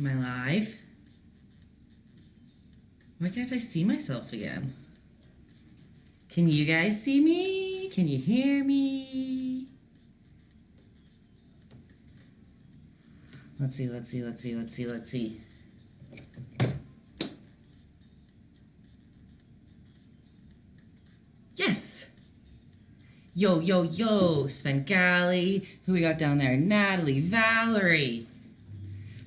Am I live? Why can't I see myself again? Can you guys see me? Can you hear me? Let's see. Yes! Yo, Svengali. Who we got down there? Natalie, Valerie.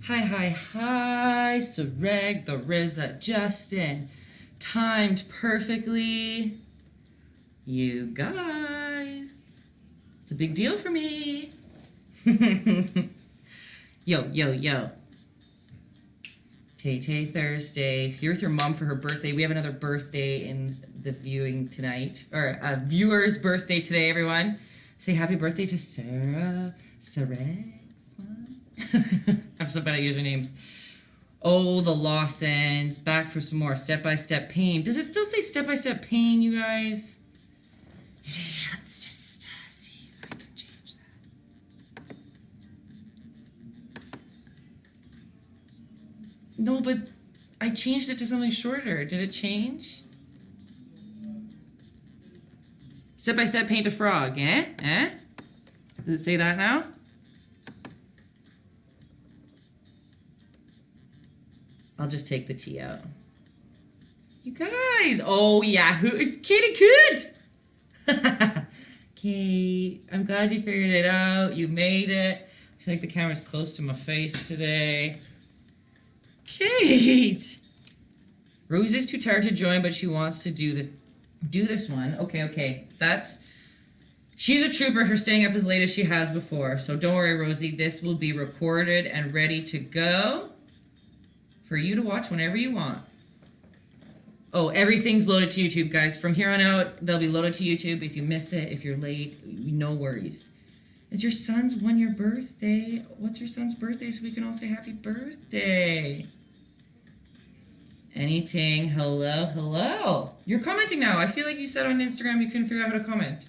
Hi, Sareg, the Riza, Justin. Timed perfectly. You guys. It's a big deal for me. Yo. Tay Thursday. If you're with your mom for her birthday, we have another birthday in the viewing tonight. Or a viewer's birthday today, everyone. Say happy birthday to Sarah. Sareg's mom. I'm so bad at usernames. Oh, the Lawsons. Back for some more step-by-step pain. Does it still say step-by-step pain, you guys? Yeah, let's just see if I can change that. No, but I changed it to something shorter. Did it change? Step-by-step paint a frog, eh? Does it say that now? I'll just take the T out. You guys! Oh, yeah, it's Katie Coot! Kate, I'm glad you figured it out. You made it. I feel like the camera's close to my face today. Kate! Rose is too tired to join, but she wants to do this one. Okay. She's a trooper for staying up as late as she has before. So don't worry, Rosie. This will be recorded and ready to go for you to watch whenever you want. Oh, everything's loaded to YouTube, guys. From here on out, they'll be loaded to YouTube. If you miss it, if you're late, no worries. It's your son's 1-year birthday. What's your son's birthday so we can all say happy birthday? Anything. Hello. You're commenting now. I feel like you said on Instagram you couldn't figure out how to comment.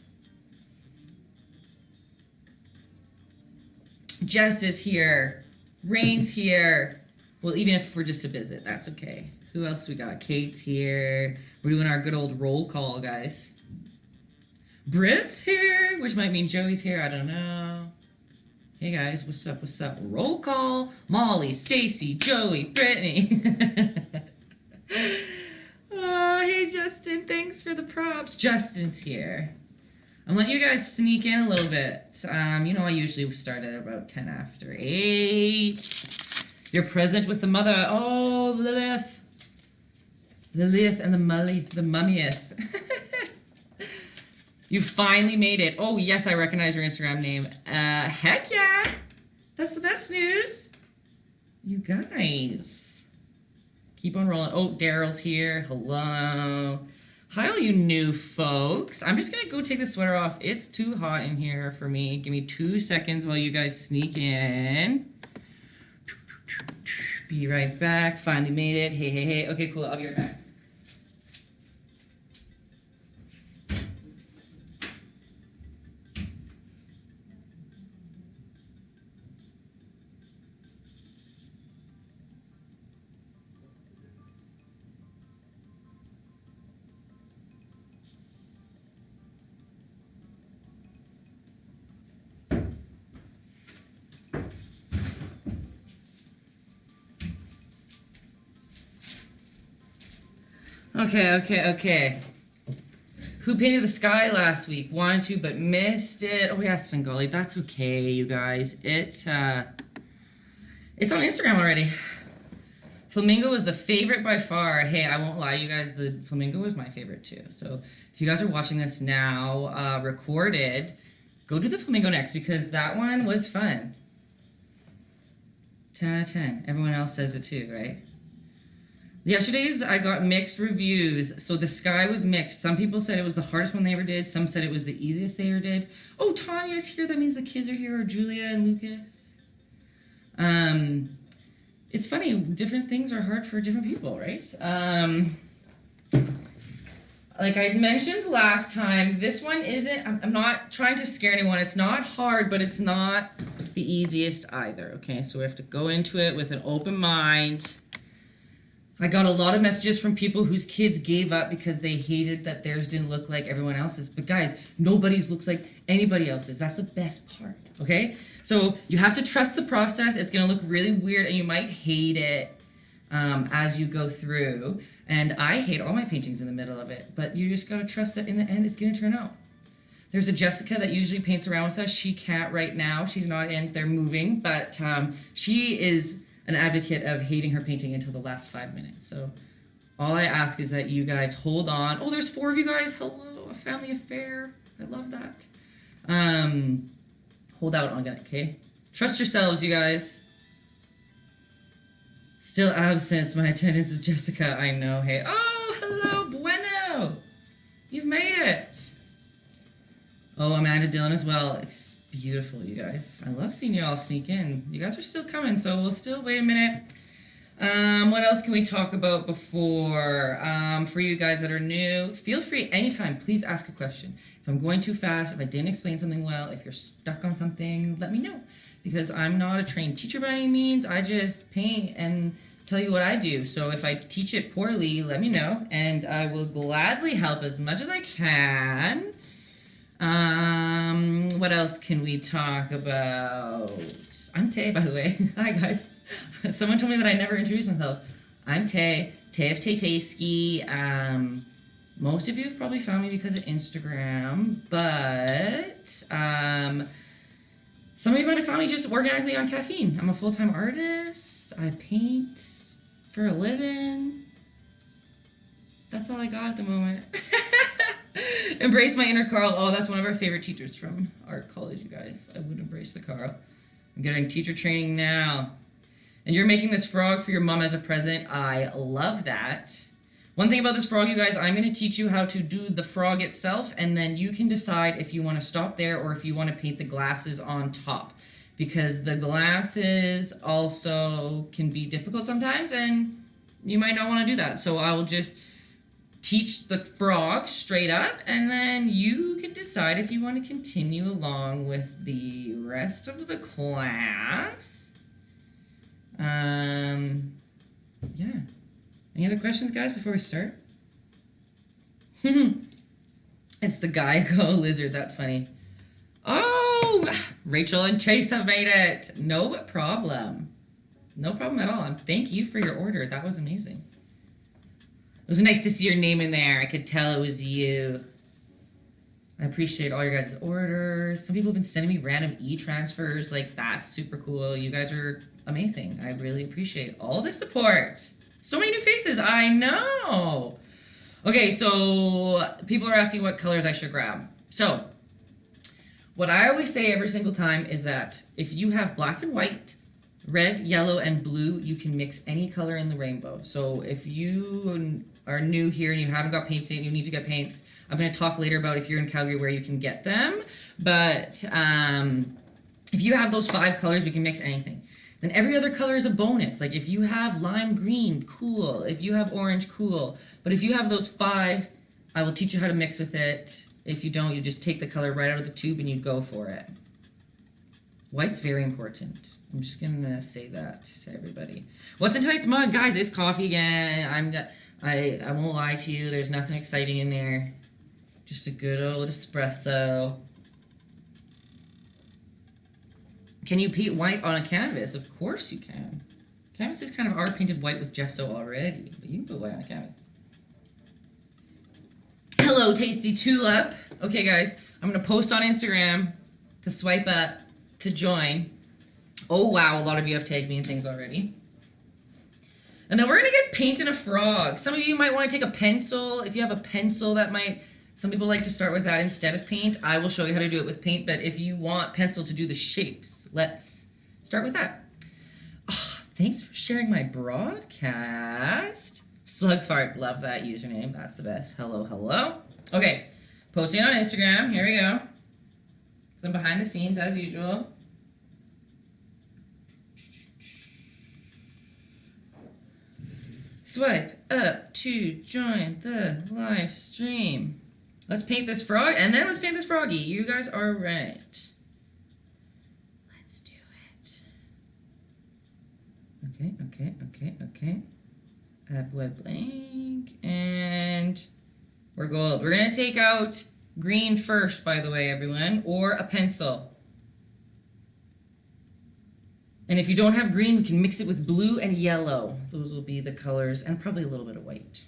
Jess is here. Rain's here. Well, even if we're just a visit, that's okay. Who else we got? Kate's here. We're doing our good old roll call, guys. Britt's here, which might mean Joey's here. I don't know. Hey, guys. What's up? Roll call. Molly, Stacy, Joey, Brittany. Oh, hey, Justin. Thanks for the props. Justin's here. I'm letting you guys sneak in a little bit. I usually start at about 10 after 8. You're present with the mother. Oh, Lilith and the mummieth. You finally made it. Oh, yes, I recognize your Instagram name. Heck yeah. That's the best news. You guys. Keep on rolling. Oh, Daryl's here. Hello. Hi, all you new folks. I'm just going to go take the sweater off. It's too hot in here for me. Give me 2 seconds while you guys sneak in. Be right back. Finally made it. Hey. Okay, cool. I'll be right back. Okay. Who painted the sky last week? Wanted to, but missed it. Oh, yeah, Svengali. That's okay, you guys. It's on Instagram already. Flamingo was the favorite by far. Hey, I won't lie, you guys. The Flamingo was my favorite, too. So if you guys are watching this now, recorded, go do the Flamingo next, because that one was fun. 10 out of 10. Everyone else says it, too, right? Yesterday's, I got mixed reviews. So the sky was mixed. Some people said it was the hardest one they ever did. Some said it was the easiest they ever did. Oh, Tanya's here. That means the kids are here. Or Julia and Lucas. It's funny. Different things are hard for different people, right? Like I mentioned last time, this one isn't... I'm not trying to scare anyone. It's not hard, but it's not the easiest either, okay? So we have to go into it with an open mind. I got a lot of messages from people whose kids gave up because they hated that theirs didn't look like everyone else's. But guys, nobody's looks like anybody else's. That's the best part, okay? So you have to trust the process. It's going to look really weird and you might hate it as you go through. And I hate all my paintings in the middle of it. But you just got to trust that in the end it's going to turn out. There's a Jessica that usually paints around with us. She can't right now. She's not in. They're moving. But she is an advocate of hating her painting until the last 5 minutes. So all I ask is that you guys hold on. Oh, there's 4 of you guys. Hello, a family affair. I love that. Hold out on it, okay? Trust yourselves, you guys. Still absent. My attendance is Jessica. I know. Hey. Oh, hello, bueno. You've made it. Oh, Amanda Dillon as well. It's beautiful, you guys. I love seeing you all sneak in. You guys are still coming, so we'll still wait a minute. What else can we talk about before? For you guys that are new, feel free anytime. Please ask a question. If I'm going too fast, if I didn't explain something well, if you're stuck on something, let me know. Because I'm not a trained teacher by any means. I just paint and tell you what I do. So if I teach it poorly, let me know. And I will gladly help as much as I can. What else can we talk about? I'm Tay, by the way. Hi, guys. Someone told me that I never introduced myself. I'm Tay of Taytayski. Most of you have probably found me because of Instagram, but some of you might have found me just organically on Caffeine. I'm a full-time artist. I paint for a living. That's all I got at the moment. Embrace my inner Carl. Oh, that's one of our favorite teachers from art college, you guys. I would embrace the Carl. I'm getting teacher training now. And you're making this frog for your mom as a present. I love that. One thing about this frog, you guys, I'm going to teach you how to do the frog itself, and then you can decide if you want to stop there or if you want to paint the glasses on top. Because the glasses also can be difficult sometimes, and you might not want to do that. So I will just teach the frog straight up, and then you can decide if you want to continue along with the rest of the class. Yeah. Any other questions, guys, before we start? It's the Geico lizard. That's funny. Oh, Rachel and Chase have made it. No problem. No problem at all. And thank you for your order. That was amazing. It was nice to see your name in there. I could tell it was you. I appreciate all your guys' orders. Some people have been sending me random e-transfers. Like, that's super cool. You guys are amazing. I really appreciate all the support. So many new faces. I know. Okay, so people are asking what colors I should grab. So, what I always say every single time is that if you have black and white, red, yellow, and blue, you can mix any color in the rainbow. So if you are new here and you haven't got paints and you need to get paints, I'm going to talk later about if you're in Calgary where you can get them. But if you have those 5 colors, we can mix anything. Then every other color is a bonus. Like if you have lime green, cool. If you have orange, cool. But if you have those 5, I will teach you how to mix with it. If you don't, you just take the color right out of the tube and you go for it. White's very important. I'm just going to say that to everybody. What's in tonight's mug? Guys, it's coffee again. I won't lie to you. There's nothing exciting in there. Just a good old espresso. Can you paint white on a canvas? Of course you can. Canvases kind of are painted white with gesso already, but you can put white on a canvas. Hello, Tasty Tulip. Okay, guys, I'm going to post on Instagram to swipe up to join. Oh, wow, a lot of you have tagged me in things already. And then we're going to get painting a frog. Some of you might want to take a pencil. If you have a pencil, that might... Some people like to start with that instead of paint. I will show you how to do it with paint, but if you want pencil to do the shapes, let's start with that. Oh, thanks for sharing my broadcast. Slugfart, love that username. That's the best. Hello, hello. Okay, posting on Instagram. Here we go. Some behind the scenes as usual. Swipe up to join the live stream. Let's paint this frog, and then let's paint this froggy. You guys are right. Let's do Okay. That boy blank. And we're gold. We're going to take out green first, by the way, everyone, or a pencil. And if you don't have green, we can mix it with blue and yellow. Those will be the colors, and probably a little bit of white.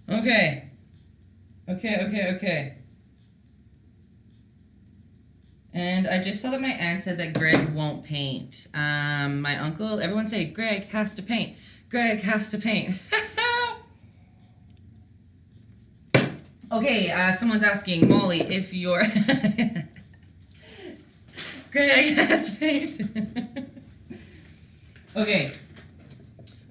Okay. And I just saw that my aunt said that Greg won't paint. My uncle, everyone say, Greg has to paint. Greg has to paint. Okay, someone's asking, Molly, if you're... Greg has to paint. Okay.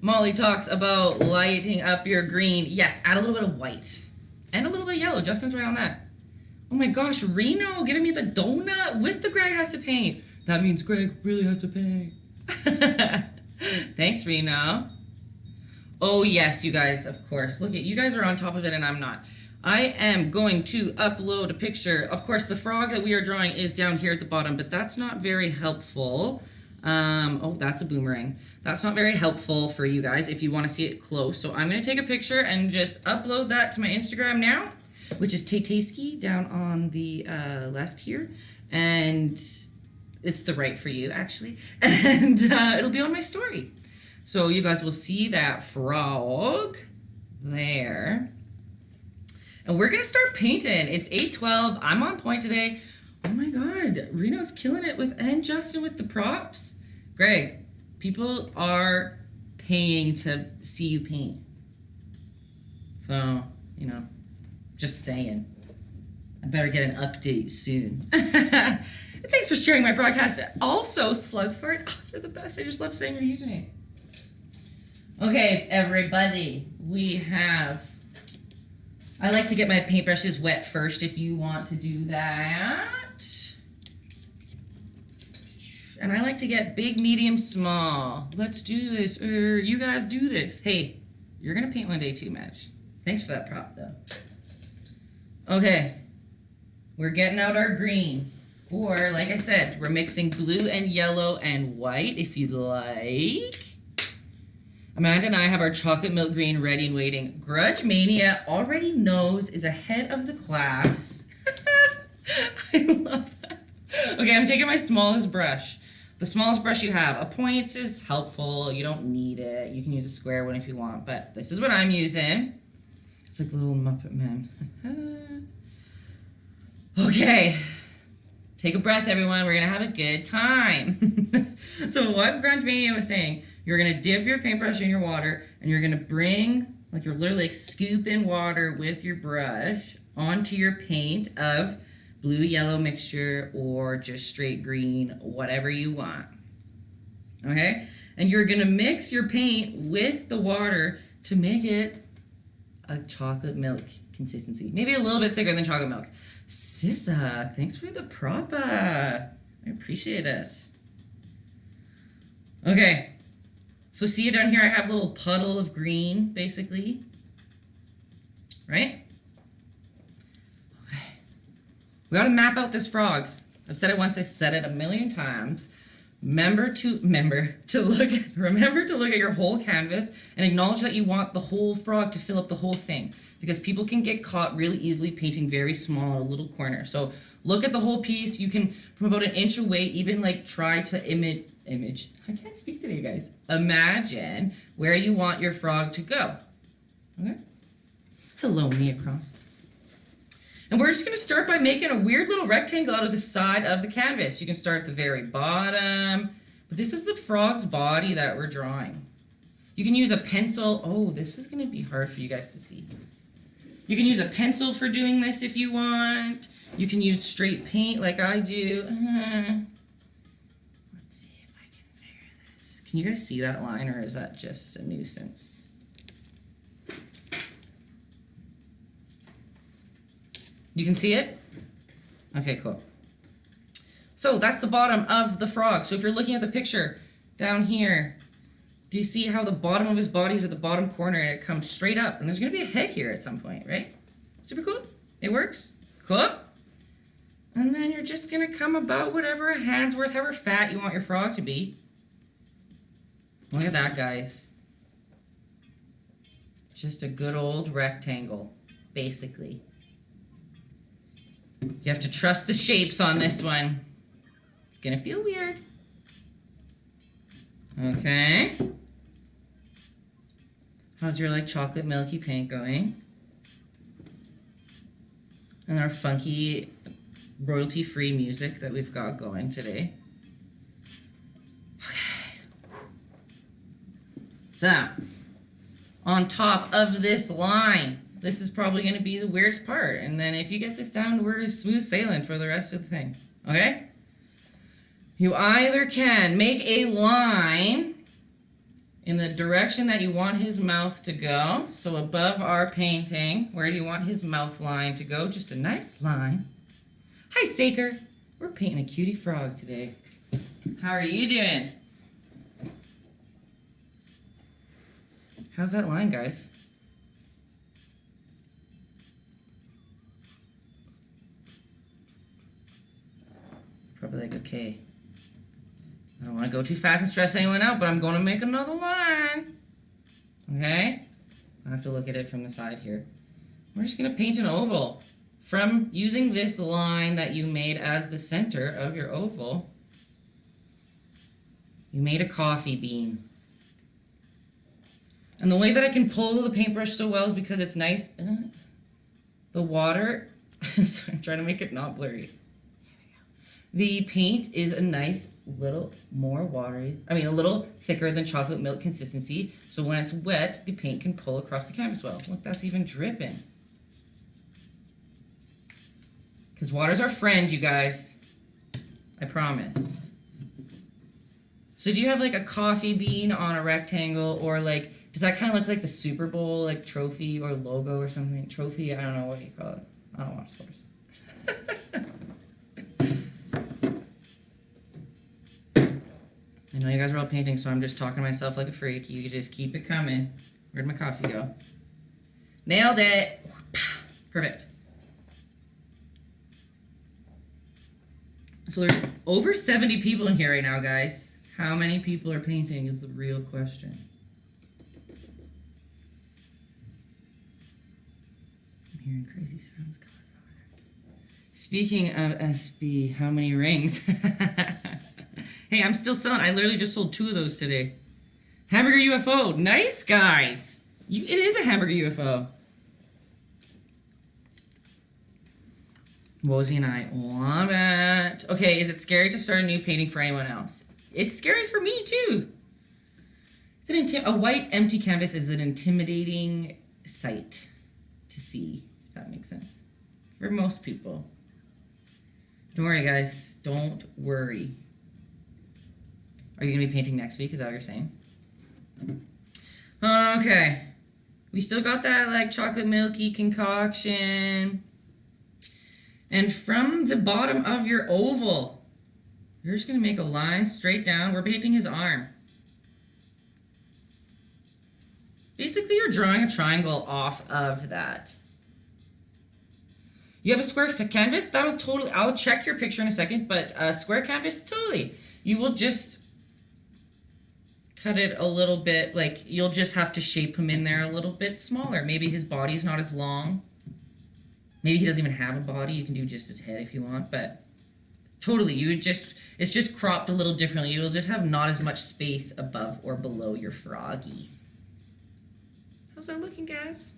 Molly talks about lighting up your green. Yes, add a little bit of white. And a little bit of yellow. Justin's right on that. Oh my gosh, Reno giving me the donut with the Greg has to paint. That means Greg really has to paint. Thanks, Reno. Oh yes, you guys, of course. Look at you guys are on top of it and I'm not. I am going to upload a picture. Of course, the frog that we are drawing is down here at the bottom, but that's not very helpful. Oh, that's a boomerang. That's not very helpful for you guys if you want to see it close. So I'm going to take a picture and just upload that to my Instagram now, which is Taytayski down on the left here. And it's the right for you, actually. And it'll be on my story. So you guys will see that frog there. And we're going to start painting. It's 8:12. I'm on point today. Oh my God. Reno's killing it and Justin with the props. Greg, people are paying to see you paint. So, you know, just saying. I better get an update soon. Thanks for sharing my broadcast. Also, Slugfart, oh, you're the best. I just love saying your username. Okay, everybody, we have... I like to get my paintbrushes wet first if you want to do that. And I like to get big, medium, small. Let's do this. You guys do this. Hey, you're going to paint one day too, Madge. Thanks for that prop, though. Okay. We're getting out our green. Or, like I said, we're mixing blue and yellow and white, if you'd like. Amanda and I have our chocolate milk green ready and waiting. Grudge Mania already knows is ahead of the class. I love that. Okay, I'm taking my smallest brush. The smallest brush you have. A point is helpful. You don't need it. You can use a square one if you want, but this is what I'm using. It's like a little Muppet Man. Okay. Take a breath, everyone. We're going to have a good time. So what Grudge Mania was saying, you're going to dip your paintbrush in your water, and you're going to bring, like you're literally like scooping water with your brush onto your paint of blue-yellow mixture or just straight green, whatever you want. Okay? And you're going to mix your paint with the water to make it a chocolate milk consistency. Maybe a little bit thicker than chocolate milk. Sissa, thanks for the propa. I appreciate it. Okay. So see down here, I have a little puddle of green, basically. Right? Okay. We gotta map out this frog. I've said it once, I said it a million times. Remember to look at your whole canvas and acknowledge that you want the whole frog to fill up the whole thing. Because people can get caught really easily painting very small, little corner. So look at the whole piece. You can, from about an inch away, even like try to image. I can't speak today, guys. Imagine where you want your frog to go. Okay? Hello, Mia Cross. And we're just going to start by making a weird little rectangle out of the side of the canvas. You can start at the very bottom. But this is the frog's body that we're drawing. You can use a pencil. Oh, this is going to be hard for you guys to see. You can use a pencil for doing this if you want. You can use straight paint like I do. Let's see if I can figure this. Can you guys see that line, or is that just a nuisance? You can see it? Okay, cool. So that's the bottom of the frog. So if you're looking at the picture down here, do you see how the bottom of his body is at the bottom corner and it comes straight up? And there's going to be a head here at some point, right? Super cool. It works. Cool. And then you're just going to come about whatever a hand's worth, however fat you want your frog to be. Look at that, guys. Just a good old rectangle, basically. You have to trust the shapes on this one. It's going to feel weird. Okay. How's your like chocolate milky paint going? And our funky royalty-free music that we've got going today. Okay. So, on top of this line, this is probably going to be the weirdest part. And then if you get this down, we're smooth sailing for the rest of the thing. Okay? You either can make a line in the direction that you want his mouth to go. So above our painting, where do you want his mouth line to go? Just a nice line. Hi, Saker. We're painting a cutie frog today. How are you doing? How's that line, guys? Probably like, okay. I don't want to go too fast and stress anyone out, but I'm going to make another line. Okay? I have to look at it from the side here. We're just going to paint an oval. From using this line that you made as the center of your oval, you made a coffee bean. And the way that I can pull the paintbrush so well is because it's nice. The water, so I'm trying to make it not blurry. The paint is a nice little more watery, a little thicker than chocolate milk consistency. So when it's wet, the paint can pull across the canvas well. Look, that's even dripping. Because water's our friend, you guys. I promise. So do you have like a coffee bean on a rectangle, or like, does that kind of look like the Super Bowl like trophy or logo or something? Trophy, I don't know what you call it. I don't watch sports. I know you guys are all painting, so I'm just talking to myself like a freak. You just keep it coming. Where'd my coffee go? Nailed it. Perfect. So there's over 70 people in here right now, guys. How many people are painting is the real question. I'm hearing crazy sounds going on. Speaking of SB, how many rings? Hey, I'm still selling. I literally just sold 2 of those today. Hamburger UFO. Nice, guys. It is a hamburger UFO. Wozie and I love it. Okay, is it scary to start a new painting for anyone else? It's scary for me, too. It's a white empty canvas is an intimidating sight to see, if that makes sense. For most people. Don't worry, guys. Don't worry. Are you going to be painting next week? Is that what you're saying? Okay. We still got that like chocolate milky concoction. And from the bottom of your oval, you're just going to make a line straight down. We're painting his arm. Basically, you're drawing a triangle off of that. You have a square canvas? That'll totally... I'll check your picture in a second, but square canvas, totally. You will just... cut it a little bit, like, you'll just have to shape him in there a little bit smaller. Maybe his body's not as long. Maybe he doesn't even have a body. You can do just his head if you want, but totally, it's just cropped a little differently. You'll just have not as much space above or below your froggy. How's that looking, guys?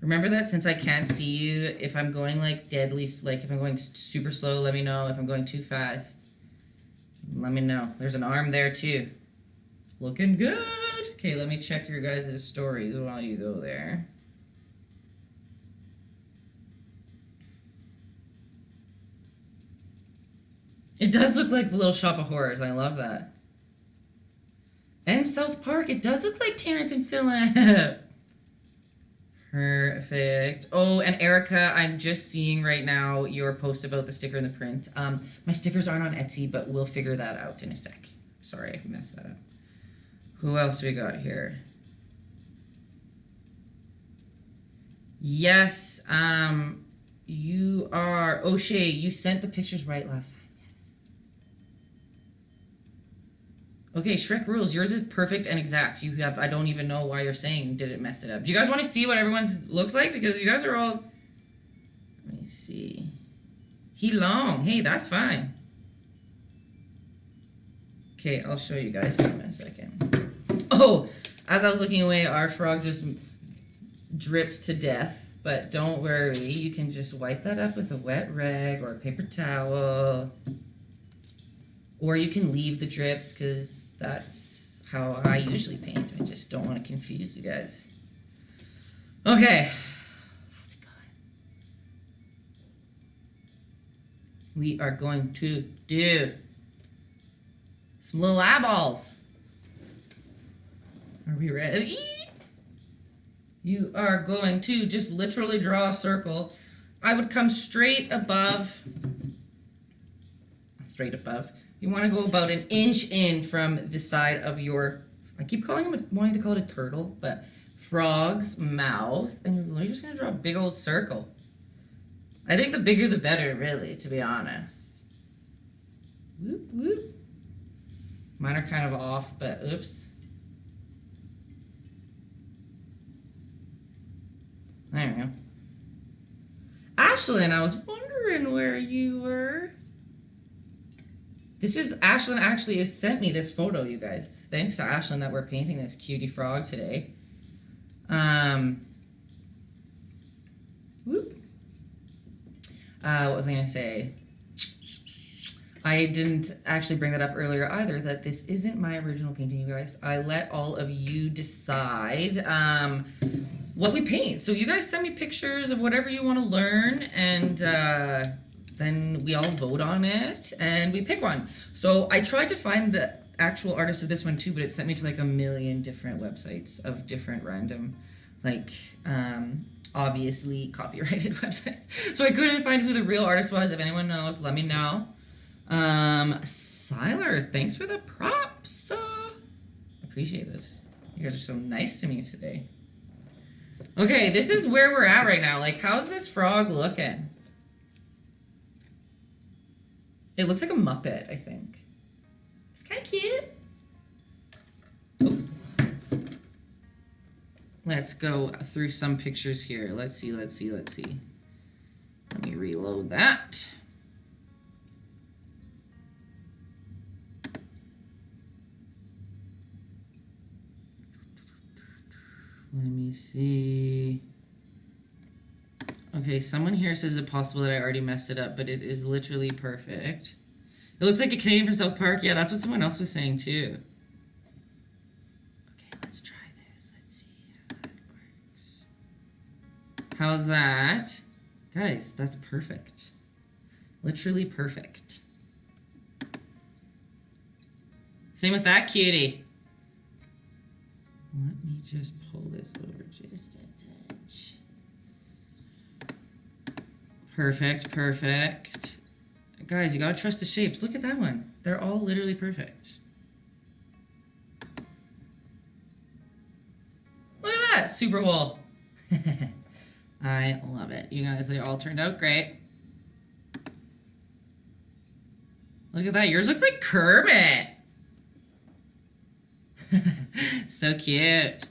Remember that since I can't see you, if I'm going like deadly, like if I'm going super slow, let me know. If I'm going too fast, let me know. There's an arm there too. Looking good. Okay, let me check your guys' stories while you go there. It does look like the Little Shop of Horrors. I love that. And South Park. It does look like Terrence and Phillip. Perfect. Oh, and Erica, I'm just seeing right now your post about the sticker and the print. My stickers aren't on Etsy, but we'll figure that out in a sec. Sorry, I messed that up. Who else we got here? Yes, You are O'Shea. You sent the pictures right last time. Yes. Okay, Shrek rules. Yours is perfect and exact. You have. I don't even know why you're saying did it mess it up. Do you guys want to see what everyone's looks like? Because you guys are all. Let me see. He long. Hey, that's fine. Okay, I'll show you guys in a second. Oh, as I was looking away, our frog just dripped to death. But don't worry, you can just wipe that up with a wet rag or a paper towel. Or you can leave the drips, because that's how I usually paint. I just don't want to confuse you guys. Okay. How's it going? We are going to do some little eyeballs. Are we ready? You are going to just literally draw a circle. I would come straight above. Straight above. You want to go about an inch in from the side of your, I keep wanting to call it a turtle, but frog's mouth. And you're just going to draw a big old circle. I think the bigger the better, really, to be honest. Whoop, whoop. Mine are kind of off, but oops. There we go. Ashlyn, I was wondering where you were. This is Ashlyn actually has sent me this photo, you guys. Thanks to Ashlyn that we're painting this cutie frog today. Whoop. What was I going to say? I didn't actually bring that up earlier either, that this isn't my original painting, you guys. I let all of you decide what we paint. So you guys send me pictures of whatever you want to learn, and then we all vote on it, and we pick one. So I tried to find the actual artist of this one too, but it sent me to like a million different websites of different random, like, obviously copyrighted websites. So I couldn't find who the real artist was. If anyone knows, let me know. Siler, thanks for the props. Appreciate it. You guys are so nice to me today. Okay, this is where we're at right now. Like, how's this frog looking? It looks like a Muppet, I think. It's kind of cute. Oh. Let's go through some pictures here. Let's see. Let me reload that. Let me see. Okay, someone here says it's possible that I already messed it up, but it is literally perfect. It looks like a Canadian from South Park. Yeah, that's what someone else was saying too. Okay, let's try this. Let's see how that works. How's that? Guys, that's perfect. Literally perfect. Same with that cutie. Let me just pull this over just a touch. Perfect, perfect. Guys, you gotta trust the shapes. Look at that one. They're all literally perfect. Look at that, Super Bowl. I love it. You guys, they all turned out great. Look at that. Yours looks like Kermit. So cute.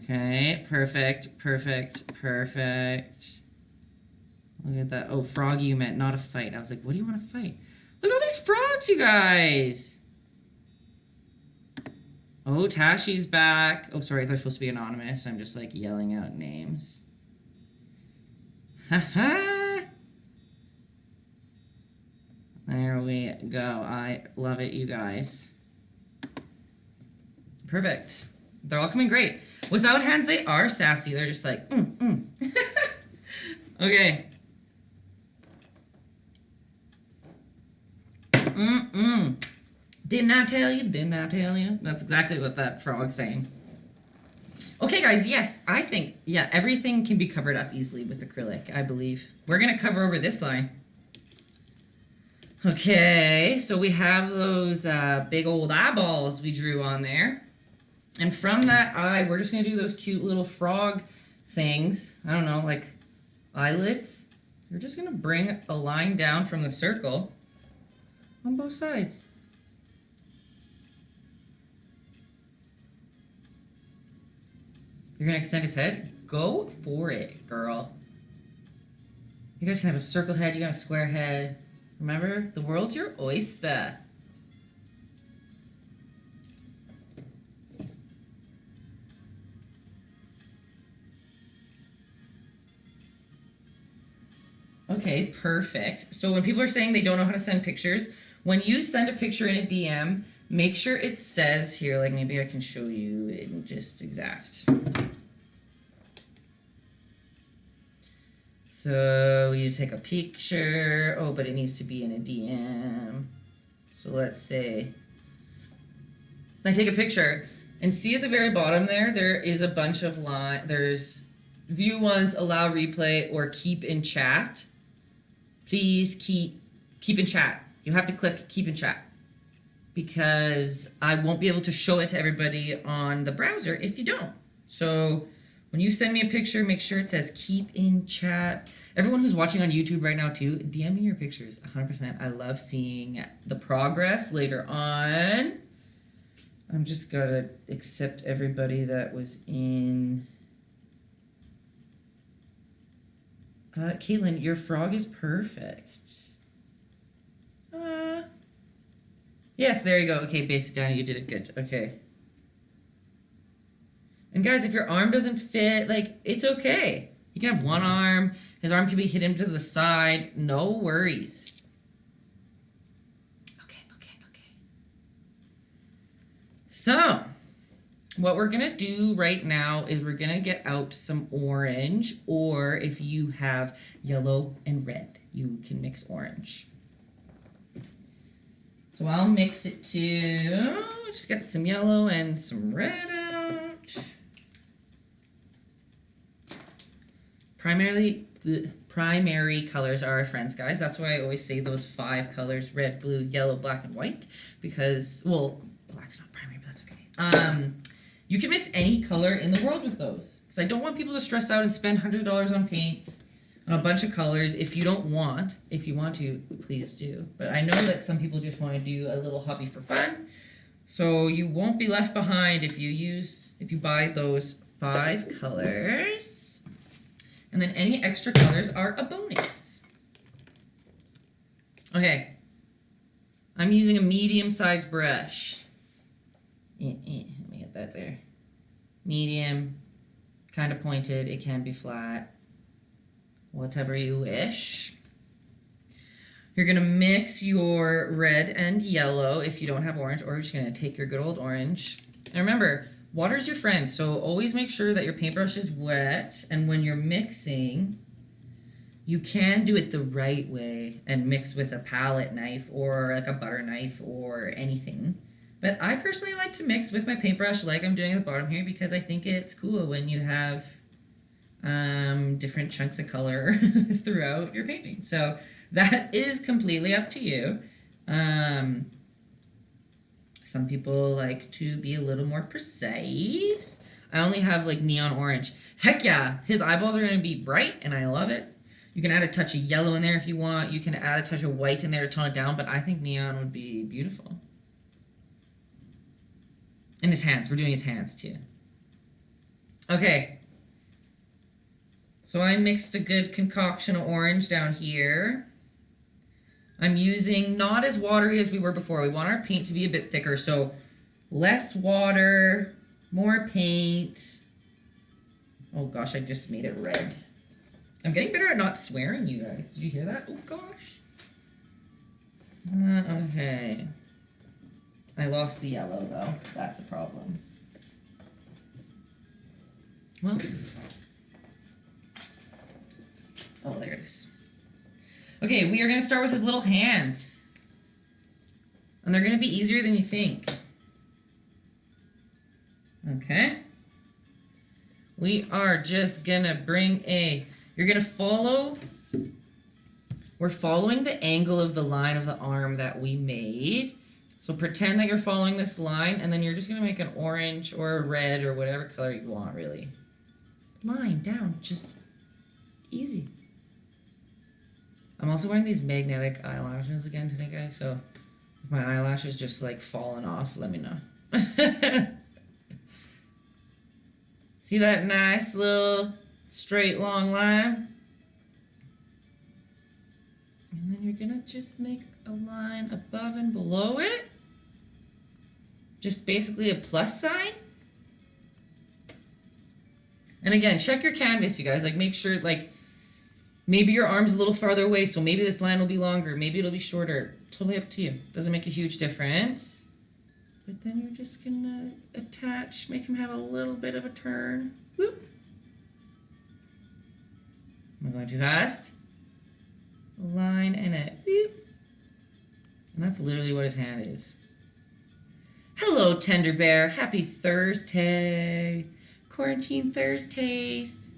Okay, perfect, perfect, perfect. Look at that. Oh, frog you meant, not a fight. I was like, what do you want to fight? Look at all these frogs, you guys. Oh, Tashi's back. Oh, sorry, they're supposed to be anonymous. I'm just like yelling out names. Haha. There we go. I love it, you guys. Perfect. They're all coming great. Without hands, they are sassy. They're just like, Okay. Didn't I tell you? Didn't I tell you? That's exactly what that frog's saying. Okay, guys, yes, I think, yeah, everything can be covered up easily with acrylic, I believe. We're going to cover over this line. Okay, so we have those big old eyeballs we drew on there. And from that eye, we're just going to do those cute little frog things. I don't know, like eyelids, you're just going to bring a line down from the circle on both sides. You're going to extend his head? Go for it, girl. You guys can have a circle head, you got a square head. Remember, the world's your oyster. Okay, perfect. So when people are saying they don't know how to send pictures, when you send a picture in a DM, make sure it says here, like maybe I can show you in just exact. So you take a picture, oh, but it needs to be in a DM. So let's say, I take a picture and see at the very bottom there is a bunch of there's view once, allow replay, or keep in chat. Please keep in chat. You have to click keep in chat because I won't be able to show it to everybody on the browser if you don't. So when you send me a picture, make sure it says keep in chat. Everyone who's watching on YouTube right now too, DM me your pictures, 100%. I love seeing the progress later on. I'm just gotta accept everybody that was in. Caitlin, your frog is perfect. Yes, there you go. Okay, base it down. You did it good. Okay. And guys, if your arm doesn't fit, like, it's okay. You can have one arm. His arm can be hidden to the side. No worries. Okay. So, what we're going to do right now is we're going to get out some orange, or if you have yellow and red, you can mix orange. So I'll mix it to, just get some yellow and some red out. The primary colors are our friends, guys. That's why I always say those 5 colors, red, blue, yellow, black, and white, because, well, black's not primary, but that's okay. You can mix any color in the world with those, because I don't want people to stress out and spend $100 on paints, on a bunch of colors. If you don't want, if you want to, please do. But I know that some people just want to do a little hobby for fun, so you won't be left behind if you buy those 5 colors. And then any extra colors are a bonus. Okay. I'm using a medium-sized brush. Let me get that there. Medium, kind of pointed. It can be flat. Whatever you wish. You're going to mix your red and yellow if you don't have orange, or you're just going to take your good old orange. And remember, water's your friend, so always make sure that your paintbrush is wet, and when you're mixing, you can do it the right way and mix with a palette knife or like a butter knife or anything. But I personally like to mix with my paintbrush like I'm doing at the bottom here, because I think it's cool when you have different chunks of color throughout your painting. So that is completely up to you. Some people like to be a little more precise. I only have like neon orange. Heck yeah, his eyeballs are going to be bright and I love it. You can add a touch of yellow in there if you want. You can add a touch of white in there to tone it down, but I think neon would be beautiful. And his hands. We're doing his hands too. Okay. So I mixed a good concoction of orange down here. I'm using not as watery as we were before. We want our paint to be a bit thicker, so less water, more paint. Oh gosh, I just made it red. I'm getting better at not swearing, you guys. Did you hear that? Oh gosh. Okay. I lost the yellow though. That's a problem. Well. Oh, there it is. Okay, we are going to start with his little hands. And they're going to be easier than you think. Okay. We are just going to bring you're going to follow, we're following the angle of the line of the arm that we made. So pretend that you're following this line, and then you're just going to make an orange or a red or whatever color you want, really. Line down, just easy. also wearing these magnetic eyelashes again today, guys, so if my eyelashes just like falling off, let me know. See that nice little straight long line? And then you're gonna just make a line above and below it. Just basically a plus sign. And again, check your canvas, you guys. Like, make sure, like, maybe your arm's a little farther away, so maybe this line will be longer. Maybe it'll be shorter. Totally up to you. Doesn't make a huge difference. But then you're just gonna attach, make him have a little bit of a turn. Whoop. Am I going too fast? A line and a whoop. And that's literally what his hand is. Hello, Tender Bear. Happy Thursday. Quarantine Thursdays.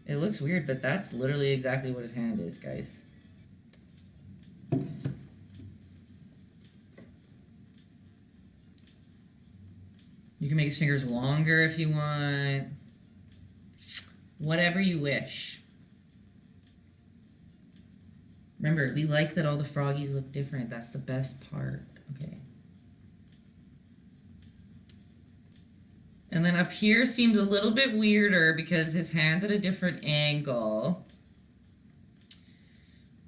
It looks weird, but that's literally exactly what his hand is, guys. You can make his fingers longer if you want. Whatever you wish. Remember, we like that all the froggies look different. That's the best part. Okay. And then up here seems a little bit weirder because his hand's at a different angle.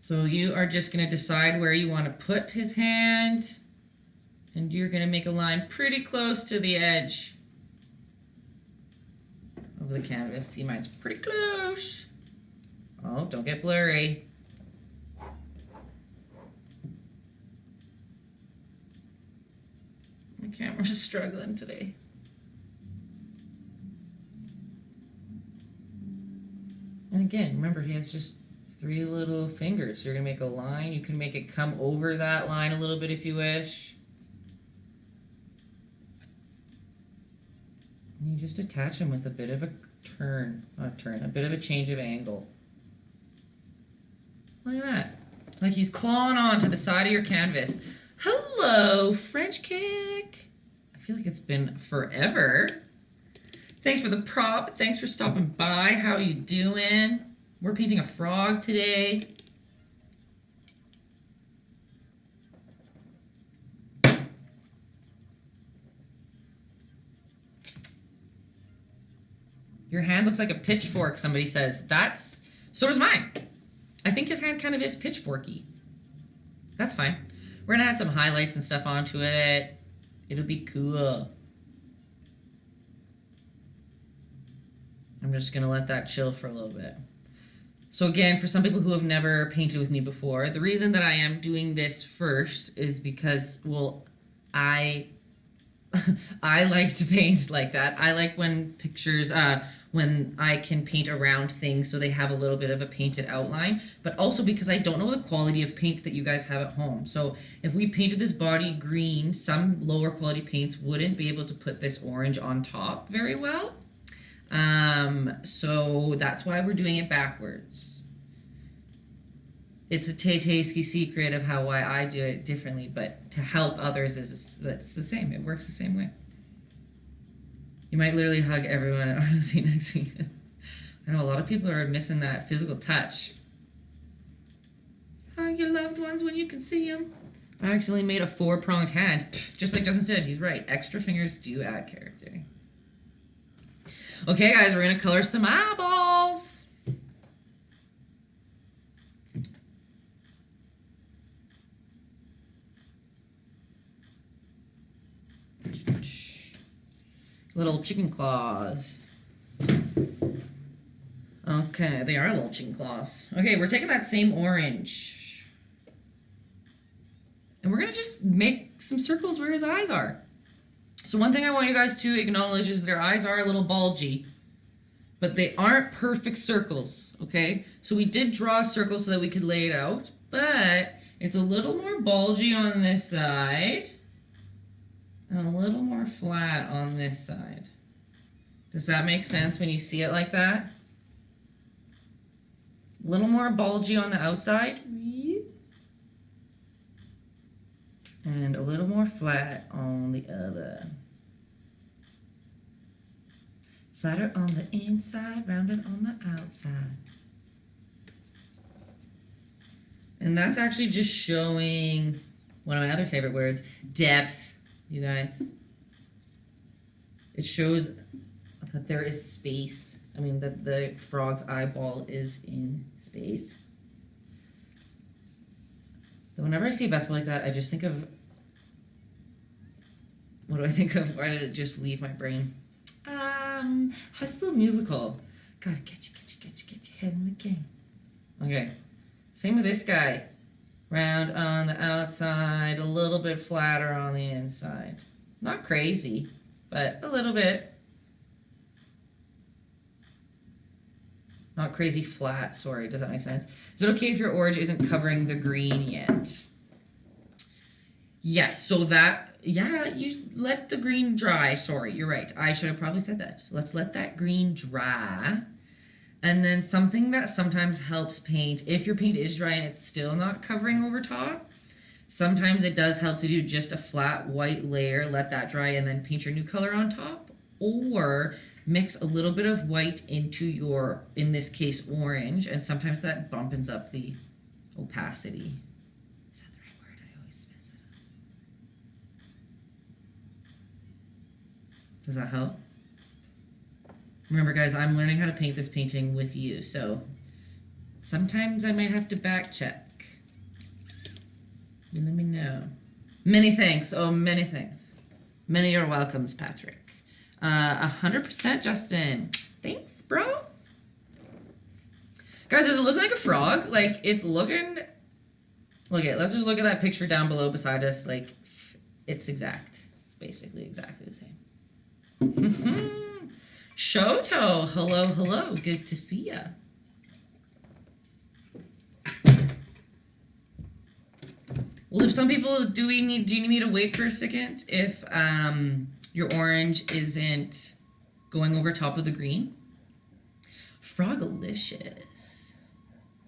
So you are just going to decide where you want to put his hand. And you're going to make a line pretty close to the edge of the canvas. See, mine's pretty close. Oh, don't get blurry. My camera's just struggling today. And again, remember, he has just 3 little fingers. So you're going to make a line. You can make it come over that line a little bit if you wish. And you just attach him with a bit of a a bit of a change of angle. Look at that. Like he's clawing onto the side of your canvas. Hello, French kick. I feel like it's been forever. Thanks for the prop. Thanks for stopping by. How you doing? We're painting a frog today. Your hand looks like a pitchfork, somebody says. So does mine. I think his hand kind of is pitchforky. That's fine. We're going to add some highlights and stuff onto it. It'll be cool. I'm just going to let that chill for a little bit. So again, for some people who have never painted with me before, the reason that I am doing this first is because, well, I like to paint like that. I like when pictures, when I can paint around things so they have a little bit of a painted outline, but also because I don't know the quality of paints that you guys have at home. So if we painted this body green, some lower quality paints wouldn't be able to put this orange on top very well. So that's why we're doing it backwards. It's a Taytayski secret of why I do it differently, but to help others that's the same. It works the same way. You might literally hug everyone at ROC next weekend. I know a lot of people are missing that physical touch. Hug your loved ones when you can see them. I accidentally made a 4-pronged hand. Just like Justin said, he's right. Extra fingers do add character. Okay, guys, we're going to color some eyeballs. Little chicken claws. Okay, they are little chicken claws. Okay, we're taking that same orange. And we're going to just make some circles where his eyes are. So one thing I want you guys to acknowledge is their eyes are a little bulgy. But they aren't perfect circles, okay? So we did draw a circle so that we could lay it out. But it's a little more bulgy on this side. And a little more flat on this side. Does that make sense when you see it like that? A little more bulgy on the outside. And a little more flat on the other. Flatter on the inside, rounded on the outside. And that's actually just showing one of my other favorite words, depth, you guys. It shows that there is space. I mean, that the frog's eyeball is in space. But whenever I see a basketball like that, I just think of... What do I think of? Why did it just leave my brain? High School Musical. Gotta get your head in the game. Okay. Same with this guy. Round on the outside, a little bit flatter on the inside. Not crazy, but a little bit. Not crazy flat, sorry, does that make sense? Is it okay if your orange isn't covering the green yet? Yes, so that, yeah, you let the green dry. Sorry, you're right. I should have probably said that. Let's let that green dry. And then something that sometimes helps paint, if your paint is dry and it's still not covering over top, sometimes it does help to do just a flat white layer, let that dry, and then paint your new color on top. Or mix a little bit of white into your, in this case, orange, and sometimes that bumpens up the opacity. Is that the right word? I always mess it up. Does that help? Remember, guys, I'm learning how to paint this painting with you, so sometimes I might have to back check. You let me know. Many thanks. Oh, many thanks. Many are welcomes, Patrick. 100% Justin. Thanks, bro. Guys, does it look like a frog? Like, it's looking... Look at, let's just look at that picture down below beside us. Like, it's exact. It's basically exactly the same. Shoto, hello, hello. Good to see ya. Well, if some people, do you need me to wait for a second if your orange isn't going over top of the green? Frogalicious.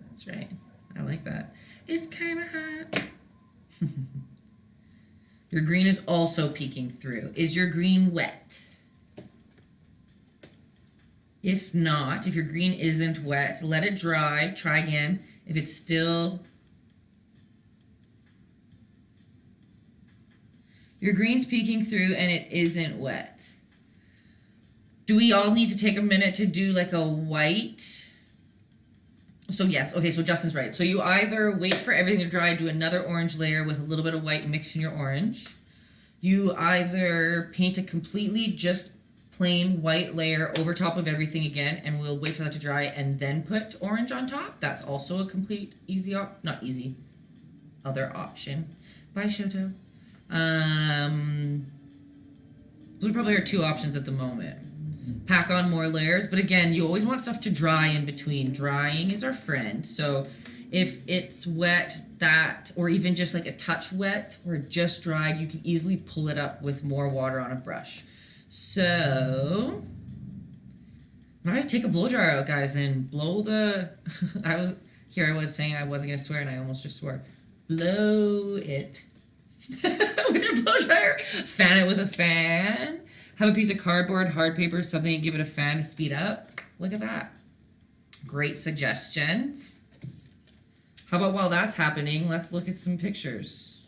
That's right. I like that. It's kind of hot. Your green is also peeking through. Is your green wet? If not, if your green isn't wet, let it dry. Try again. If it's still... Your green's peeking through and it isn't wet. Do we all need to take a minute to do like a white? So yes, okay, so Justin's right. So you either wait for everything to dry, do another orange layer with a little bit of white mixed in your orange. You either paint a completely just plain white layer over top of everything again, and we'll wait for that to dry and then put orange on top. That's also a complete easy other option. Bye, Shoto. There probably are two options at the moment. Pack on more layers, but again, you always want stuff to dry in between. Drying is our friend. So if it's wet, that, or even just like a touch wet or just dried, you can easily pull it up with more water on a brush. So I'm gonna take a blow dryer out, guys, and blow the I was saying I wasn't gonna swear and I almost just swore. Blow it with your blow dryer. Fan it with a fan. Have a piece of cardboard, hard paper, something, and give it a fan to speed up. Look at that. Great suggestions. How about while that's happening, let's look at some pictures.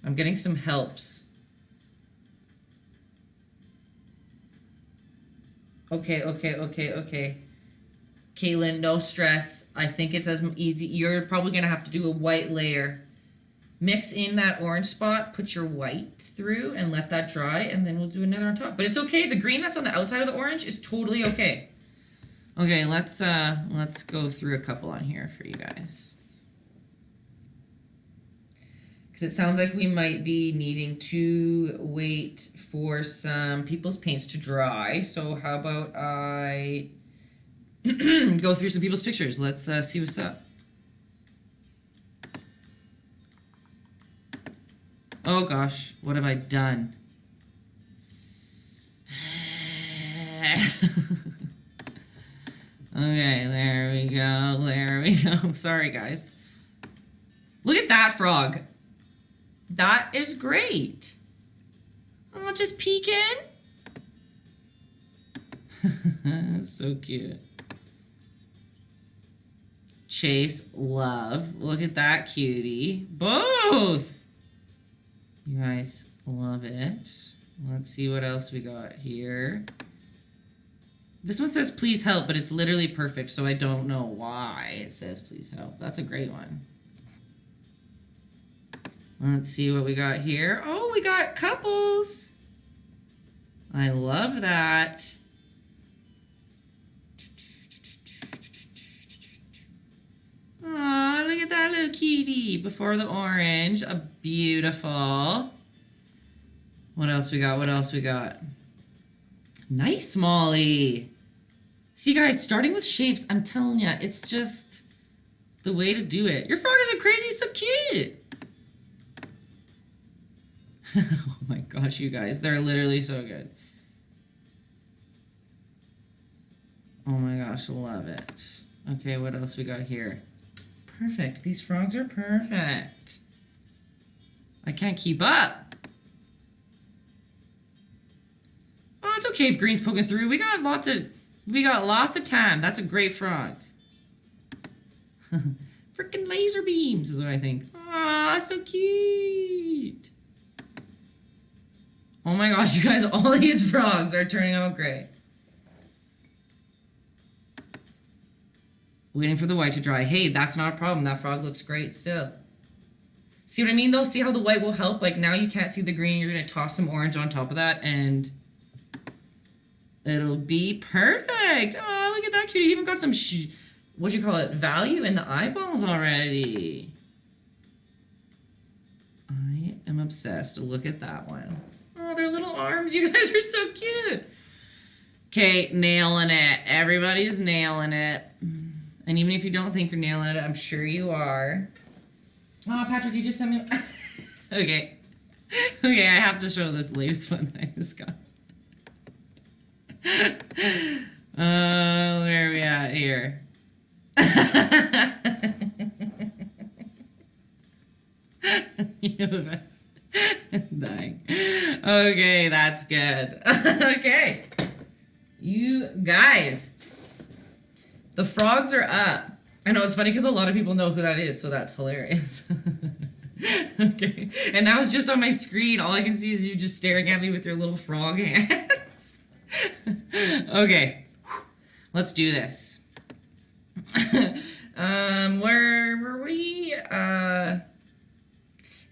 I'm getting some helps. Okay. Kaylin, no stress. I think it's as easy. You're probably going to have to do a white layer. Mix in that orange spot, put your white through, and let that dry, and then we'll do another on top. But it's okay. The green that's on the outside of the orange is totally okay. Okay, let's go through a couple on here for you guys. Because it sounds like we might be needing to wait for some people's paints to dry. So how about I go through some people's pictures. Let's see what's up. Oh gosh, what have I done? Okay, there we go. Sorry, guys. Look at that frog. That is great. Oh, Oh, just peeking. So cute. Chase, love. Look at that cutie. Both! You guys love it. Let's see what else we got here. This one says please help, but it's literally perfect, so I don't know why it says please help. That's a great one. Let's see what we got here. Oh, we got couples. I love that. Aw, look at that little cutie before the orange. Beautiful. What else we got? What else we got? Nice, Molly. See, guys, starting with shapes, I'm telling you, it's just the way to do it. Your frog isn't crazy, so cute. Oh my gosh, you guys, they're literally so good. Oh my gosh, love it. Okay, what else we got here? Perfect. These frogs are perfect. I can't keep up. Oh, it's okay if green's poking through. We got lots of time. That's a great frog. Freaking laser beams is what I think. Aw, so cute. Oh my gosh, you guys, all these frogs are turning out great. Waiting for the white to dry. Hey, that's not a problem. That frog looks great still. See what I mean, though? See how the white will help? Like, now you can't see the green. You're going to toss some orange on top of that, and it'll be perfect. Oh, look at that cutie. Even got some, what do you call it, value in the eyeballs already. I am obsessed. Look at that one. Oh, their little arms. You guys are so cute. Okay, nailing it. Everybody's nailing it. And even if you don't think you're nailing it, I'm sure you are. Oh, Patrick, you just sent me... Okay. Okay, I have to show this latest one that I just got. Where are we at here? You're the best. Dying. Okay, that's good. Okay. You guys... The frogs are up. I know, it's funny because a lot of people know who that is, so that's hilarious. Okay. And now it's just on my screen. All I can see is you just staring at me with your little frog hands. Okay. Let's do this. Where were we?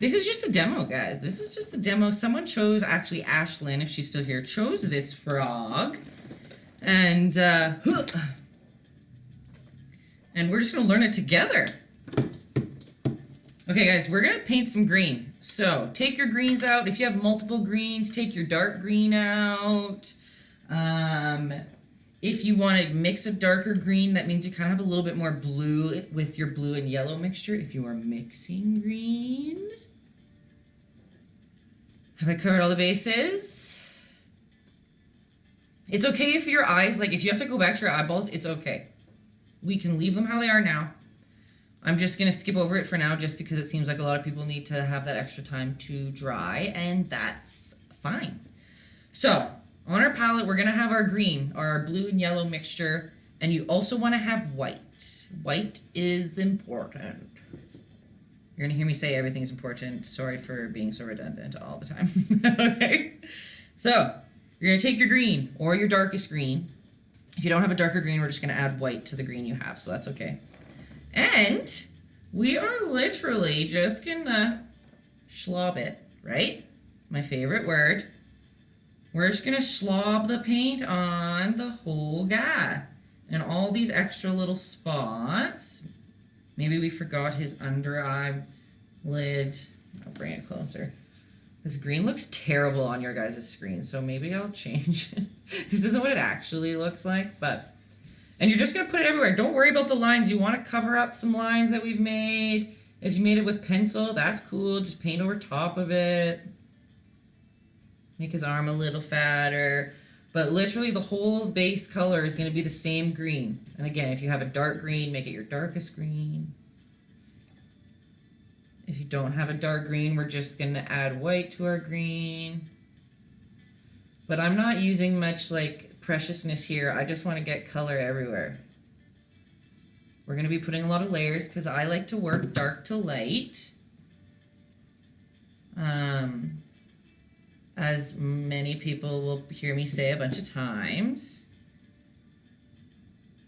This is just a demo, guys. This is just a demo. Someone chose, actually Ashlyn, if she's still here, chose this frog. And we're just going to learn it together. Okay, guys, we're going to paint some green. So, take your greens out. If you have multiple greens, take your dark green out. If you want to mix a darker green, that means you kind of have a little bit more blue with your blue and yellow mixture. If you are mixing green. Have I covered all the bases? It's okay if your eyes, like if you have to go back to your eyeballs, it's okay. We can leave them how they are now. I'm just going to skip over it for now just because it seems like a lot of people need to have that extra time to dry, and that's fine. So, on our palette, we're going to have our green, our blue and yellow mixture, and you also want to have white. White is important. You're going to hear me say everything's important. Sorry for being so redundant all the time. Okay? So, you're going to take your green, or your darkest green. If you don't have a darker green, we're just going to add white to the green you have, so that's okay. And we are literally just going to schlob it, right? My favorite word. We're just going to schlob the paint on the whole guy. And all these extra little spots. Maybe we forgot his under eye lid. I'll bring it closer. This green looks terrible on your guys' screen, so maybe I'll change it. This isn't what it actually looks like, but... And you're just going to put it everywhere. Don't worry about the lines. You want to cover up some lines that we've made. If you made it with pencil, that's cool. Just paint over top of it. Make his arm a little fatter. But literally the whole base color is going to be the same green. And again, if you have a dark green, make it your darkest green. If you don't have a dark green, we're just going to add white to our green. But I'm not using much like preciousness here. I just want to get color everywhere. We're going to be putting a lot of layers because I like to work dark to light. As many people will hear me say a bunch of times.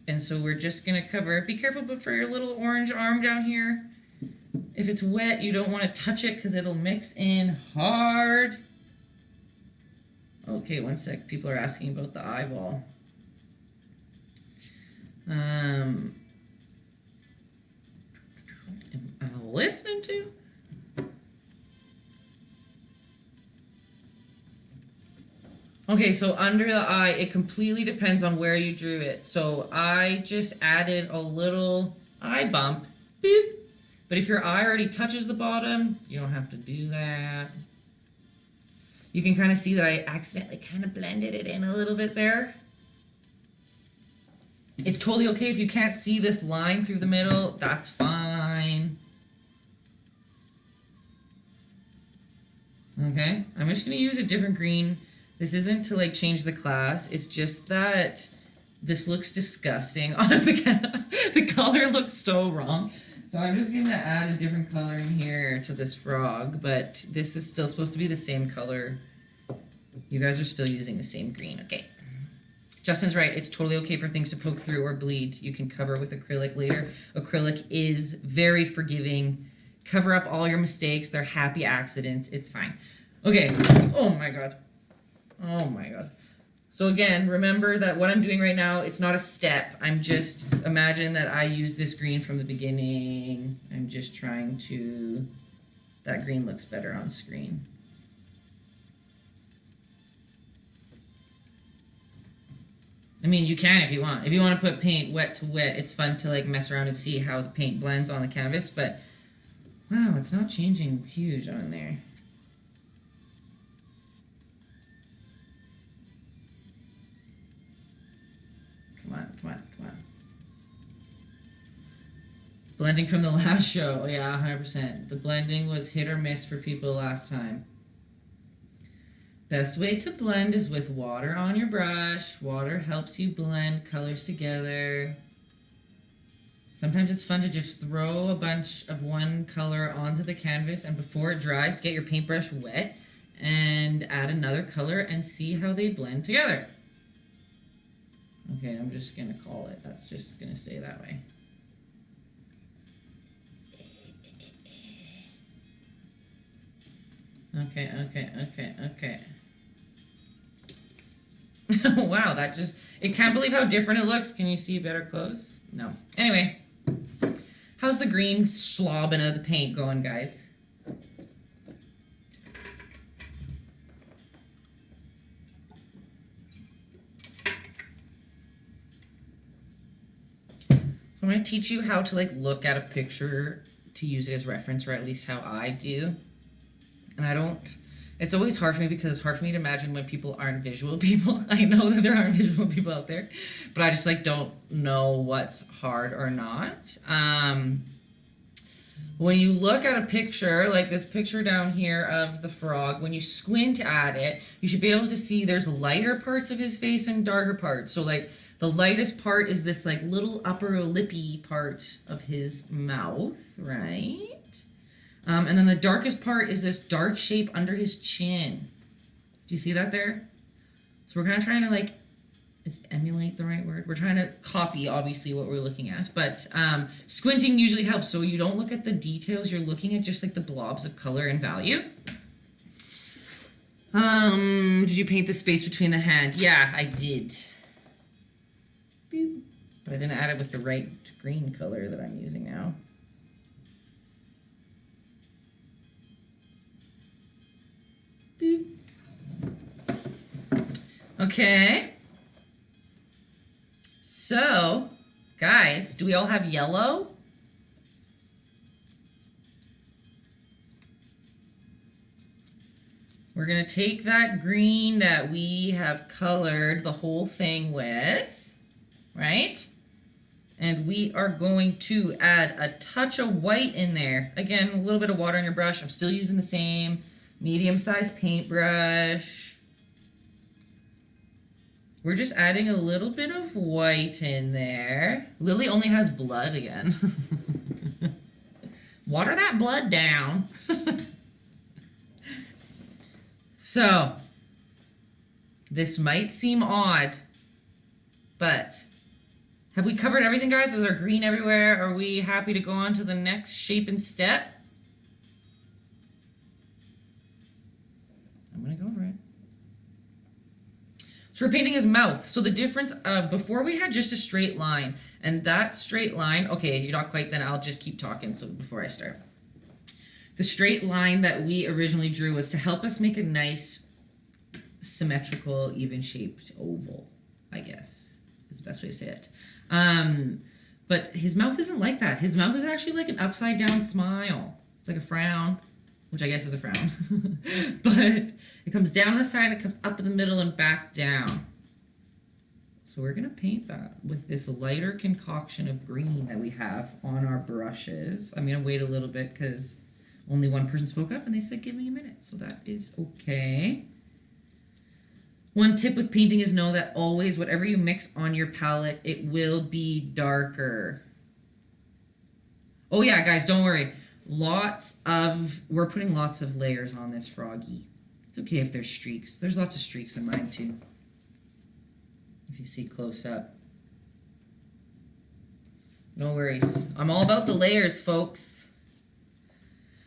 And so we're just going to cover. Be careful but for your little orange arm down here. If it's wet, you don't want to touch it because it'll mix in hard. Okay, one sec. People are asking about the eyeball. Am I listening to? Okay, so under the eye, it completely depends on where you drew it. So I just added a little eye bump. Boop. But if your eye already touches the bottom, you don't have to do that. You can kind of see that I accidentally kind of blended it in a little bit there. It's totally okay if you can't see this line through the middle. That's fine. Okay, I'm just going to use a different green. This isn't to like change the class. It's just that this looks disgusting on the color looks so wrong. So I'm just going to add a different color in here to this frog, but this is still supposed to be the same color. You guys are still using the same green. Okay. Justin's right. It's totally okay for things to poke through or bleed. You can cover with acrylic later. Acrylic is very forgiving. Cover up all your mistakes. They're happy accidents. It's fine. Okay. Oh my God. Oh my God. So again, remember that what I'm doing right now, it's not a step. I'm just, imagine that I used this green from the beginning. I'm just trying to, that green looks better on screen. I mean, you can if you want. If you want to put paint wet to wet, it's fun to like mess around and see how the paint blends on the canvas, but wow, it's not changing huge on there. Come on. Blending from the last show. Oh, yeah, 100%. The blending was hit or miss for people last time. Best way to blend is with water on your brush. Water helps you blend colors together. Sometimes it's fun to just throw a bunch of one color onto the canvas, and before it dries, get your paintbrush wet and add another color and see how they blend together. Okay, I'm just going to call it. That's just going to stay that way. Okay. Wow, that just... I can't believe how different it looks. Can you see better close? No. Anyway, how's the green slobbing of the paint going, guys? I'm going to teach you how to like look at a picture to use it as reference, or at least how I do. And it's always hard for me because it's hard for me to imagine when people aren't visual people. I know that there aren't visual people out there, but I just like don't know what's hard or not. When you look at a picture, like this picture down here of the frog, when you squint at it, you should be able to see there's lighter parts of his face and darker parts. So like the lightest part is this like little upper lippy part of his mouth, right? And then the darkest part is this dark shape under his chin. Do you see that there? So we're kind of trying to like, is emulate the right word? We're trying to copy, obviously, what we're looking at. But squinting usually helps. So you don't look at the details. You're looking at just like the blobs of color and value. Did you paint the space between the hand? Yeah, I did. Boop. But I didn't add it with the right green color that I'm using now. Boop. Okay. So, guys, do we all have yellow? We're going to take that green that we have colored the whole thing with, right? And we are going to add a touch of white in there. Again, a little bit of water on your brush. I'm still using the same medium-sized paintbrush. We're just adding a little bit of white in there. Lily only has blood again. Water that blood down. So, this might seem odd, but have we covered everything, guys? Is there green everywhere? Are we happy to go on to the next shape and step? I'm going to go for it. So we're painting his mouth. So the difference of before we had just a straight line, and that straight line, okay, you're not quite, then I'll just keep talking so before I start. The straight line that we originally drew was to help us make a nice symmetrical, even-shaped oval, I guess is the best way to say it. But his mouth isn't like that. His mouth is actually like an upside-down smile. It's like a frown, which I guess is a frown. But it comes down on the side, it comes up in the middle, and back down. So we're going to paint that with this lighter concoction of green that we have on our brushes. I'm going to wait a little bit because only one person spoke up and they said give me a minute. So that is okay. One tip with painting is know that always whatever you mix on your palette, it will be darker. Oh yeah, guys, don't worry. We're putting lots of layers on this froggy. It's okay if there's streaks. There's lots of streaks in mine too. If you see close up. No worries. I'm all about the layers, folks.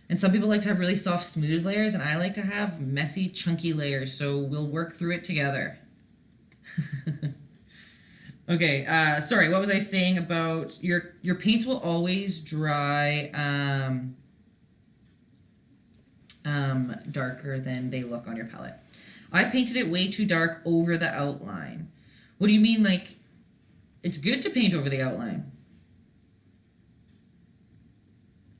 And some people like to have really soft, smooth layers, and I like to have messy, chunky layers, so we'll work through it together. Okay, sorry, what was I saying about your paints will always dry darker than they look on your palette. I painted it way too dark over the outline. What do you mean, like, it's good to paint over the outline?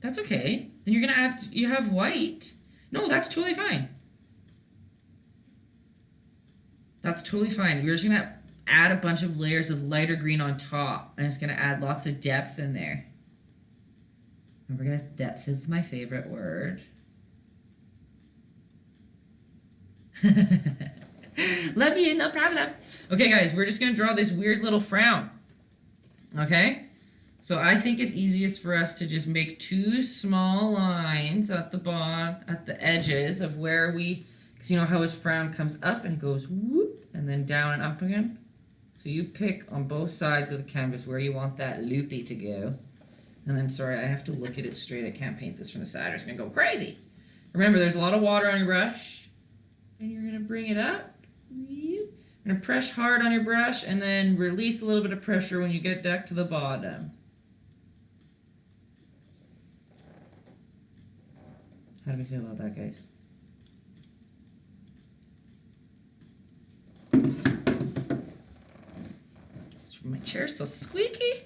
That's okay. Then you're gonna you have white. No, that's totally fine. That's totally fine. We're just gonna add a bunch of layers of lighter green on top, and it's gonna add lots of depth in there. Remember, guys, depth is my favorite word. Love you, no problem. Okay, guys, we're just gonna draw this weird little frown. Okay? So I think it's easiest for us to just make two small lines at the bottom, at the edges of where because you know how his frown comes up and goes whoop, and then down and up again? So you pick on both sides of the canvas where you want that loopy to go. And then, sorry, I have to look at it straight. I can't paint this from the side or it's going to go crazy. Remember, there's a lot of water on your brush. And you're going to bring it up. You're going to press hard on your brush and then release a little bit of pressure when you get back to the bottom. How do we feel about that, guys? My chair's so squeaky.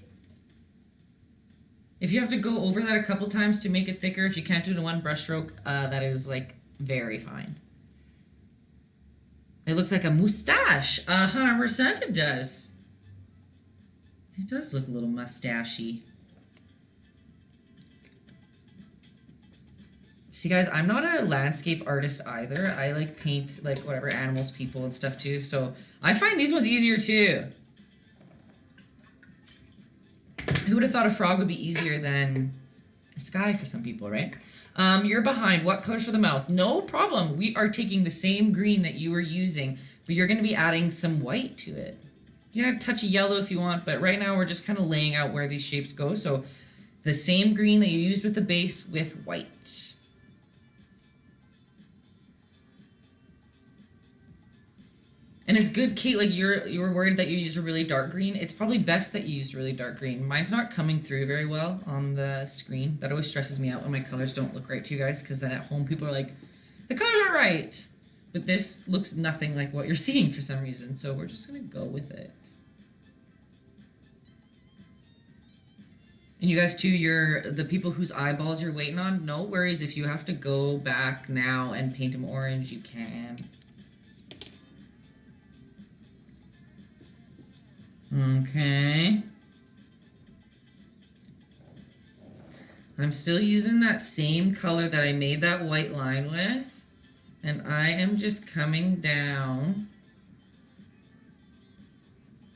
If you have to go over that a couple times to make it thicker, if you can't do it in one brush stroke, that is like very fine. It looks like a mustache. 100% it does. It does look a little mustachy. See, guys, I'm not a landscape artist either. I like paint like whatever animals, people, and stuff too. So I find these ones easier too. Who would have thought a frog would be easier than a sky for some people, right? You're behind. What colors for the mouth? No problem. We are taking the same green that you were using, but you're going to be adding some white to it. You can touch a yellow if you want, but right now we're just kind of laying out where these shapes go. So the same green that you used with the base with white. And it's good, Kate, like you were worried that you used a really dark green. It's probably best that you used really dark green. Mine's not coming through very well on the screen. That always stresses me out when my colors don't look right to you guys, because then at home people are like, the colors aren't right. But this looks nothing like what you're seeing for some reason, so we're just going to go with it. And you guys too, the people whose eyeballs you're waiting on, no worries. If you have to go back now and paint them orange, you can. Okay. I'm still using that same color that I made that white line with. And I am just coming down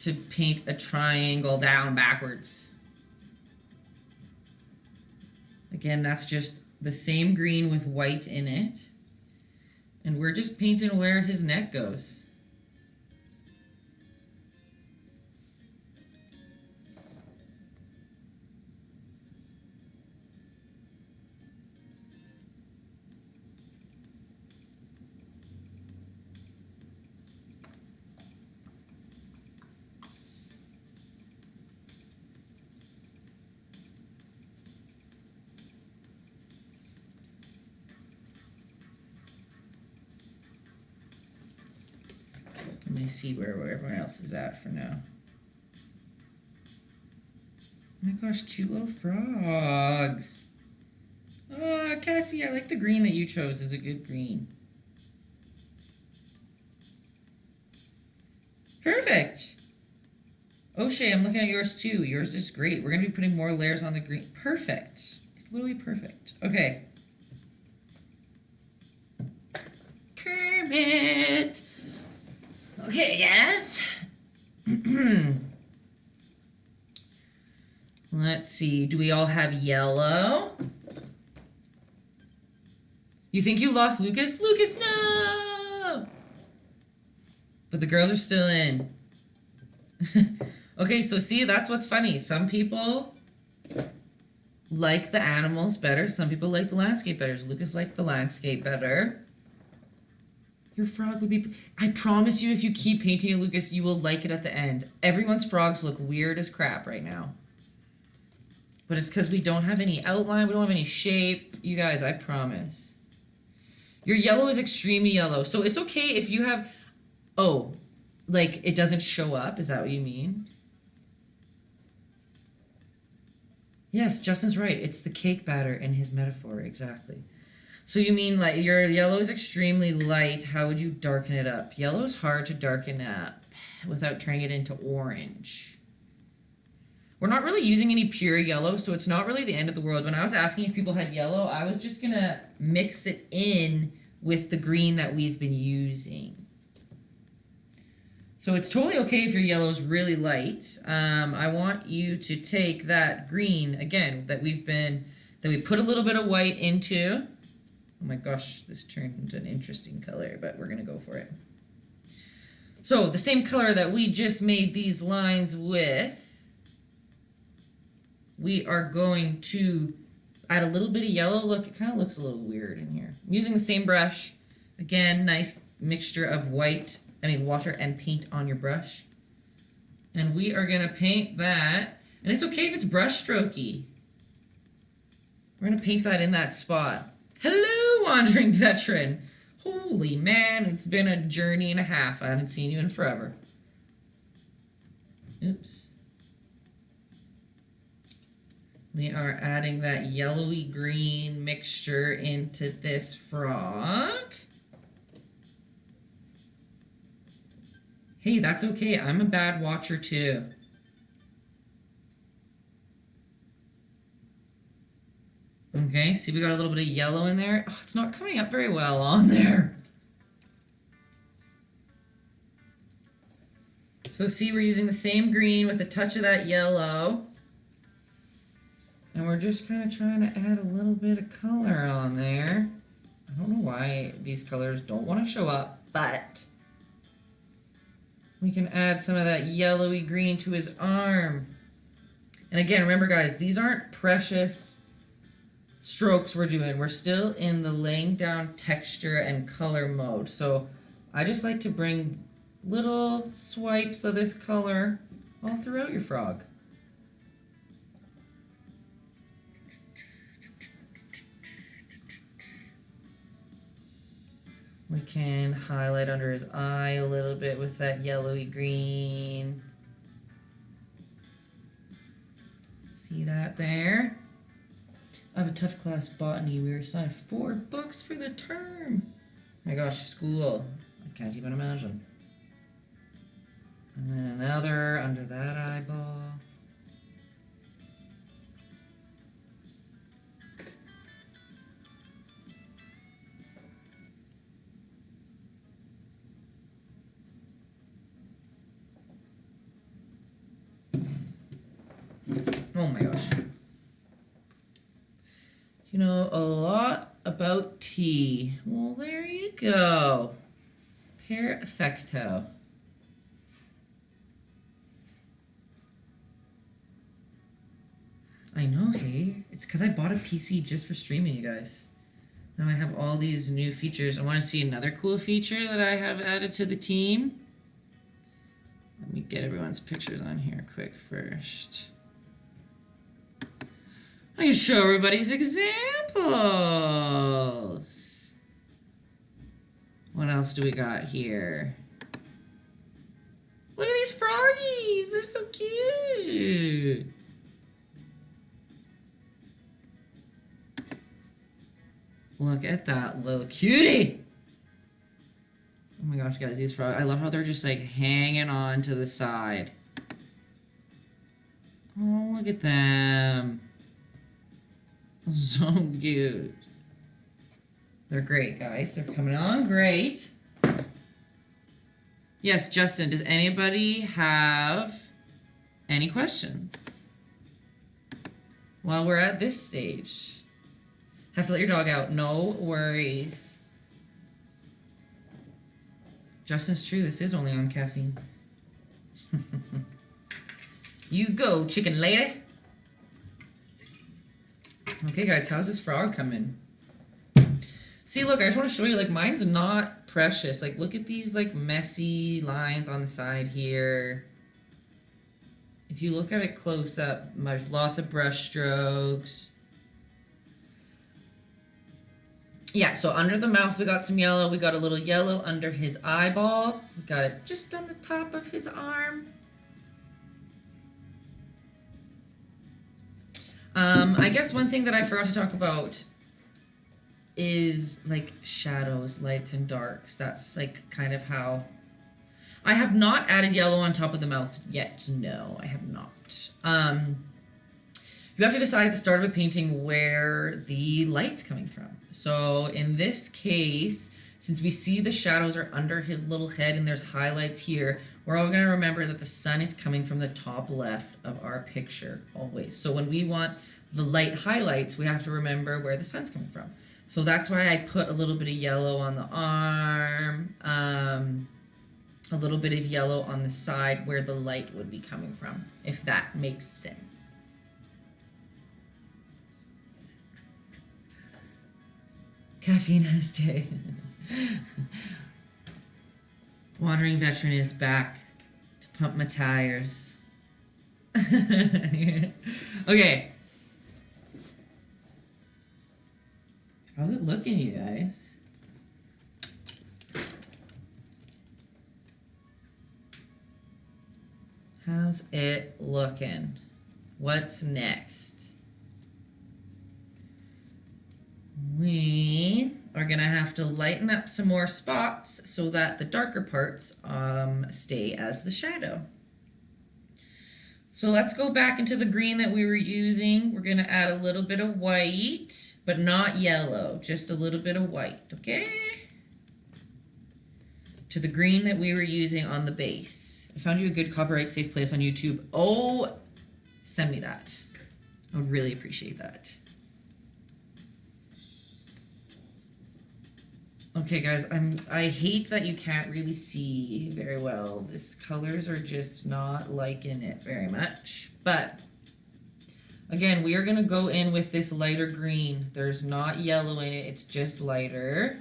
to paint a triangle down backwards. Again, that's just the same green with white in it. And we're just painting where his neck goes. Let me see where everyone else is at for now. Oh my gosh, cute little frogs. Oh, Cassie, I like the green that you chose. Is a good green. Perfect. O'Shea, I'm looking at yours too. Yours is great. We're going to be putting more layers on the green. Perfect. It's literally perfect. Okay. Kermit. Okay, guys. Let's see. Do we all have yellow? You think you lost Lucas? Lucas, no! But the girls are still in. Okay, so see, that's what's funny. Some people like the animals better. Some people like the landscape better. Lucas liked the landscape better. Your frog would be... I promise you, if you keep painting it, Lucas, you will like it at the end. Everyone's frogs look weird as crap right now. But it's because we don't have any outline. We don't have any shape. You guys, I promise. Your yellow is extremely yellow. So it's okay if you have... Oh, like it doesn't show up. Is that what you mean? Yes, Justin's right. It's the cake batter in his metaphor. Exactly. So you mean like your yellow is extremely light. How would you darken it up? Yellow is hard to darken up without turning it into orange. We're not really using any pure yellow, so it's not really the end of the world. When I was asking if people had yellow, I was just going to mix it in with the green that we've been using. So it's totally okay if your yellow is really light. I want you to take that green, again, that we put a little bit of white into. Oh my gosh, this turned into an interesting color, but we're going to go for it. So the same color that we just made these lines with, we are going to add a little bit of yellow. Look, it kind of looks a little weird in here. I'm using the same brush. Again, nice mixture of water and paint on your brush. And we are going to paint that. And it's okay if it's brush strokey. We're going to paint that in that spot. Hello, wandering veteran. Holy man, it's been a journey and a half. I haven't seen you in forever. Oops. We are adding that yellowy green mixture into this frog. Hey, that's okay. I'm a bad watcher too. Okay, see we got a little bit of yellow in there. Oh, it's not coming up very well on there. So see, we're using the same green with a touch of that yellow. And we're just kind of trying to add a little bit of color on there. I don't know why these colors don't want to show up, but we can add some of that yellowy green to his arm. And again, remember guys, these aren't precious strokes we're doing. We're still in the laying down texture and color mode. So I just like to bring little swipes of this color all throughout your frog. We can highlight under his eye a little bit with that yellowy green. See that there? I have a tough class botany. We were assigned 4 books for the term. My gosh, school. I can't even imagine. And then another under that eyeball. my gosh. You know a lot about tea. Well, there you go. Perfecto. I know, hey? It's because I bought a PC just for streaming, you guys. Now I have all these new features. I want to see another cool feature that I have added to the team. Let me get everyone's pictures on here quick first. I can show everybody's examples. What else do we got here? Look at these froggies. They're so cute. Look at that little cutie. Oh my gosh, guys, these frogs. I love how they're just like hanging on to the side. Oh, look at them. So cute. They're great, guys. They're coming on great. Yes, Justin, does anybody have any questions? While we're at this stage. Have to let your dog out. No worries. Justin's true. This is only on caffeine. You go, chicken lady. Okay, guys, how's this frog coming? See, look, I just want to show you, like, mine's not precious. Like, look at these, like, messy lines on the side here. If you look at it close up, there's lots of brush strokes. Yeah, so under the mouth we got some yellow. We got a little yellow under his eyeball. We got it just on the top of his arm. I guess one thing that I forgot to talk about is like shadows, lights, and darks. That's like kind of how... I have not added yellow on top of the mouth yet. No, I have not. You have to decide at the start of a painting where the light's coming from. So in this case, since we see the shadows are under his little head and there's highlights here, we're all going to remember that the sun is coming from the top left of our picture always. So when we want the light highlights, we have to remember where the sun's coming from. So that's why I put a little bit of yellow on the arm, a little bit of yellow on the side where the light would be coming from, if that makes sense. Caffeine has day. Wandering veteran is back to pump my tires. Okay. How's it looking, you guys? How's it looking? What's next? We are going to have to lighten up some more spots so that the darker parts stay as the shadow. So let's go back into the green that we were using. We're going to add a little bit of white, but not yellow, just a little bit of white, okay? To the green that we were using on the base. I found you a good copyright safe place on YouTube. Oh, send me that. I would really appreciate that. Okay, guys, I hate that you can't really see very well. These colors are just not liking it very much. But, again, we are going to go in with this lighter green. There's not yellow in it. It's just lighter.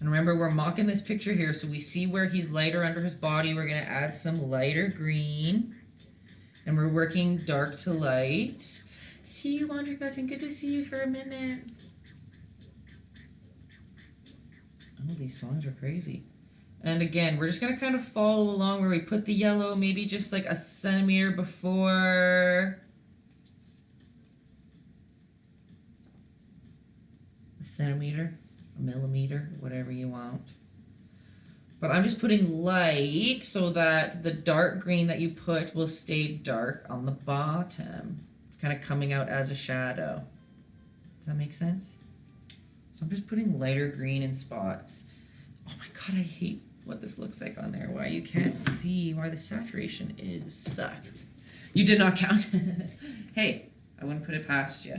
And remember, we're mocking this picture here, so we see where he's lighter under his body. We're going to add some lighter green. And we're working dark to light. See you, Wandering Button. Good to see you for a minute. Oh, these songs are crazy. And again, we're just going to kind of follow along where we put the yellow, maybe just like a centimeter before. A centimeter, a millimeter, whatever you want. But I'm just putting light so that the dark green that you put will stay dark on the bottom. It's kind of coming out as a shadow. Does that make sense? So I'm just putting lighter green in spots. Oh my god, I hate what this looks like on there. Why you can't see why the saturation is sucked. You did not count. Hey, I wouldn't put it past you.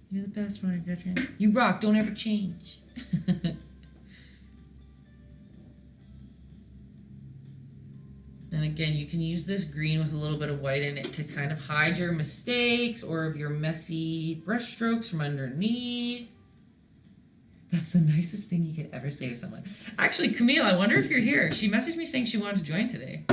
You're the best runner, veteran. You rock. Don't ever change. And again, you can use this green with a little bit of white in it to kind of hide your mistakes or of your messy brush strokes from underneath. That's the nicest thing you could ever say to someone. Actually, Camille, I wonder if you're here. She messaged me saying she wanted to join today.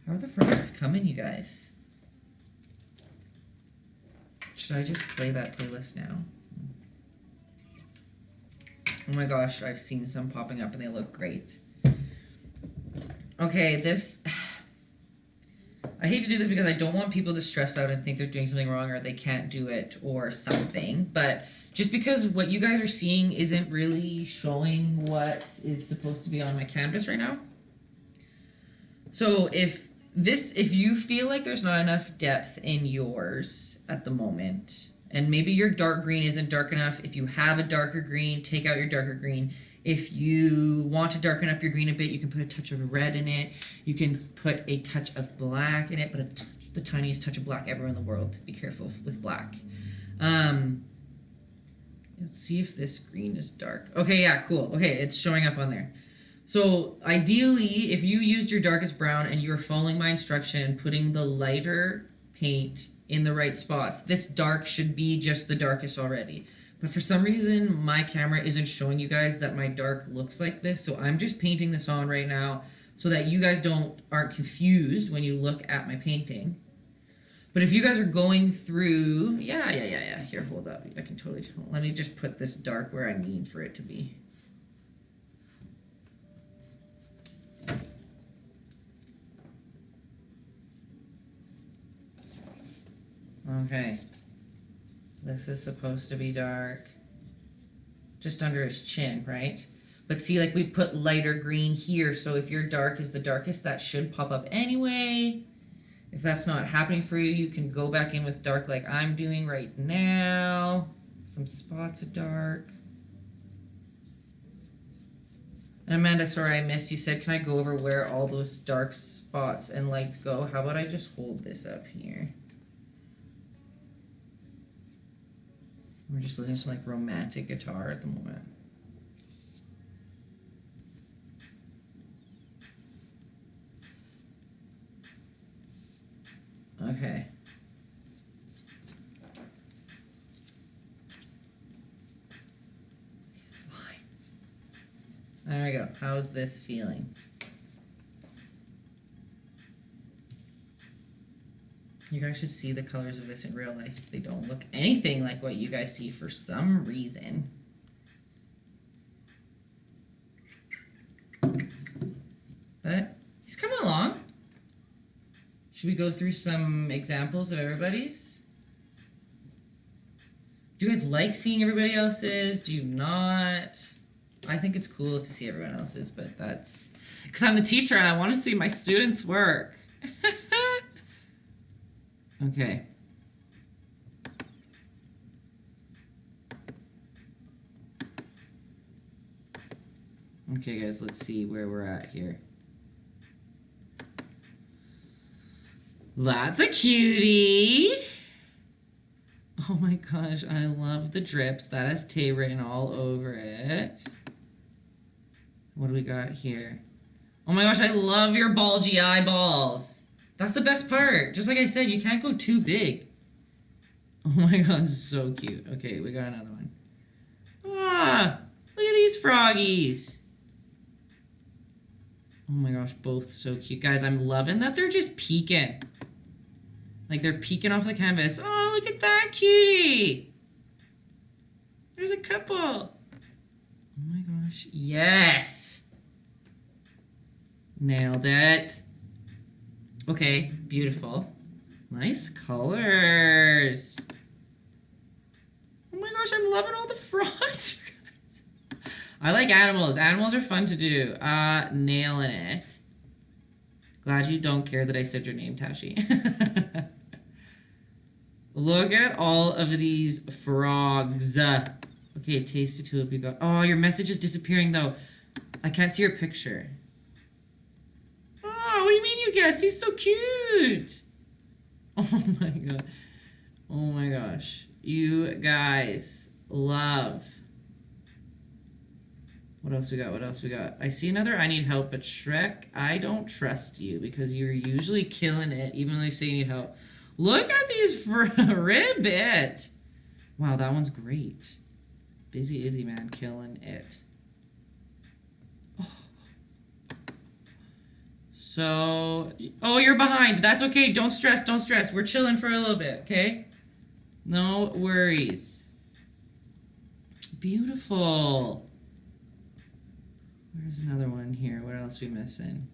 How are the frogs coming, you guys? Should I just play that playlist now? Oh my gosh, I've seen some popping up and they look great. Okay, this... I hate to do this because I don't want people to stress out and think they're doing something wrong or they can't do it or something. But just because what you guys are seeing isn't really showing what is supposed to be on my canvas right now. So if you feel like there's not enough depth in yours at the moment, and maybe your dark green isn't dark enough, if you have a darker green, take out your darker green. If you want to darken up your green a bit, you can put a touch of red in it. You can put a touch of black in it, but the tiniest touch of black ever in the world. Be careful with black. Let's see if this green is dark. Okay, yeah, cool. Okay, it's showing up on there. So ideally, if you used your darkest brown and you're following my instruction and putting the lighter paint in the right spots, this dark should be just the darkest already. But for some reason, my camera isn't showing you guys that my dark looks like this, so I'm just painting this on right now so that you guys aren't confused when you look at my painting. But if you guys are going through... Yeah. Here, hold up. I can totally... Let me just put this dark where I need for it to be. Okay. This is supposed to be dark. Just under his chin, right? But see, like we put lighter green here, so if your dark is the darkest, that should pop up anyway. If that's not happening for you, you can go back in with dark like I'm doing right now. Some spots of dark. And Amanda, sorry I missed. You said, can I go over where all those dark spots and lights go? How about I just hold this up here? We're just listening to some like romantic guitar at the moment. Okay. There we go. How's this feeling? You guys should see the colors of this in real life. They don't look anything like what you guys see for some reason. But he's coming along. Should we go through some examples of everybody's? Do you guys like seeing everybody else's? Do you not? I think it's cool to see everyone else's, but that's... because I'm the teacher and I want to see my students' work. Okay. Okay, guys, let's see where we're at here. That's a cutie. Oh my gosh, I love the drips. That has Tay written all over it. What do we got here? Oh my gosh, I love your bulgy eyeballs. That's the best part. Just like I said, you can't go too big. Oh my god, so cute. Okay, we got another one. Ah, look at these froggies. Oh my gosh, both so cute. Guys, I'm loving that they're just peeking. Like they're peeking off the canvas. Oh, look at that cutie. There's a couple. Oh my gosh, yes. Nailed it. Okay, beautiful. Nice colors. Oh my gosh, I'm loving all the frogs. I like animals. Animals are fun to do. Nailing it. Glad you don't care that I said your name, Tashi. Look at all of these frogs. Okay, tasty tulip you got. Oh, your message is disappearing though. I can't see your picture. Oh, what do you mean you guessed? He's so cute. Oh my god. Oh my gosh. You guys love. What else we got? What else we got? I see another I need help, but Shrek, I don't trust you because you're usually killing it, even though you say you need help. Look at these ribbit. Wow, that one's great. Busy Izzy, man, killing it. Oh. So, oh, you're behind. That's okay. Don't stress. Don't stress. We're chilling for a little bit, okay? No worries. Beautiful. Where's another one here? What else are we missing?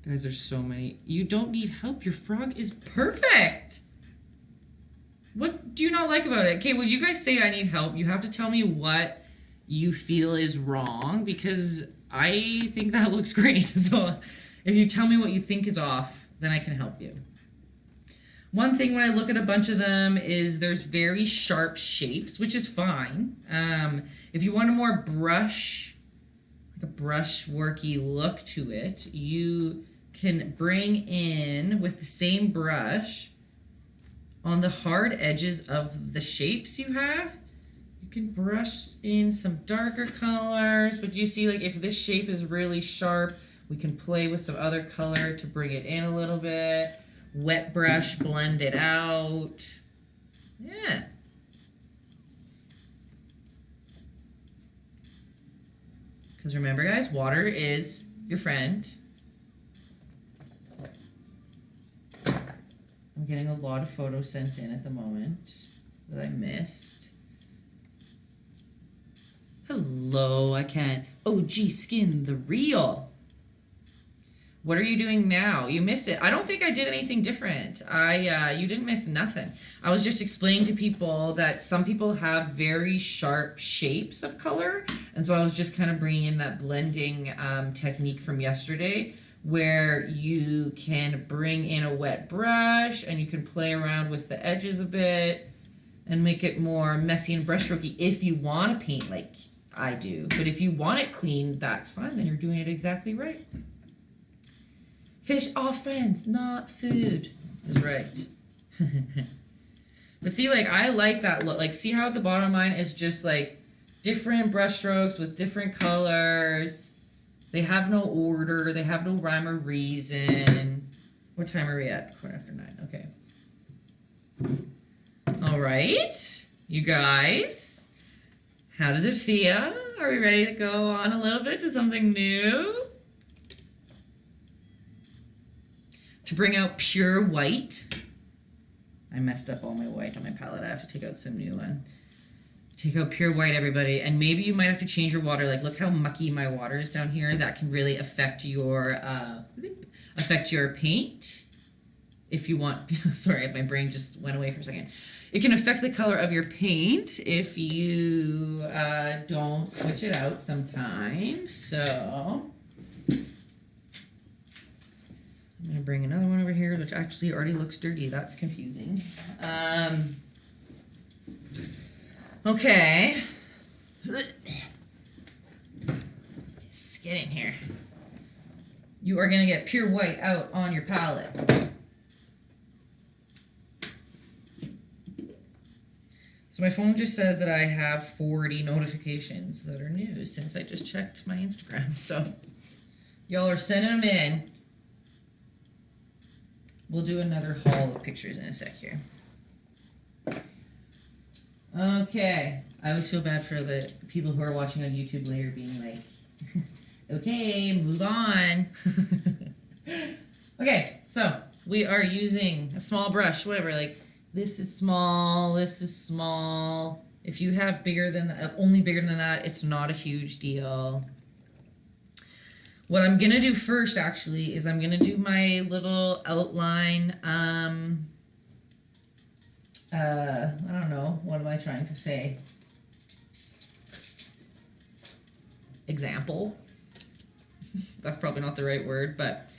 Guys, there's so many. You don't need help. Your frog is perfect. What do you not like about it? Okay, when you guys say I need help, you have to tell me what you feel is wrong because I think that looks great. So if you tell me what you think is off, then I can help you. One thing when I look at a bunch of them is there's very sharp shapes, which is fine. If you want a more brush worky look to it, you can bring in with the same brush on the hard edges of the shapes you have. You can brush in some darker colors, but you see, like, if this shape is really sharp, we can play with some other color to bring it in a little bit. Wet brush, blend it out. Yeah. Because remember, guys, water is your friend. I'm getting a lot of photos sent in at the moment that I missed. Hello, I can't. OG Skin, the real. What are you doing now? You missed it. I don't think I did anything different. You didn't miss nothing. I was just explaining to people that some people have very sharp shapes of color. And so I was just kind of bringing in that blending technique from yesterday where you can bring in a wet brush and you can play around with the edges a bit and make it more messy and brushstrokey if you want to paint like I do. But if you want it clean, that's fine. Then you're doing it exactly right. Fish are friends, not food. Is right. But see, like, I like that look. Like, see how at the bottom of mine is just, like, different brush strokes with different colors. They have no order. They have no rhyme or reason. What time are we at? 9:15. Okay. All right. You guys. How does it feel? Are we ready to go on a little bit to something new? To bring out pure white. I messed up all my white on my palette. I have to take out some new one. Take out pure white, everybody. And maybe you might have to change your water. Like, look how mucky my water is down here. That can really affect your paint. If you want, sorry, my brain just went away for a second. It can affect the color of your paint if you don't switch it out sometimes. So I'm going to bring another one over here, which actually already looks dirty. That's confusing. Okay. Let's get in here. You are going to get pure white out on your palette. So my phone just says that I have 40 notifications that are new since I just checked my Instagram. So y'all are sending them in. We'll do another haul of pictures in a sec here. Okay. I always feel bad for the people who are watching on YouTube later being like, okay, move on. Okay, so we are using a small brush, whatever, like this is small, this is small. If you have bigger than that, only bigger than that, it's not a huge deal. What I'm going to do first, actually, is I'm going to do my little outline, I don't know, what am I trying to say? Example. That's probably not the right word, but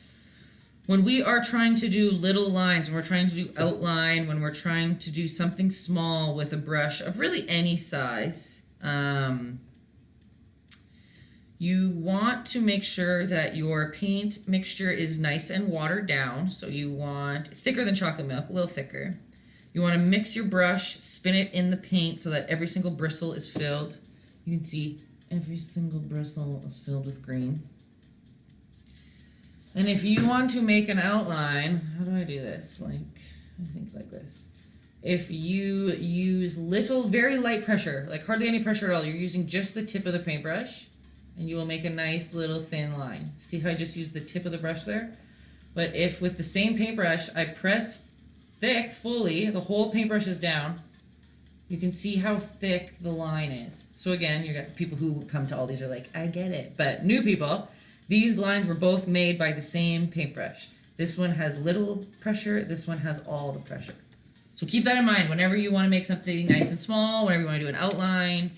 when we are trying to do little lines, when we're trying to do outline, when we're trying to do something small with a brush of really any size, you want to make sure that your paint mixture is nice and watered down. So you want thicker than chocolate milk, a little thicker. You want to mix your brush, spin it in the paint so that every single bristle is filled. You can see every single bristle is filled with green. And if you want to make an outline, how do I do this? I think like this. If you use very light pressure, like hardly any pressure at all, you're using just the tip of the paintbrush, and you will make a nice little thin line. See how I just used the tip of the brush there? But if with the same paintbrush, I press thick fully, the whole paintbrush is down, you can see how thick the line is. So again, you got people who come to Aldi's are like, I get it. But new people, these lines were both made by the same paintbrush. This one has little pressure, this one has all the pressure. So keep that in mind whenever you want to make something nice and small, whenever you want to do an outline,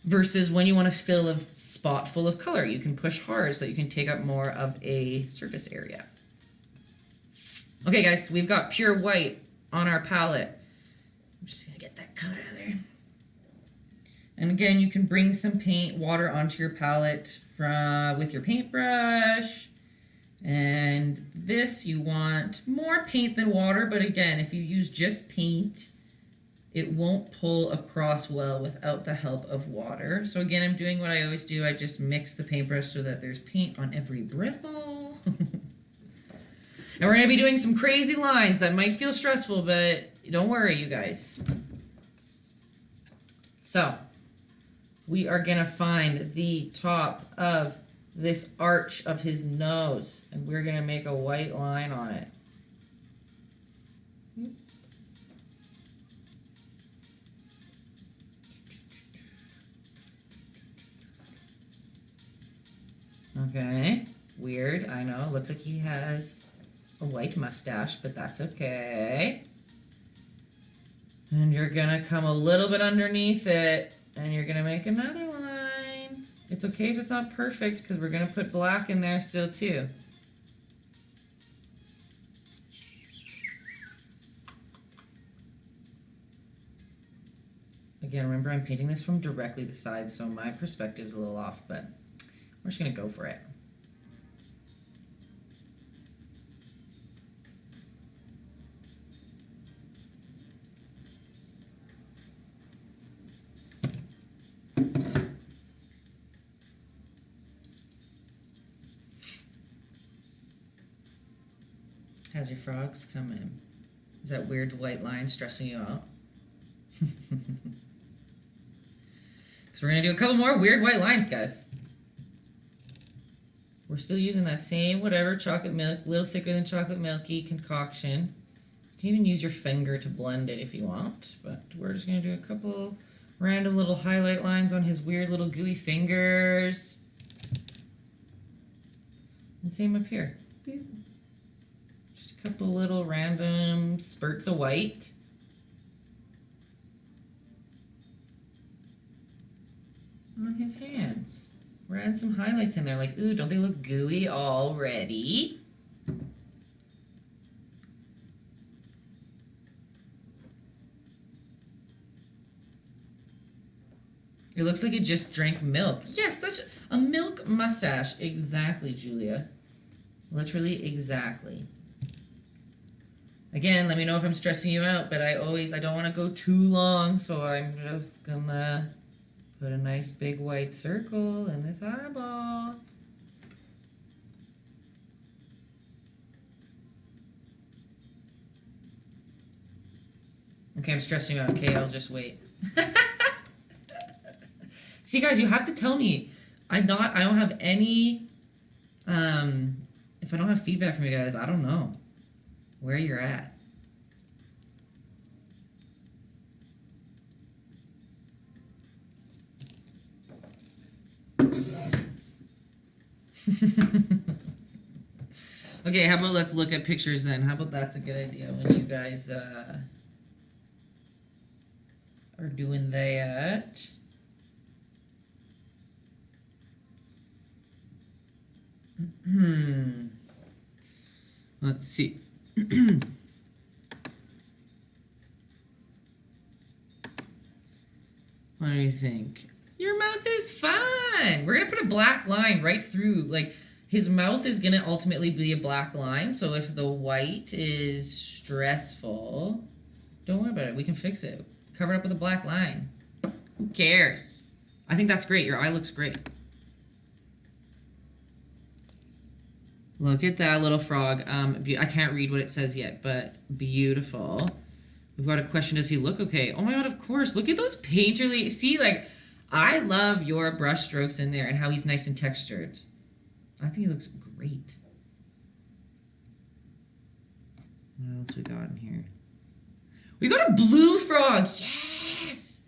versus when you want to fill a spot full of color. You can push hard so that you can take up more of a surface area. Okay guys, we've got pure white on our palette. I'm just going to get that color out of there. And again, you can bring some paint, water onto your palette with your paintbrush. And this, you want more paint than water, but again, if you use just paint, it won't pull across well without the help of water. So again, I'm doing what I always do. I just mix the paintbrush so that there's paint on every bristle. And we're going to be doing some crazy lines that might feel stressful, but don't worry, you guys. So, we are going to find the top of this arch of his nose, and we're going to make a white line on it. Okay, weird, I know. Looks like he has a white mustache, but that's okay. And you're gonna come a little bit underneath it, and you're gonna make another line. It's okay if it's not perfect, because we're gonna put black in there still too. Again, remember I'm painting this from directly the side, so my perspective's a little off, but we're just gonna go for it. How's your frogs coming? Is that weird white line stressing you out? Because we're going to do a couple more weird white lines, guys. We're still using that same whatever chocolate milk, a little thicker than chocolate milky concoction. You can even use your finger to blend it if you want. But we're just going to do a couple random little highlight lines on his weird little gooey fingers. And same up here. Just a couple little random spurts of white. On his hands. We're adding some highlights in there, like, ooh, don't they look gooey already? It looks like it just drank milk. Yes, that's a milk mustache. Exactly, Julia. Literally, exactly. Again, let me know if I'm stressing you out, but I don't want to go too long, so I'm just gonna put a nice big white circle in this eyeball. Okay, I'm stressing you out. Okay, I'll just wait. See, guys, you have to tell me. I don't have any, if I don't have feedback from you guys, I don't know where you're at. Okay, how about let's look at pictures then? How about that's a good idea when you guys are doing that. Let's see. What do you think? Your mouth is fine. We're going to put a black line right through. Like, his mouth is going to ultimately be a black line. So if the white is stressful, don't worry about it. We can fix it. Cover it up with a black line. Who cares? I think that's great. Your eye looks great. Look at that little frog. I can't read what it says yet, but beautiful. We've got a question. Does he look okay? Oh my god, of course. Look at those painterly... See, like, I love your brush strokes in there and how he's nice and textured. I think he looks great. What else we got in here? We got a blue frog. Yes!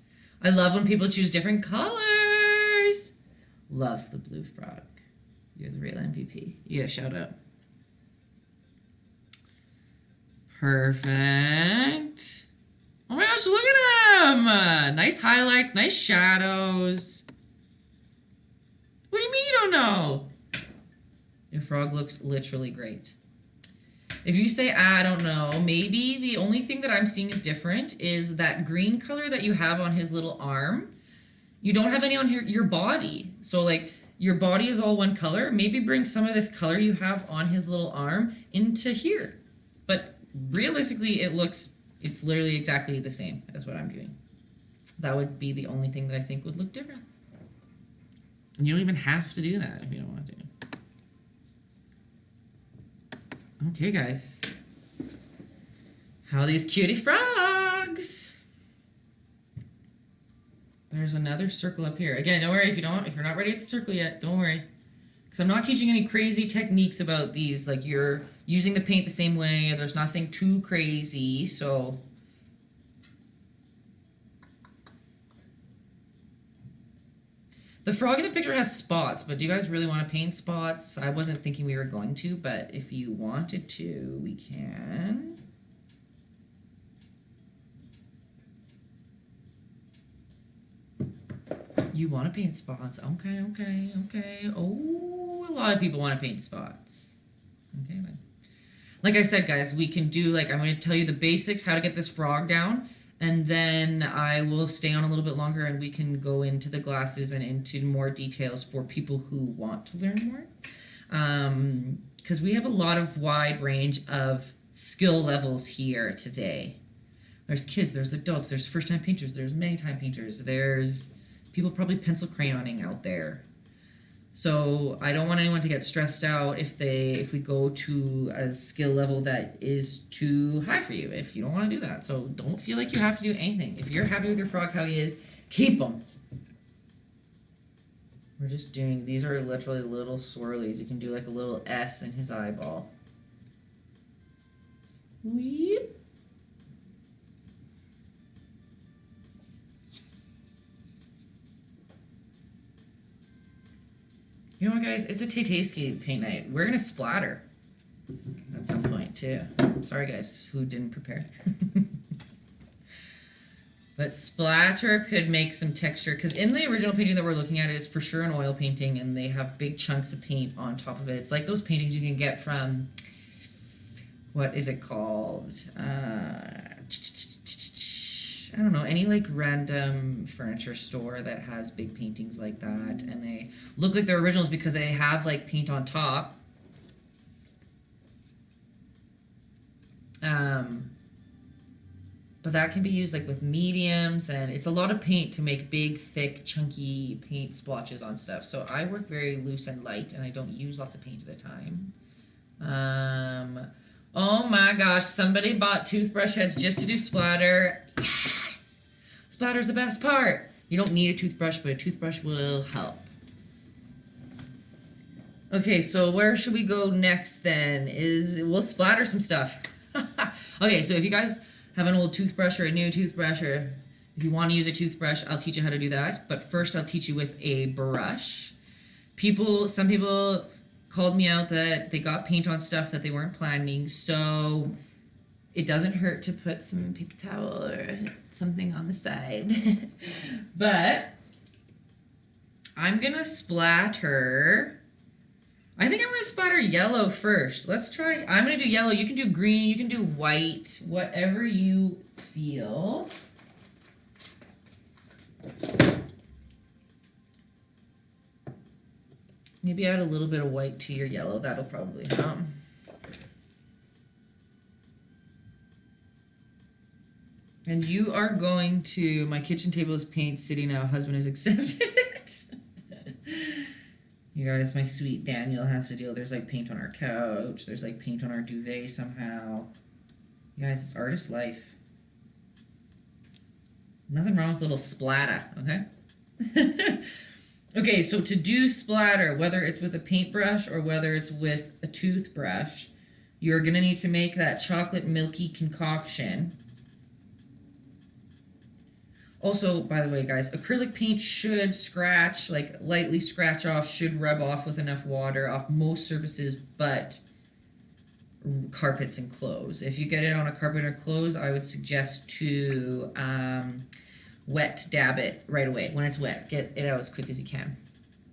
I love when people choose different colors. Love the blue frog. You're the real MVP. You get a shout out. Perfect. Oh my gosh, look at him! Nice highlights, nice shadows. What do you mean you don't know? Your frog looks literally great. If you say, I don't know, maybe the only thing that I'm seeing is different is that green color that you have on his little arm. You don't have any on your body. So like, your body is all one color. Maybe bring some of this color you have on his little arm into here. But realistically, it's literally exactly the same as what I'm doing. That would be the only thing that I think would look different. And you don't even have to do that if you don't want to. Okay, guys. How are these cutie frogs? There's another circle up here. Again, don't worry if you're not ready at the circle yet, don't worry. Because I'm not teaching any crazy techniques about these. Like, you're using the paint the same way. There's nothing too crazy, so... The frog in the picture has spots, but do you guys really want to paint spots? I wasn't thinking we were going to, but if you wanted to, we can. You want to paint spots. Okay. Oh, a lot of people want to paint spots. Okay, then. Like I said, guys, we can do, like, I'm going to tell you the basics, how to get this frog down, and then I will stay on a little bit longer and we can go into the glasses and into more details for people who want to learn more. Because we have a lot of wide range of skill levels here today. There's kids, there's adults, there's first-time painters, there's many-time painters, there's people probably pencil crayoning out there. So I don't want anyone to get stressed out if we go to a skill level that is too high for you, if you don't want to do that. So don't feel like you have to do anything. If you're happy with your frog how he is, keep him. We're just doing, these are literally little swirlies. You can do like a little S in his eyeball. Weep. You know what, guys? It's a Taytayski Paint night. We're going to splatter at some point, too. Sorry, guys, who didn't prepare. But splatter could make some texture. Because in the original painting that we're looking at, it is for sure an oil painting, and they have big chunks of paint on top of it. It's like those paintings you can get from... What is it called? I don't know, any like random furniture store that has big paintings like that, and they look like they're originals because they have like paint on top. But that can be used like with mediums, and it's a lot of paint to make big, thick, chunky paint splotches on stuff. So I work very loose and light, and I don't use lots of paint at a time. Oh my gosh, somebody bought toothbrush heads just to do splatter. Yes! Splatter's the best part. You don't need a toothbrush, but a toothbrush will help. Okay, so where should we go next then? We'll splatter some stuff. Okay, so if you guys have an old toothbrush or a new toothbrush, or if you want to use a toothbrush, I'll teach you how to do that. But first, I'll teach you with a brush. Some people called me out that they got paint on stuff that they weren't planning, so it doesn't hurt to put some paper towel or something on the side. But I'm gonna splatter. I think I'm going to splatter yellow first. Let's try. I'm going to do yellow. You can do green. You can do white. Whatever you feel. Maybe add a little bit of white to your yellow. That'll probably help. And you are going to, my kitchen table is paint city now. Husband has accepted it. You guys, my sweet Daniel has to deal. There's like paint on our couch. There's like paint on our duvet somehow. You guys, it's artist life. Nothing wrong with a little splatter, okay? Okay, so to do splatter, whether it's with a paintbrush or whether it's with a toothbrush, you're going to need to make that chocolate milky concoction. Also, by the way, guys, acrylic paint should scratch, like lightly scratch off, should rub off with enough water off most surfaces but carpets and clothes. If you get it on a carpet or clothes, I would suggest to wet dab it right away. When it's wet, get it out as quick as you can.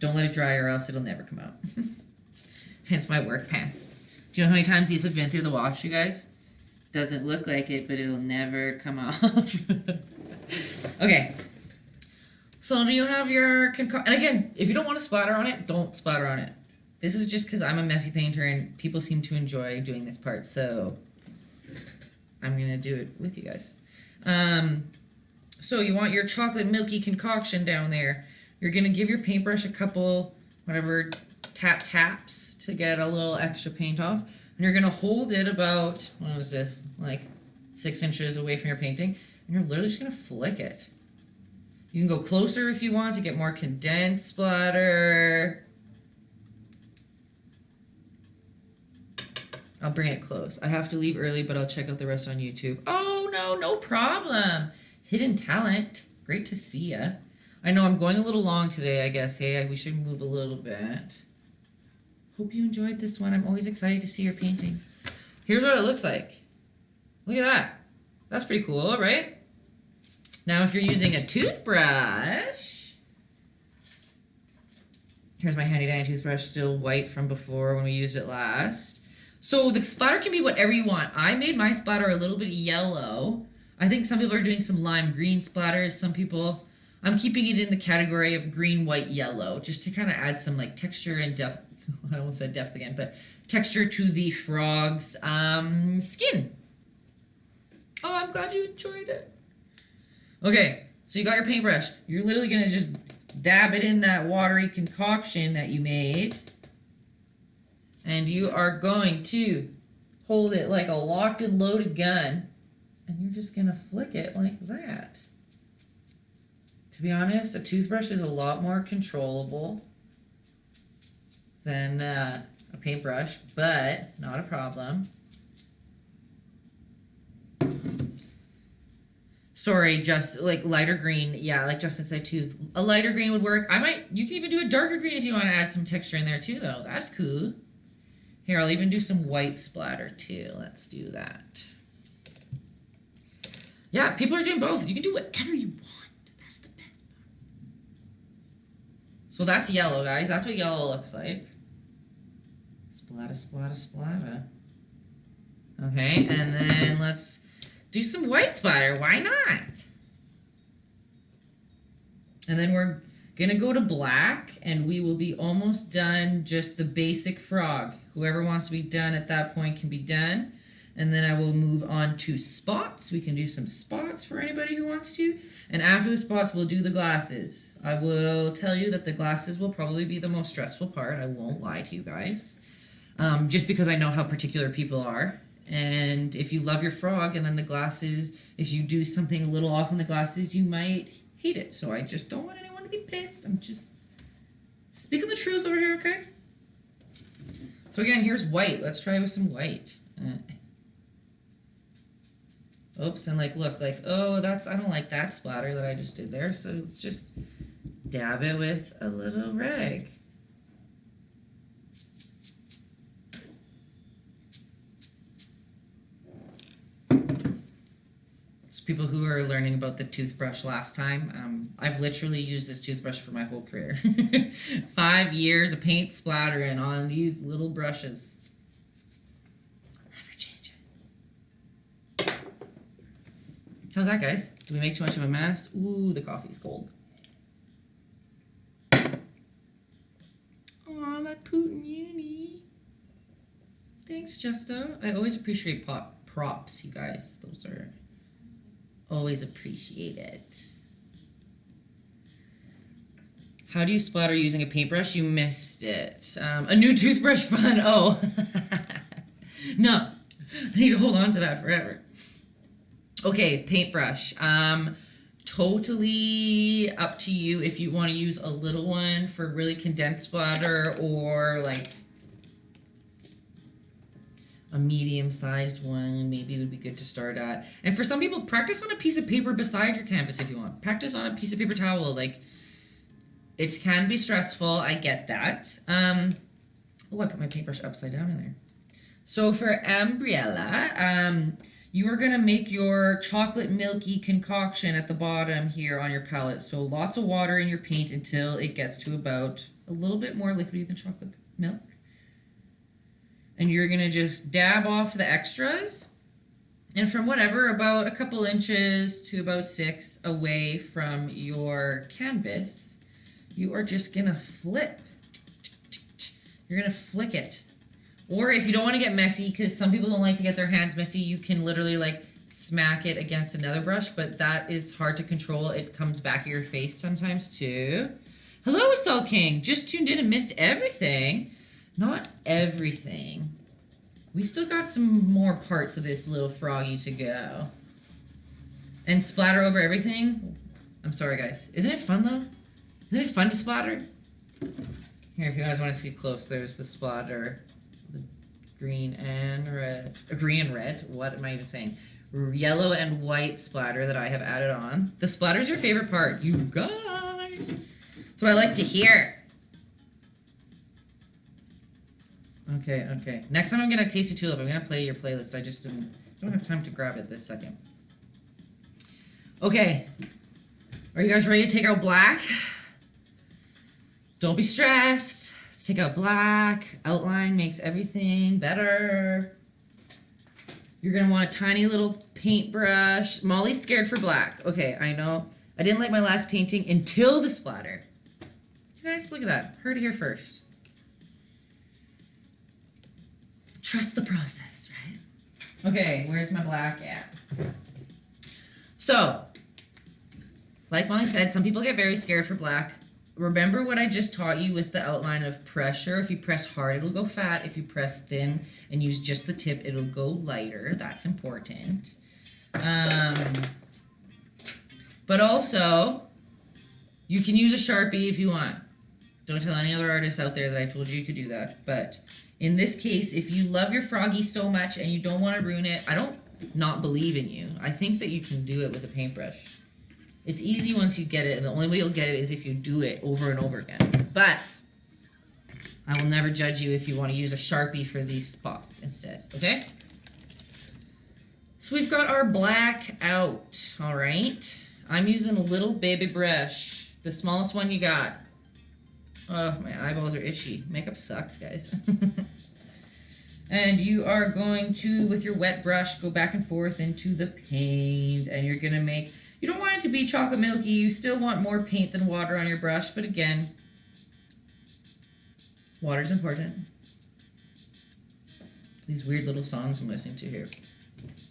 Don't let it dry or else it'll never come out. Hence my work pants. Do you know how many times these have been through the wash, you guys? Doesn't look like it, but it'll never come off. Okay, so do you have your and again, if you don't want to splatter on it, don't splatter on it. This is just because I'm a messy painter and people seem to enjoy doing this part, so I'm going to do it with you guys. So you want your chocolate milky concoction down there. You're going to give your paintbrush a couple, whatever, taps to get a little extra paint off. And you're going to hold it about, what was this, like 6 inches away from your painting. And you're literally just going to flick it. You can go closer if you want to get more condensed splatter. I'll bring it close. I have to leave early, but I'll check out the rest on YouTube. Oh, no problem. Hidden talent. Great to see ya. I know I'm going a little long today, I guess. Hey, we should move a little bit. Hope you enjoyed this one. I'm always excited to see your paintings. Here's what it looks like. Look at that. That's pretty cool, right? Now, if you're using a toothbrush, here's my handy dandy toothbrush, still white from before when we used it last. So the splatter can be whatever you want. I made my splatter a little bit yellow. I think some people are doing some lime green splatters. Some people, I'm keeping it in the category of green, white, yellow, just to kind of add some like texture and depth. I don't want to say depth again, but texture to the frog's skin. Oh, I'm glad you enjoyed it. Okay, so you got your paintbrush. You're literally going to just dab it in that watery concoction that you made. And you are going to hold it like a locked and loaded gun. And you're just going to flick it like that. To be honest, a toothbrush is a lot more controllable than a paintbrush, but not a problem. Sorry, just like lighter green. Yeah, like Justin said too. A lighter green would work. You can even do a darker green if you want to add some texture in there too, though. That's cool. Here, I'll even do some white splatter too. Let's do that. Yeah, people are doing both. You can do whatever you want. That's the best part. So that's yellow, guys. That's what yellow looks like. Splatter, splatter, splatter. Okay, and then let's do some white splatter. Why not? And then we're going to go to black, and we will be almost done just the basic frog. Whoever wants to be done at that point can be done. And then I will move on to spots. We can do some spots for anybody who wants to. And after the spots, we'll do the glasses. I will tell you that the glasses will probably be the most stressful part. I won't lie to you guys. Just because I know how particular people are. And if you love your frog and then the glasses, if you do something a little off on the glasses, you might hate it. So I just don't want anyone to be pissed. I'm just speaking the truth over here, okay? So again, here's white. Let's try with some white. Oops, and like, look, like, oh, I don't like that splatter that I just did there. So let's just dab it with a little rag. So people who are learning about the toothbrush last time, I've literally used this toothbrush for my whole career. 5 years of paint splattering on these little brushes. I'll never change it. How's that, guys? Did we make too much of a mess? Ooh, the coffee's cold. Aw, that Putin uni. Thanks, Justo. I always appreciate props, you guys. Those are always appreciated. How do you splatter using a paintbrush? You missed it. A new toothbrush fun. Oh. No. I need to hold on to that forever. Okay, paintbrush. Totally up to you if you want to use a little one for really condensed splatter or like a medium-sized one maybe would be good to start at. And for some people, practice on a piece of paper beside your canvas if you want. Practice on a piece of paper towel. Like, it can be stressful. I get that. Oh, I put my paintbrush upside down in there. So for Umbrella, you are going to make your chocolate milky concoction at the bottom here on your palette. So lots of water in your paint until it gets to about a little bit more liquidy than chocolate milk. And you're going to just dab off the extras. And from whatever, about a couple inches to about 6 away from your canvas, you are just going to flip. You're going to flick it. Or if you don't want to get messy, because some people don't like to get their hands messy, you can literally like smack it against another brush, but that is hard to control. It comes back at your face sometimes too. Hello, Assault King. Just tuned in and missed everything. Not everything. We still got some more parts of this little froggy to go. And splatter over everything? I'm sorry, guys. Isn't it fun, though? Isn't it fun to splatter? Here, if you guys want to see close, there's the splatter. The green and red. Green and red. What am I even saying? Yellow and white splatter that I have added on. The splatter's your favorite part. You guys. That's what I like to hear. Okay. Next time I'm going to taste a tulip. I'm going to play your playlist. I just don't have time to grab it this second. Okay. Are you guys ready to take out black? Don't be stressed. Let's take out black. Outline makes everything better. You're going to want a tiny little paintbrush. Molly's scared for black. Okay, I know. I didn't like my last painting until the splatter. You guys, look at that. Heard it here first. Trust the process, right? Okay, where's my black at? So, like Molly said, some people get very scared for black. Remember what I just taught you with the outline of pressure. If you press hard, it'll go fat. If you press thin and use just the tip, it'll go lighter. That's important. But also, you can use a Sharpie if you want. Don't tell any other artists out there that I told you could do that. But in this case, if you love your froggy so much and you don't want to ruin it, I don't not believe in you. I think that you can do it with a paintbrush. It's easy once you get it, and the only way you'll get it is if you do it over and over again. But I will never judge you if you want to use a Sharpie for these spots instead, okay? So we've got our black out, all right? I'm using a little baby brush, the smallest one you got. Oh, my eyeballs are itchy. Makeup sucks, guys. And you are going to, with your wet brush, go back and forth into the paint. And you're going to make, you don't want it to be chocolate milky. You still want more paint than water on your brush. But again, water's important. These weird little songs I'm listening to here.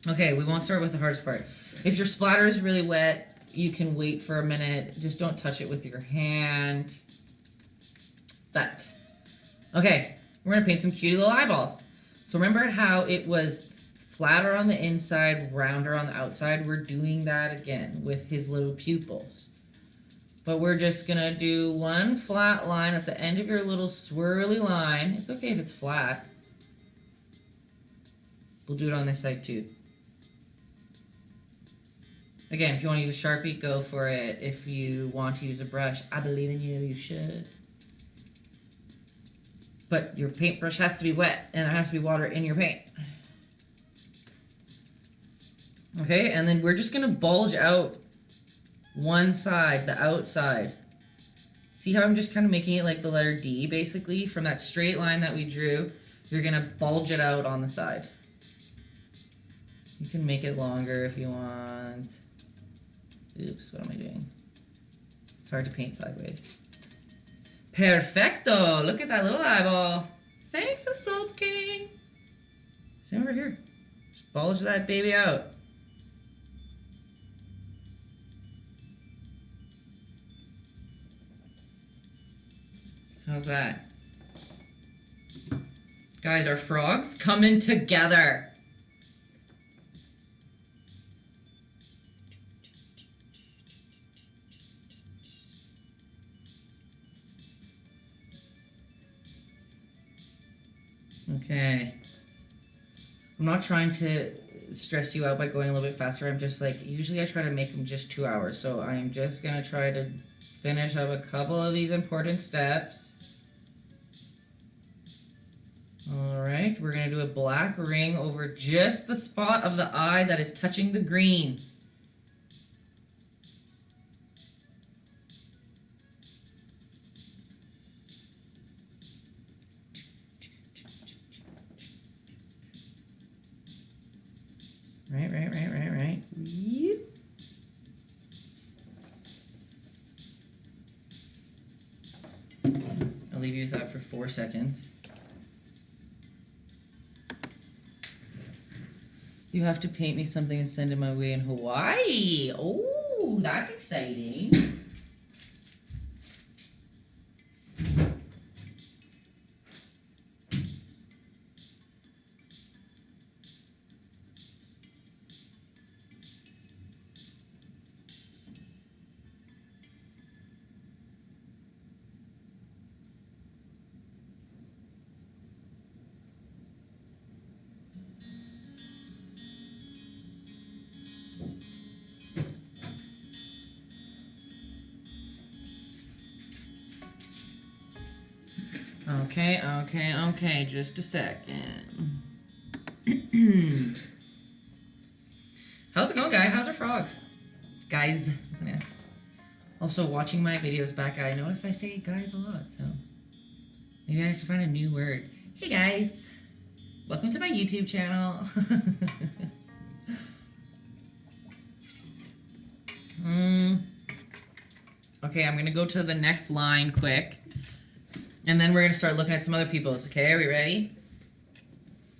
Okay, we won't start with the hardest part. If your splatter is really wet, you can wait for a minute. Just don't touch it with your hand. But, okay, we're going to paint some cutie little eyeballs. So remember how it was flatter on the inside, rounder on the outside? We're doing that again with his little pupils. But we're just going to do one flat line at the end of your little swirly line. It's okay if it's flat. We'll do it on this side too. Again, if you want to use a Sharpie, go for it. If you want to use a brush, I believe in you, you should. But your paintbrush has to be wet, and there has to be water in your paint. Okay, and then we're just gonna bulge out one side, the outside. See how I'm just kind of making it like the letter D, basically? From that straight line that we drew, you're gonna bulge it out on the side. You can make it longer if you want. Oops, what am I doing? It's hard to paint sideways. Perfecto! Look at that little eyeball. Thanks, Assault King. Same over here. Just bulge that baby out. How's that? Guys, our frogs coming together. Okay. I'm not trying to stress you out by going a little bit faster. I'm just like, usually I try to make them just 2 hours. So I'm just going to try to finish up a couple of these important steps. Alright, we're going to do a black ring over just the spot of the eye that is touching the green. Right. Yep. I'll leave you with that for 4 seconds. You have to paint me something and send it my way in Hawaii. Oh, that's exciting. Okay, just a second. How's it going, guys? How's our frogs? Guys, with an S. Also, watching my videos back, I noticed I say guys a lot, so maybe I have to find a new word. Hey guys, welcome to my YouTube channel. Okay, I'm gonna go to the next line quick. And then we're going to start looking at some other people's. Okay, are we ready?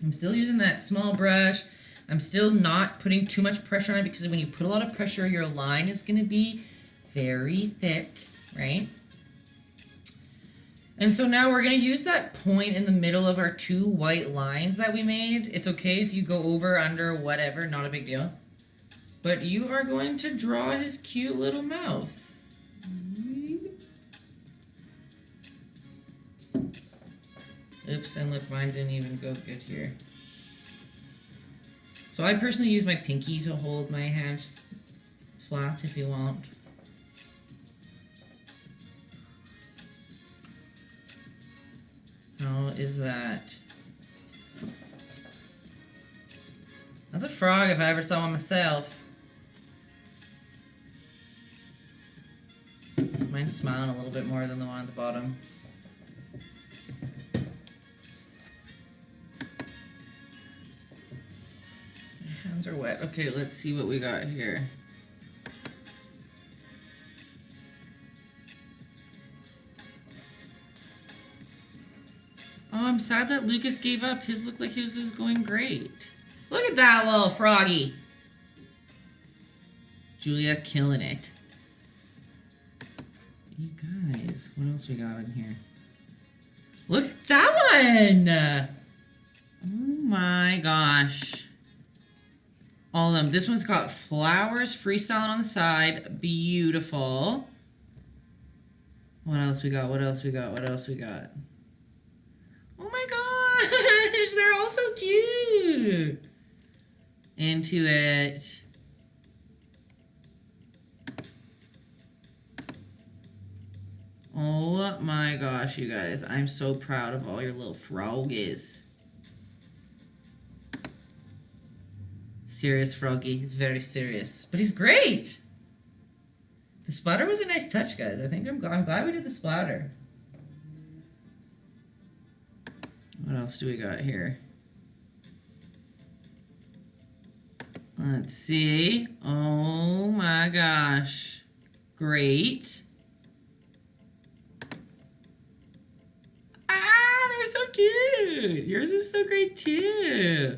I'm still using that small brush. I'm still not putting too much pressure on it because when you put a lot of pressure, your line is going to be very thick, right? And so now we're going to use that point in the middle of our 2 white lines that we made. It's okay if you go over, under, whatever, not a big deal. But you are going to draw his cute little mouth. Oops, and look, mine didn't even go good here. So I personally use my pinky to hold my hands flat if you want. How is that? That's a frog if I ever saw one myself. Mine's smiling a little bit more than the one at the bottom. Are wet. Okay, let's see what we got here. Oh, I'm sad that Lucas gave up. His looked like his was going great. Look at that little froggy. Julia killing it. You guys, what else we got in here? Look at that one! Oh my gosh. All of them. This one's got flowers freestyling on the side. Beautiful. What else we got? What else we got? What else we got? Oh my gosh! They're all so cute! Into it. Oh my gosh, you guys. I'm so proud of all your little froggies. Serious Froggy. He's very serious. But he's great! The splatter was a nice touch, guys. I think I'm glad we did the splatter. What else do we got here? Let's see. Oh my gosh. Great. Ah, they're so cute. Yours is so great too.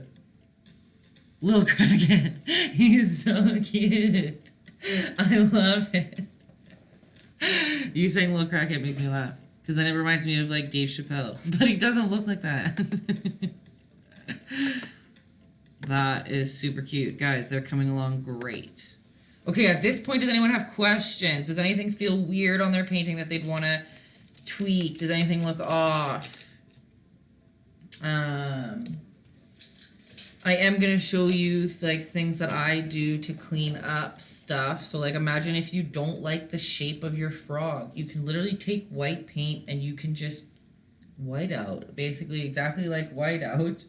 Little Kraken. He's so cute. I love it. You saying Little Kraken makes me laugh. Because then it reminds me of like Dave Chappelle. But he doesn't look like that. That is super cute. Guys, they're coming along great. Okay, at this point, does anyone have questions? Does anything feel weird on their painting that they'd want to tweak? Does anything look off? I am going to show you like things that I do to clean up stuff. So like imagine if you don't like the shape of your frog. You can literally take white paint and you can just white out. Basically exactly like white out.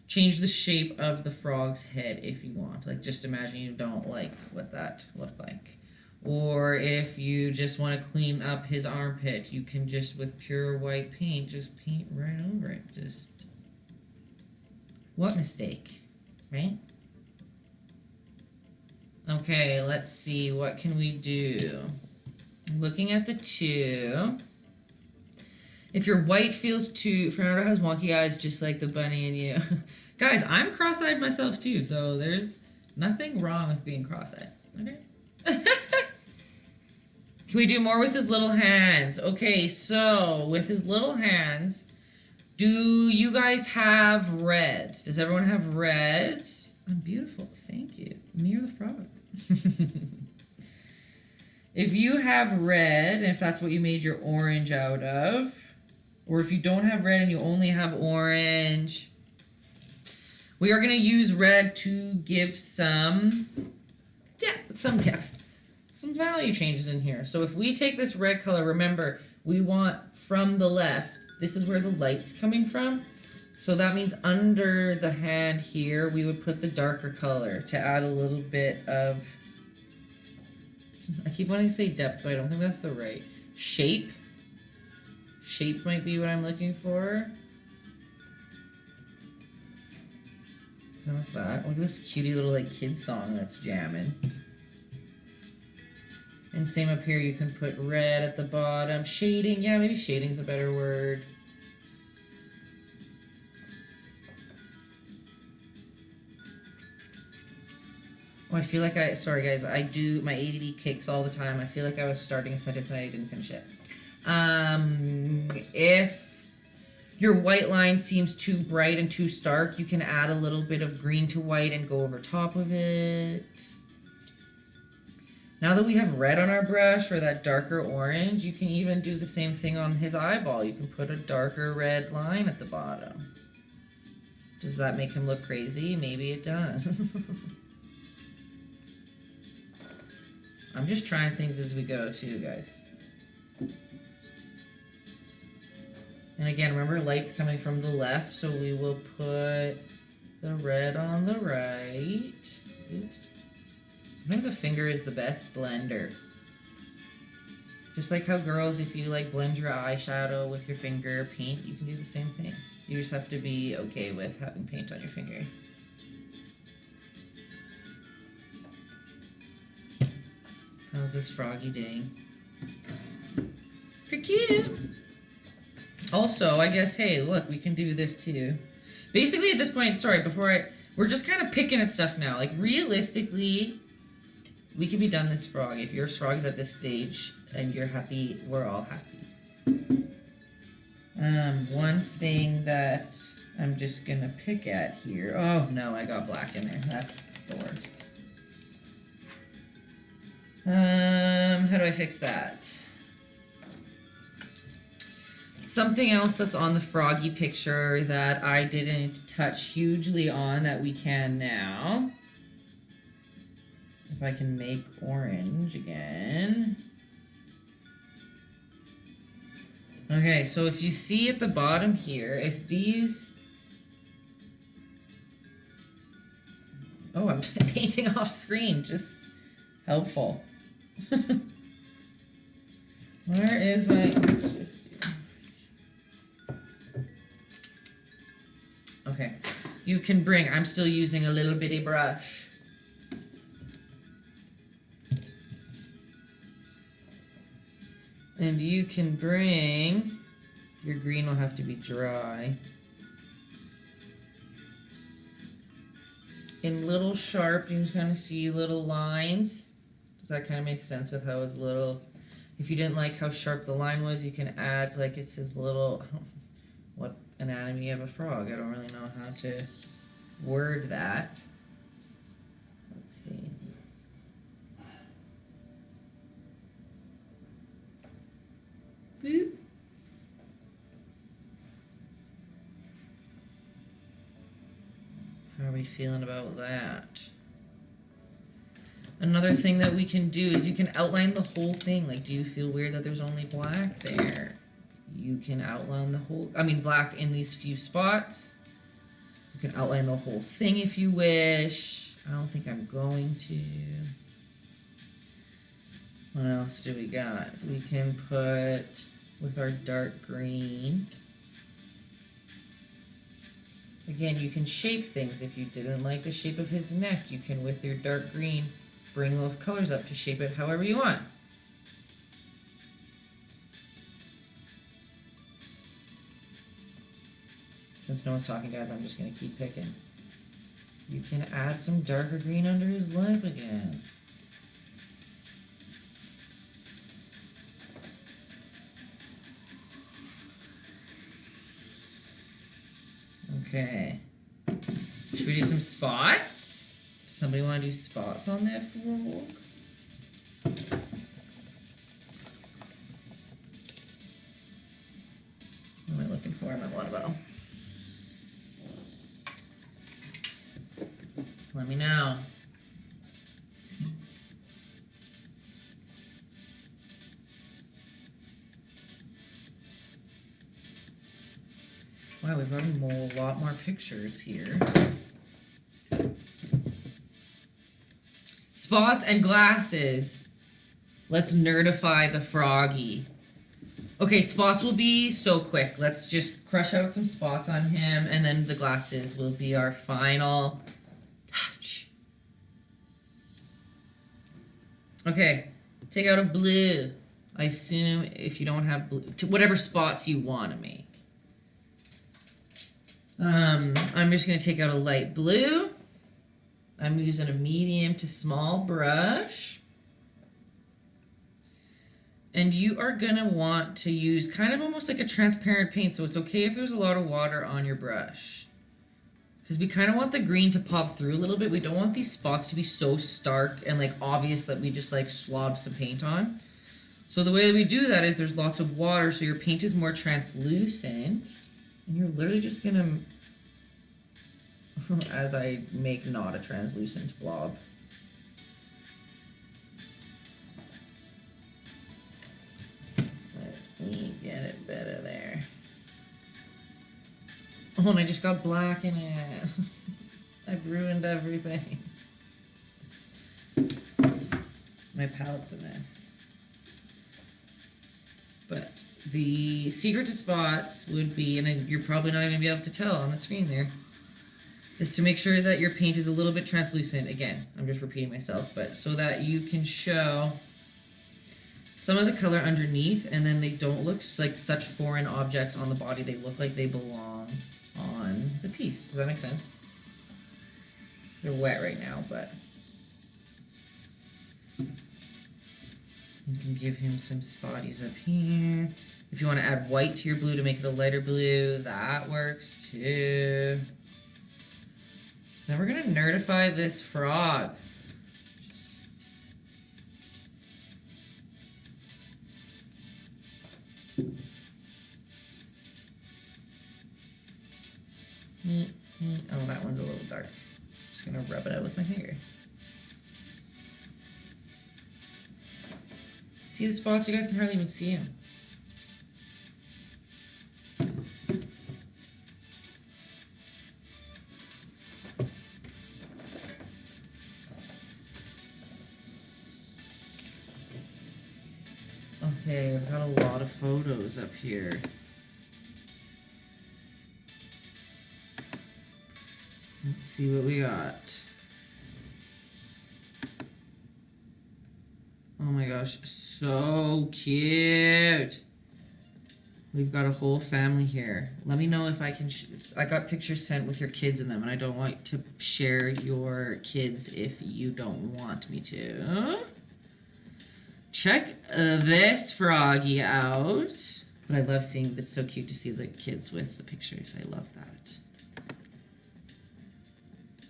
Change the shape of the frog's head if you want. Like just imagine you don't like what that looked like. Or if you just want to clean up his armpit, you can just with pure white paint just paint right over it. Just what mistake, right? Okay, let's see. What can we do? Looking at the two. If your white feels too... Fernando has wonky eyes just like the bunny and you. Guys, I'm cross-eyed myself too, so there's nothing wrong with being cross-eyed. Okay? Can we do more with his little hands? Okay, so with his little hands... Do you guys have red? Does everyone have red? I'm beautiful. Thank you. Me or the frog? If you have red, if that's what you made your orange out of, or if you don't have red and you only have orange, we are going to use red to give some depth, some value changes in here. So if we take this red color, remember, we want from the left. This is where the light's coming from. So that means under the hand here, we would put the darker color to add a little bit of... I keep wanting to say depth, but I don't think that's the right. Shape. Shape might be what I'm looking for. How's that? Look at this cutie little like kid song that's jamming. And same up here, you can put red at the bottom. Shading, yeah, maybe shading's a better word. Oh, I feel like sorry guys, my ADD kicks all the time. I feel like I was starting a sentence and I didn't finish it. If your white line seems too bright and too stark, you can add a little bit of green to white and go over top of it. Now that we have red on our brush or that darker orange, you can even do the same thing on his eyeball. You can put a darker red line at the bottom. Does that make him look crazy? Maybe it does. I'm just trying things as we go too, guys. And again, remember, light's coming from the left, so we will put the red on the right. Oops. Sometimes a finger is the best blender. Just like how girls, if you like blend your eyeshadow with your finger, paint, you can do the same thing. You just have to be okay with having paint on your finger. How's this froggy doing? Pretty cute. Also, I guess, hey, look, we can do this too. Basically, at this point, we're just kind of picking at stuff now. Like, realistically, we can be done this frog. If your frog's at this stage and you're happy, we're all happy. One thing that I'm just gonna pick at here. Oh, no, I got black in there. That's the worst. How do I fix that? Something else that's on the froggy picture that I didn't touch hugely on that we can now. If I can make orange again. Okay, so if you see at the bottom here, if these... Oh, I'm painting off screen. Just helpful. Where is my... Let's just do... Okay. You can bring... I'm still using a little bitty brush. And you can bring... Your green will have to be dry. In little sharp, you can kind of see little lines. Does that kind of make sense with how it's little? If you didn't like how sharp the line was, you can add, like it says little, what anatomy of a frog? I don't really know how to word that. Let's see. Boop. How are we feeling about that? Another thing that we can do is you can outline the whole thing. Like, do you feel weird that there's only black there? You can outline the whole, black in these few spots. You can outline the whole thing if you wish. I don't think I'm going to. What else do we got? We can put, with our dark green, again, you can shape things. If you didn't like the shape of his neck, you can, with your dark green, bring those colors up to shape it however you want. Since no one's talking, guys, I'm just going to keep picking. You can add some darker green under his lip again. Okay. Should we do some spots? Does somebody want to do spots on that frog? What am I looking for? I'm at one about. Let me know. Wow, we've got a lot more pictures here. Spots and glasses. Let's nerdify the froggy. Okay, spots will be so quick. Let's just crush out some spots on him, and then the glasses will be our final touch. Okay, take out a blue. I assume if you don't have blue, to whatever spots you want to make. I'm just going to take out a light blue. I'm using a medium to small brush. And you are going to want to use kind of almost like a transparent paint, so it's okay if there's a lot of water on your brush. Because we kind of want the green to pop through a little bit. We don't want these spots to be so stark and like obvious that we just like slobbed some paint on. So the way that we do that is there's lots of water, so your paint is more translucent. And you're literally just going to, as I make not a translucent blob. Let me get it better there. Oh, and I just got black in it. I've ruined everything. My palette's a mess. But the secret to spots would be, and you're probably not going to be able to tell on the screen there, is to make sure that your paint is a little bit translucent. Again, I'm just repeating myself, but so that you can show some of the color underneath, and then they don't look like such foreign objects on the body. They look like they belong on the piece. Does that make sense? They're wet right now, but you can give him some spotties up here. If you want to add white to your blue to make it a lighter blue, that works too. Then we're going to nerdify this frog. Oh, that one's a little dark. Just going to rub it out with my finger. See the spots? You guys can hardly even see them. Okay, I've got a lot of photos up here. Let's see what we got. Oh my gosh, so cute. We've got a whole family here. Let me know if I can... I got pictures sent with your kids in them, and I don't want to share your kids if you don't want me to. Check this froggy out. But I love seeing... It's so cute to see the kids with the pictures. I love that.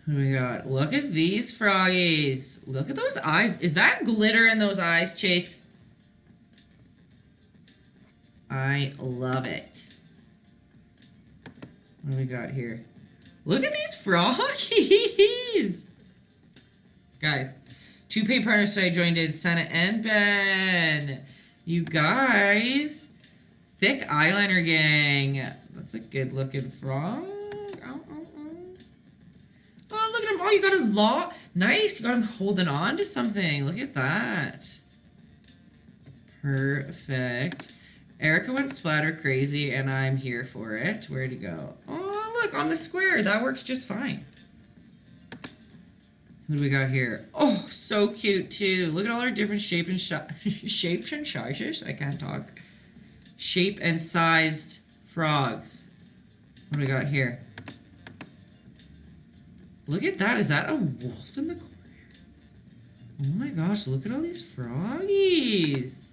What do we got? Look at these froggies. Look at those eyes. Is that glitter in those eyes, Chase? I love it. What do we got here? Look at these froggies! Guys, two paint partners today joined in, Sana and Ben. You guys. Thick eyeliner gang. That's a good looking frog. Oh, look at him. Oh, you got him nice. You got him holding on to something. Look at that. Perfect. Erica went splatter crazy, and I'm here for it. Where'd he go? Oh, look, on the square. That works just fine. What do we got here? Oh, so cute, too. Look at all our different shapes and sizes. I can't talk. Shape and sized frogs. What do we got here? Look at that. Is that a wolf in the corner? Oh my gosh, look at all these froggies.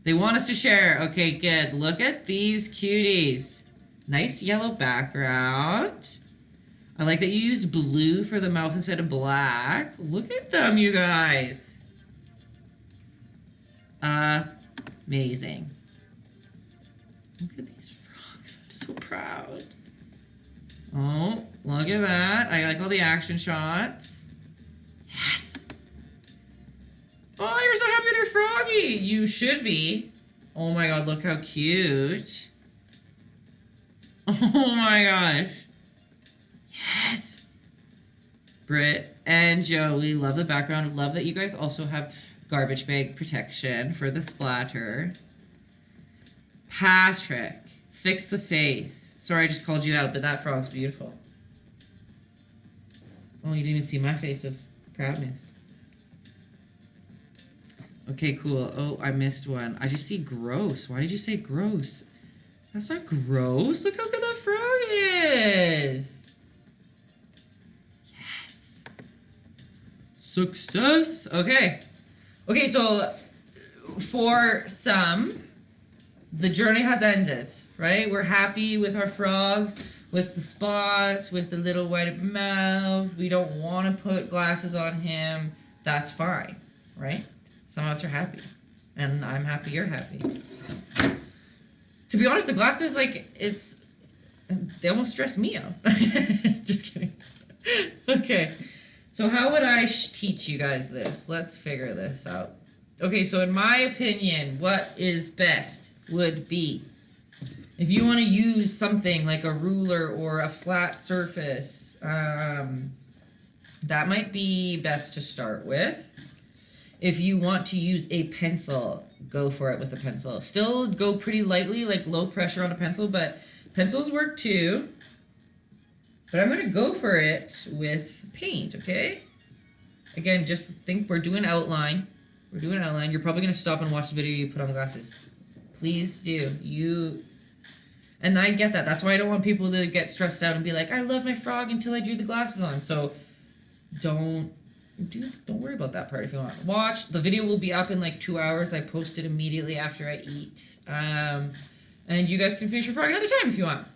They want us to share. Okay, good. Look at these cuties. Nice yellow background. I like that you used blue for the mouth instead of black. Look at them, you guys. Amazing. Look at these frogs. I'm so proud. Oh, look at that. I like all the action shots. Yes. Oh, you're so happy with your froggy. You should be. Oh my god, look how cute. Oh my gosh. Yes. Britt and Joey, love the background. Love that you guys also have garbage bag protection for the splatter. Patrick, fix the face. Sorry, I just called you out, but that frog's beautiful. Oh, you didn't even see my face of proudness. Okay, cool. Oh, I missed one. I just see gross. Why did you say gross? That's not gross. Look how good that frog is. Yes. Success. Okay. Okay, so for some, the journey has ended, right? We're happy with our frogs, with the spots, with the little white mouth. We don't want to put glasses on him. That's fine, right? Some of us are happy, and I'm happy you're happy. To be honest, the glasses, like, they almost stress me out. Just kidding. Okay, so how would I teach you guys this? Let's figure this out. Okay, so in my opinion, what is best would be, if you want to use something like a ruler or a flat surface, that might be best to start with. If you want to use a pencil, go for it with a pencil. Still go pretty lightly, like low pressure on a pencil, but pencils work too. But I'm going to go for it with paint, okay? Again, just think we're doing outline. We're doing outline. You're probably going to stop and watch the video you put on the glasses. Please do. And I get that. That's why I don't want people to get stressed out and be like, I love my frog until I drew the glasses on. So don't worry about that part if you want. Watch. The video will be up in like 2 hours. I post it immediately after I eat. And you guys can finish your frog another time if you want.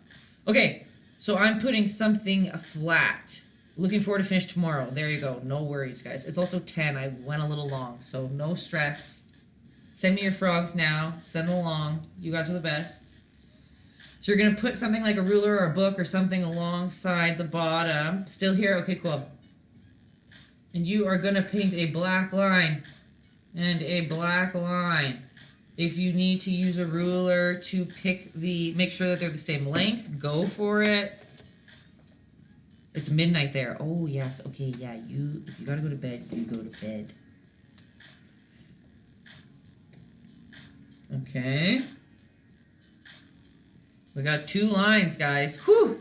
Okay, so I'm putting something flat. Looking forward to finish tomorrow. There you go. No worries, guys. It's also 10. I went a little long, so no stress. Send me your frogs now. Send them along. You guys are the best. So you're going to put something like a ruler or a book or something alongside the bottom. Still here? Okay, cool. And you are going to paint a black line and a black line. If you need to use a ruler to make sure that they're the same length, go for it. It's midnight there. Oh, yes. Okay, yeah. If you got to go to bed, you go to bed. Okay. We got 2 lines, guys. Whew!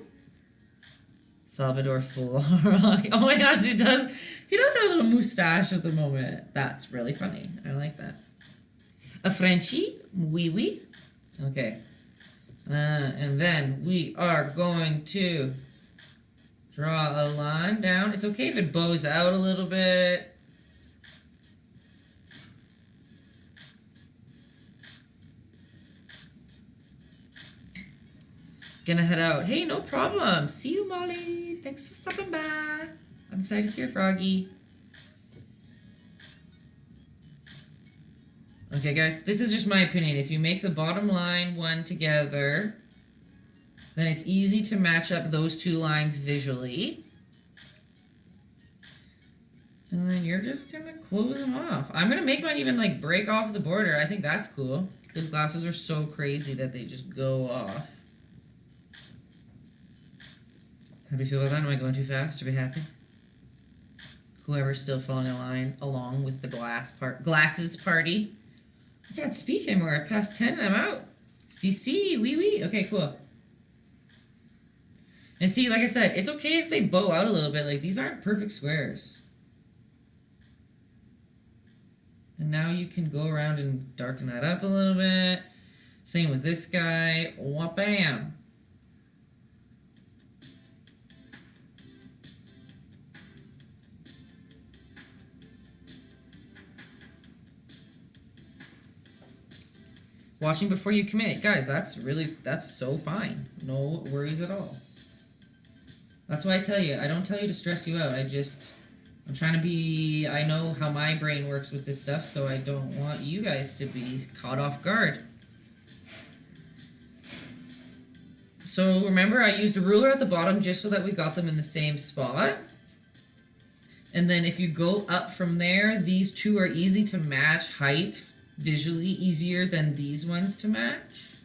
Salvador Full. Oh my gosh, he does have a little mustache at the moment. That's really funny. I like that. A Frenchie. Oui, oui. Okay. And then we are going to draw a line down. It's okay if it bows out a little bit. Gonna head out. Hey, no problem. See you, Molly. Thanks for stopping by. I'm excited to see your Froggy. Okay, guys, this is just my opinion. If you make the bottom line one together, then it's easy to match up those 2 lines visually. And then you're just gonna close them off. I'm gonna make mine even like break off the border. I think that's cool. Those glasses are so crazy that they just go off. How do you feel about that? Am I going too fast? Are we happy? Whoever's still following along with the glasses party. I can't speak anymore. At past 10, I'm out. CC, wee wee. Okay, cool. And see, like I said, it's okay if they bow out a little bit. Like, these aren't perfect squares. And now you can go around and darken that up a little bit. Same with this guy. Wha-bam. Watching before you commit. Guys, that's so fine. No worries at all. That's why I tell you, I don't tell you to stress you out. I'm trying to be, I know how my brain works with this stuff, so I don't want you guys to be caught off guard. So remember, I used a ruler at the bottom just so that we got them in the same spot. And then if you go up from there, these 2 are easy to match height. Visually easier than these ones to match.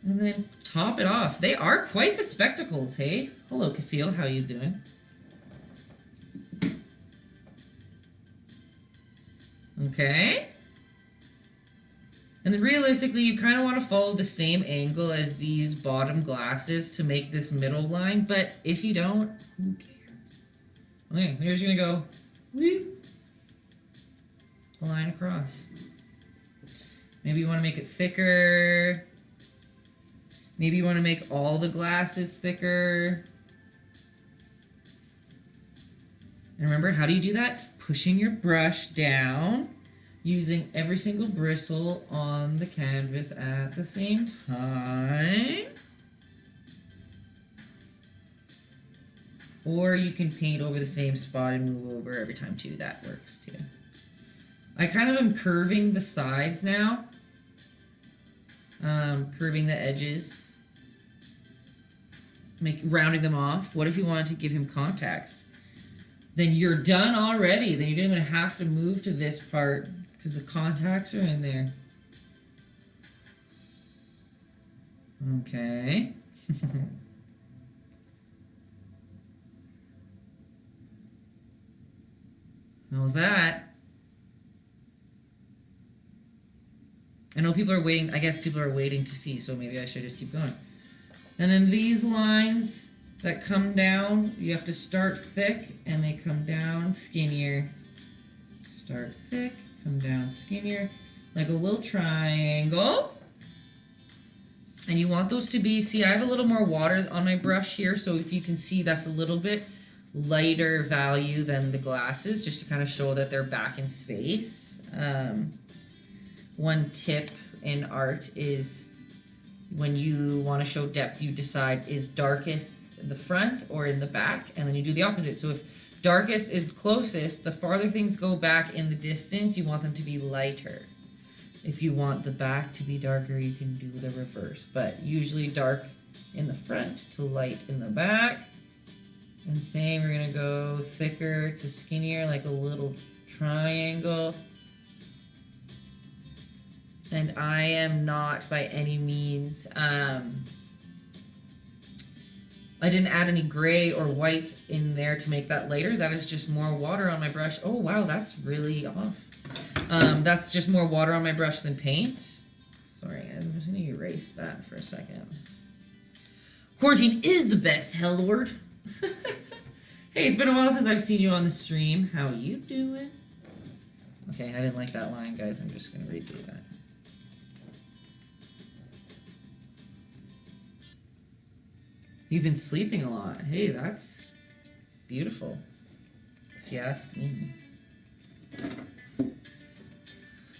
And then top it off. They are quite the spectacles, hey? Hello, Casil. How you doing? Okay. And then realistically, you kind of want to follow the same angle as these bottom glasses to make this middle line. But if you don't, who cares? Okay, here's going to go. Whoop. Line across. Maybe you want to make it thicker. Maybe you want to make all the glasses thicker. And remember, how do you do that? Pushing your brush down, using every single bristle on the canvas at the same time. Or you can paint over the same spot and move over every time too. That works too. I kind of am curving the sides now. Curving the edges. Rounding them off. What if you wanted to give him contacts? Then you're done already. Then you don't even have to move to this part because the contacts are in there. Okay. How's that? I know people are waiting. I guess people are waiting to see, so maybe I should just keep going. And then these lines that come down, you have to start thick, and they come down skinnier. Start thick, come down skinnier, like a little triangle. And you want those to be, see, I have a little more water on my brush here, so if you can see, that's a little bit lighter value than the glasses, just to kind of show that they're back in space. One tip in art is when you want to show depth, you decide is darkest in the front or in the back, and then you do the opposite. So if darkest is closest, the farther things go back in the distance, you want them to be lighter. If you want the back to be darker, you can do the reverse, but usually dark in the front to light in the back. And same, we're gonna go thicker to skinnier, like a little triangle. And I am not by any means, I didn't add any gray or white in there to make that lighter. That is just more water on my brush. Oh wow, that's really off. That's just more water on my brush than paint. Sorry, guys. I'm just going to erase that for a second. Quarantine is the best, hell lord. Hey, it's been a while since I've seen you on the stream. How you doing? Okay, I didn't like that line, guys. I'm just going to redo that. You've been sleeping a lot. Hey, that's beautiful, if you ask me.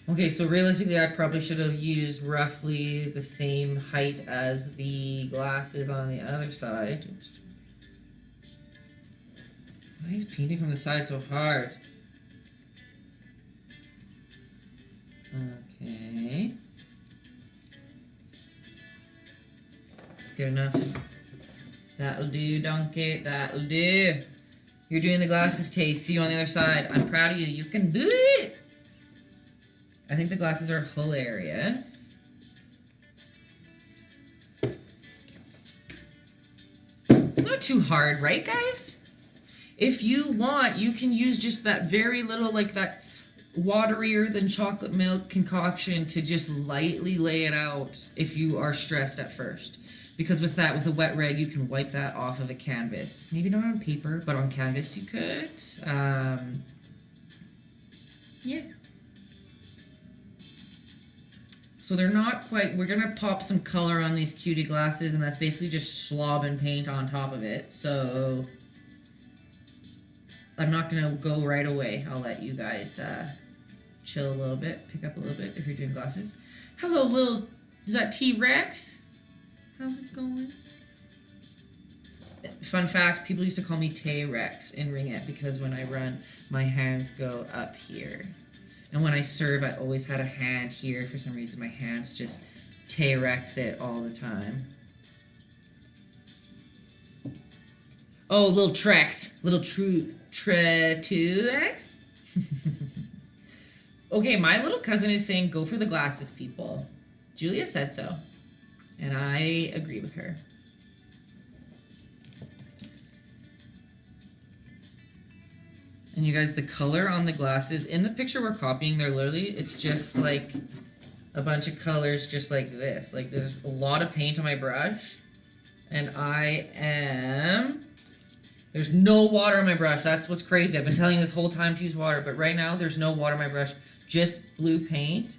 Okay, so realistically, I probably should have used roughly the same height as the glasses on the other side. Why is painting from the side so hard? Okay. Good enough. That'll do, donkey. That'll do. You're doing the glasses, Tay. See you on the other side. I'm proud of you. You can do it! I think the glasses are hilarious. Not too hard, right, guys? If you want, you can use just that very little, like that waterier than chocolate milk concoction to just lightly lay it out if you are stressed at first. Because with that, with a wet rag, you can wipe that off of a canvas. Maybe not on paper, but on canvas you could. Yeah. So they're not quite, we're gonna pop some color on these cutie glasses, and that's basically just slob and paint on top of it. So I'm not gonna go right away. I'll let you guys chill a little bit, pick up a little bit if you're doing glasses. Hello, little, is that T-Rex? How's it going? Fun fact, people used to call me Tay-Rex in Ringette because when I run, my hands go up here. And when I serve, I always had a hand here. For some reason, my hands just Tay-Rex it all the time. Oh, little Trex. Little Tre-2X? Okay, my little cousin is saying go for the glasses, people. Julia said so. And I agree with her. And you guys, the color on the glasses, in the picture we're copying, they're literally, it's just like a bunch of colors just like this. Like there's a lot of paint on my brush. And there's no water on my brush. That's what's crazy. I've been telling you this whole time to use water, but right now there's no water on my brush. Just blue paint.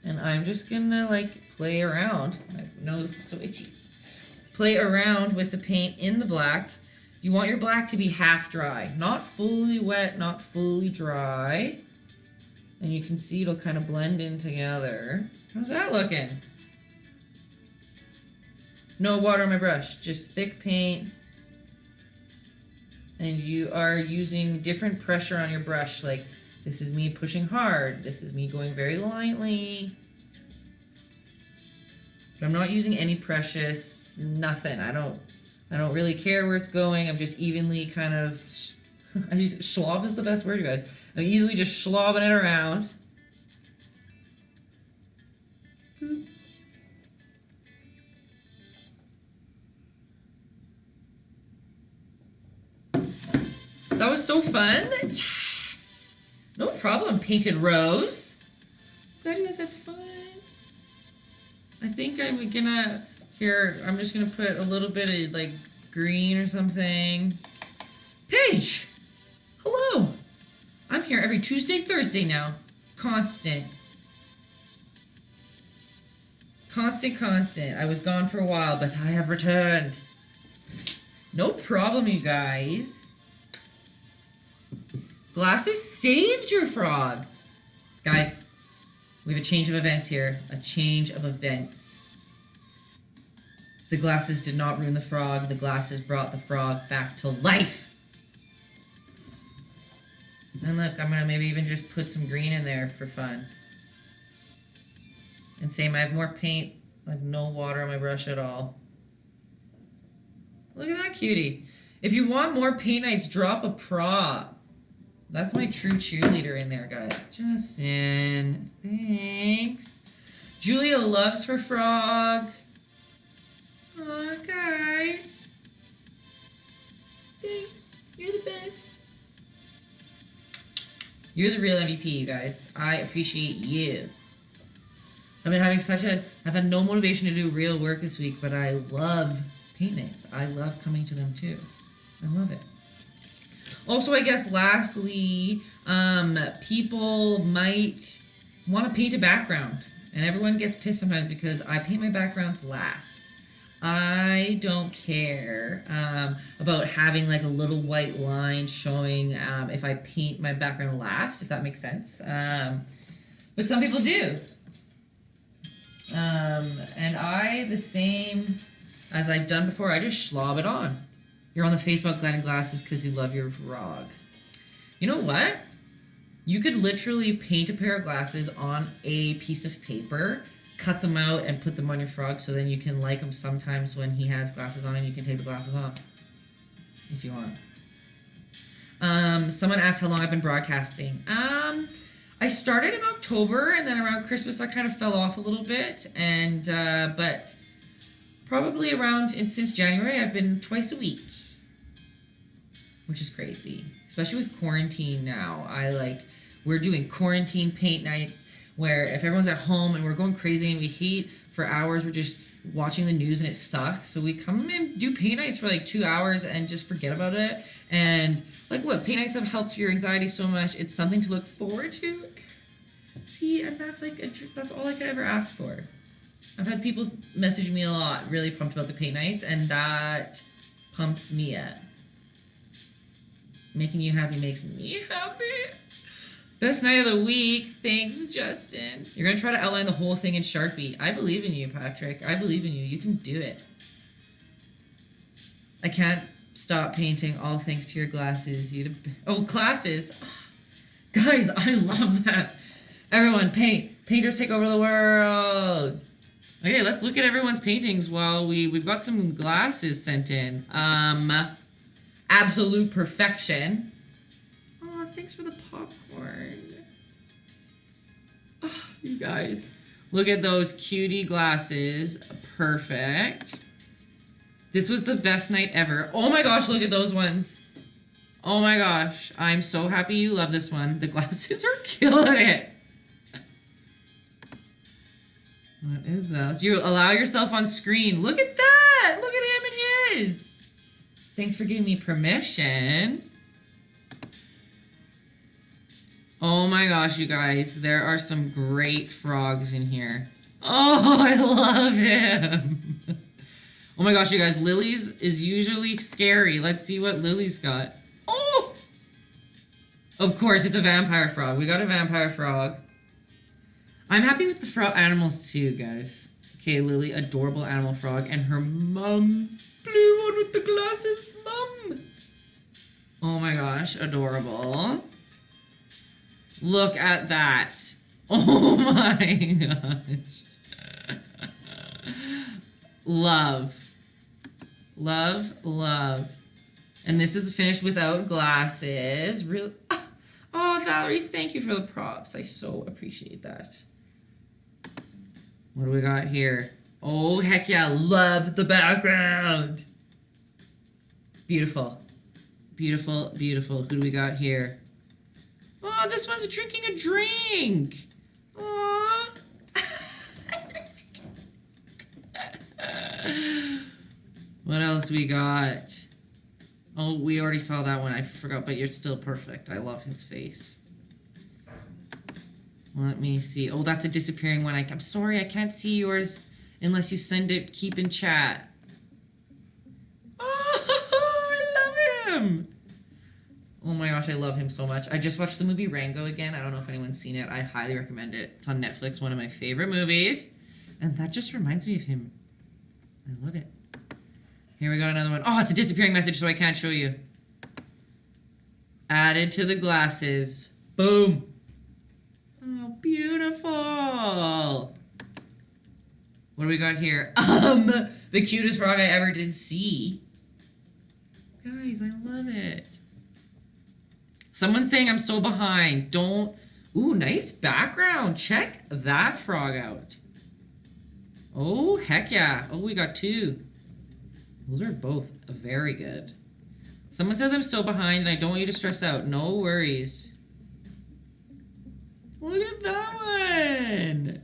And I'm just gonna like play around. My nose is so itchy. Play around with the paint in the black. You want your black to be half dry. Not fully wet, not fully dry. And you can see it'll kind of blend in together. How's that looking? No water on my brush, just thick paint. And you are using different pressure on your brush. Like, this is me pushing hard. This is me going very lightly. But I'm not using any precious, nothing. I don't really care where it's going. I'm just evenly kind of, schlob is the best word, you guys. I'm easily just schlobbing it around. That was so fun. Yes. No problem, Painted Rose. Glad you guys had fun. I think I'm gonna, here, I'm just gonna put a little bit of like green or something. Paige! Hello! I'm here every Tuesday, Thursday now. Constant. Constant. I was gone for a while, but I have returned. No problem, you guys. Glasses saved your frog. Guys, we have a change of events here. A change of events. The glasses did not ruin the frog. The glasses brought the frog back to life. And look, I'm going to maybe even just put some green in there for fun. And same, I have more paint. I have no water on my brush at all. Look at that cutie. If you want more paint nights, drop a prop. That's my true cheerleader in there, guys. Justin, thanks. Julia loves her frog. Aw, guys. Thanks. You're the best. You're the real MVP, you guys. I appreciate you. I've been having I've had no motivation to do real work this week, but I love paint nights. I love coming to them too. I love it. Also, I guess lastly, people might want to paint a background. And everyone gets pissed sometimes because I paint my backgrounds last. I don't care about having like a little white line showing if I paint my background last, if that makes sense. But some people do. And I, the same as I've done before, I just schlob it on. You're on the face about Glenn glasses because you love your vlog. You know what? You could literally paint a pair of glasses on a piece of paper, cut them out, and put them on your frog so then you can like him sometimes when he has glasses on and you can take the glasses off. If you want. Someone asked how long I've been broadcasting. I started in October, and then around Christmas I kind of fell off a little bit, and but probably since January I've been twice a week, which is crazy, especially with quarantine now. We're doing quarantine paint nights where if everyone's at home and we're going crazy and we hate for hours, we're just watching the news and it sucks. So we come and do paint nights for like 2 hours and just forget about it. And like, look, paint nights have helped your anxiety so much. It's something to look forward to. See, and that's that's all I could ever ask for. I've had people message me a lot, really pumped about the paint nights, and that pumps me up. Making you happy makes me happy. Best night of the week. Thanks, Justin. You're going to try to outline the whole thing in Sharpie. I believe in you, Patrick. I believe in you. You can do it. I can't stop painting, all thanks to your glasses. Classes. Guys, I love that. Everyone, paint. Painters take over the world. Okay, let's look at everyone's paintings while we've got some glasses sent in. Absolute perfection. Oh, thanks for the popcorn. Oh, you guys. Look at those cutie glasses. Perfect. This was the best night ever. Oh my gosh, look at those ones. Oh my gosh. I'm so happy you love this one. The glasses are killing it. What is this? You allow yourself on screen. Look at that. Look at him and his. Thanks for giving me permission. Oh my gosh, you guys. There are some great frogs in here. Oh, I love him. Oh my gosh, you guys. Lily's is usually scary. Let's see what Lily's got. Oh! Of course, it's a vampire frog. We got a vampire frog. I'm happy with the frog animals too, guys. Okay, Lily, adorable animal frog, and her mom's blue one with the glasses, mom. Oh my gosh, adorable. Look at that. Oh my gosh. Love. Love, love. And this is finished without glasses. Really? Oh, Valerie, thank you for the props. I so appreciate that. What do we got here? Oh, heck yeah. Love the background. Beautiful. Beautiful, beautiful. Who do we got here? Oh, this one's drinking a drink. Aww. What else we got? Oh, we already saw that one. I forgot, but you're still perfect. I love his face. Let me see. Oh, that's a disappearing one. I'm sorry, I can't see yours unless you send it. Keep in chat. Oh, I love him. Oh my gosh, I love him so much. I just watched the movie Rango again. I don't know if anyone's seen it. I highly recommend it. It's on Netflix, one of my favorite movies. And that just reminds me of him. I love it. Here we got another one. Oh, it's a disappearing message, so I can't show you. Added to the glasses. Boom. Oh, beautiful. What do we got here? The cutest frog I ever did see. Guys, I love it. Someone's saying I'm so behind. Don't. Ooh, nice background. Check that frog out. Oh, heck yeah. Oh, we got two. Those are both very good. Someone says I'm so behind and I don't want you to stress out. No worries. Look at that one.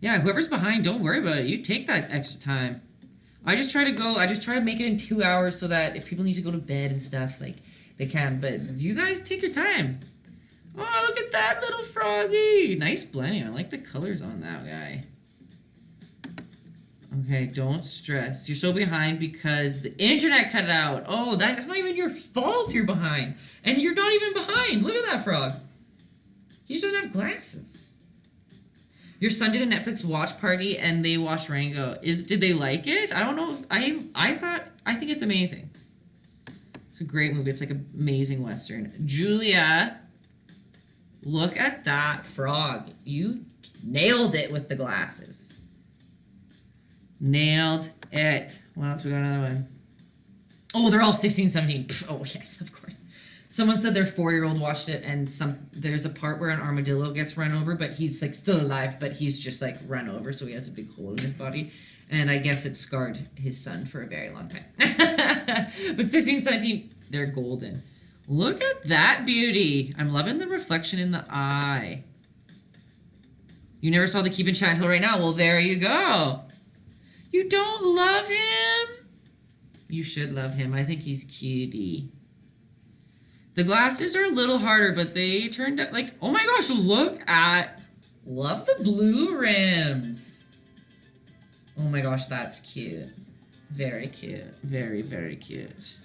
Yeah, whoever's behind, don't worry about it. You take that extra time. I just try to make it in 2 hours so that if people need to go to bed and stuff, like, they can. But you guys take your time. Oh, look at that little froggy. Nice blending. I like the colors on that guy. Okay, don't stress. You're so behind because the internet cut out. Oh, that's not even your fault you're behind. And you're not even behind. Look at that frog. You just don't have glasses. Your son did a Netflix watch party and they watched Rango. Did they like it? I don't know. I think it's amazing. It's a great movie. It's like an amazing Western. Julia, look at that frog. You nailed it with the glasses. Nailed it. What else? We got another one. Oh, they're all 16, 17. Oh, yes, of course. Someone said their 4-year-old watched it, and there's a part where an armadillo gets run over, but he's like still alive, but he's just like run over, so he has a big hole in his body. And I guess it scarred his son for a very long time. But 16, 17, they're golden. Look at that beauty. I'm loving the reflection in the eye. You never saw the keep in chat until right now. Well, there you go. You don't love him? You should love him. I think he's cutie. The glasses are a little harder, but they turned out like, oh my gosh, love the blue rims. Oh my gosh, that's cute. Very cute. Very, very cute.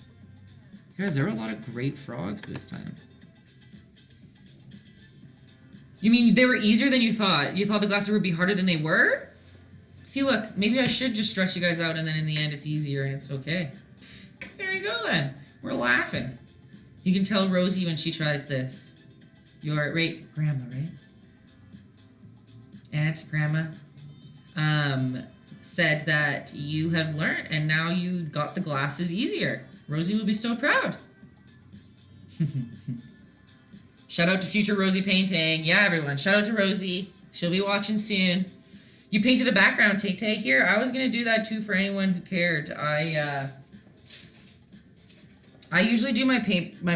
Guys, there were a lot of great frogs this time. You mean they were easier than you thought? You thought the glasses would be harder than they were? See, look, maybe I should just stress you guys out and then in the end it's easier and it's okay. There you go then. We're laughing. You can tell Rosie when she tries this. Your, right, grandma, right? Aunt, grandma, said that you have learned and now you got the glasses easier. Rosie will be so proud. Shout out to future Rosie painting. Yeah, everyone, shout out to Rosie. She'll be watching soon. You painted a background, Tay-Tay. Here, I was going to do that too for anyone who cared. I usually do my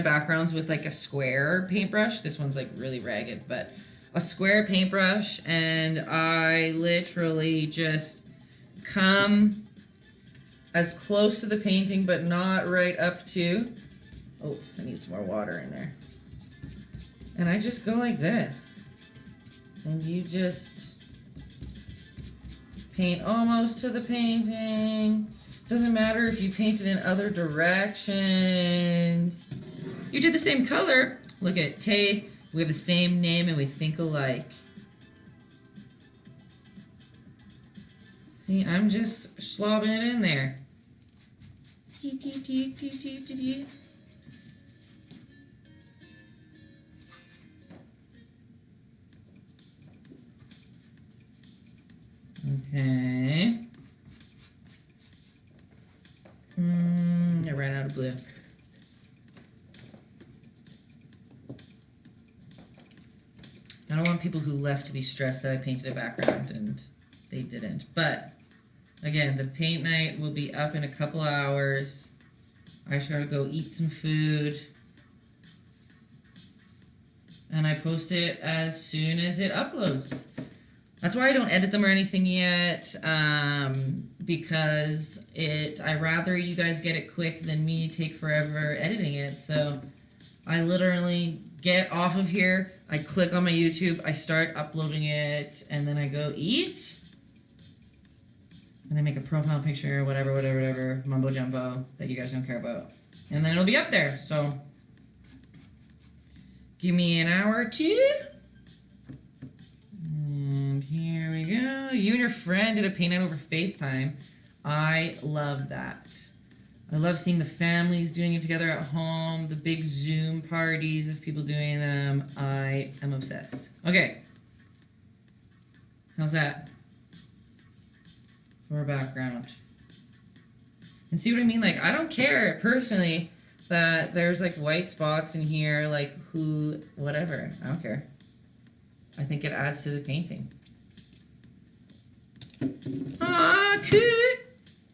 backgrounds with like a square paintbrush. This one's like really ragged, but a square paintbrush, and I literally just come as close to the painting, but not right up to. Oh, I need some more water in there. And I just go like this, and you just paint almost to the painting. Doesn't matter if you painted in other directions. You did the same color. Look at Tay. We have the same name and we think alike. See, I'm just slobbing it in there. Okay. I ran out of blue. I don't want people who left to be stressed that I painted a background and they didn't. But, again, the paint night will be up in a couple hours. I just gotta go eat some food. And I post it as soon as it uploads. That's why I don't edit them or anything yet, because I rather you guys get it quick than me take forever editing it. So I literally get off of here, I click on my YouTube, I start uploading it, and then I go eat, and I make a profile picture, whatever, mumbo jumbo that you guys don't care about, and then it'll be up there. So give me an hour or two. And here we go. You and your friend did a paint night over FaceTime. I love that. I love seeing the families doing it together at home, the big Zoom parties of people doing them. I am obsessed. Okay. How's that? For a background. And see what I mean? Like, I don't care, personally, that there's, like, white spots in here, like, whatever. I don't care. I think it adds to the painting. Ah, Coot!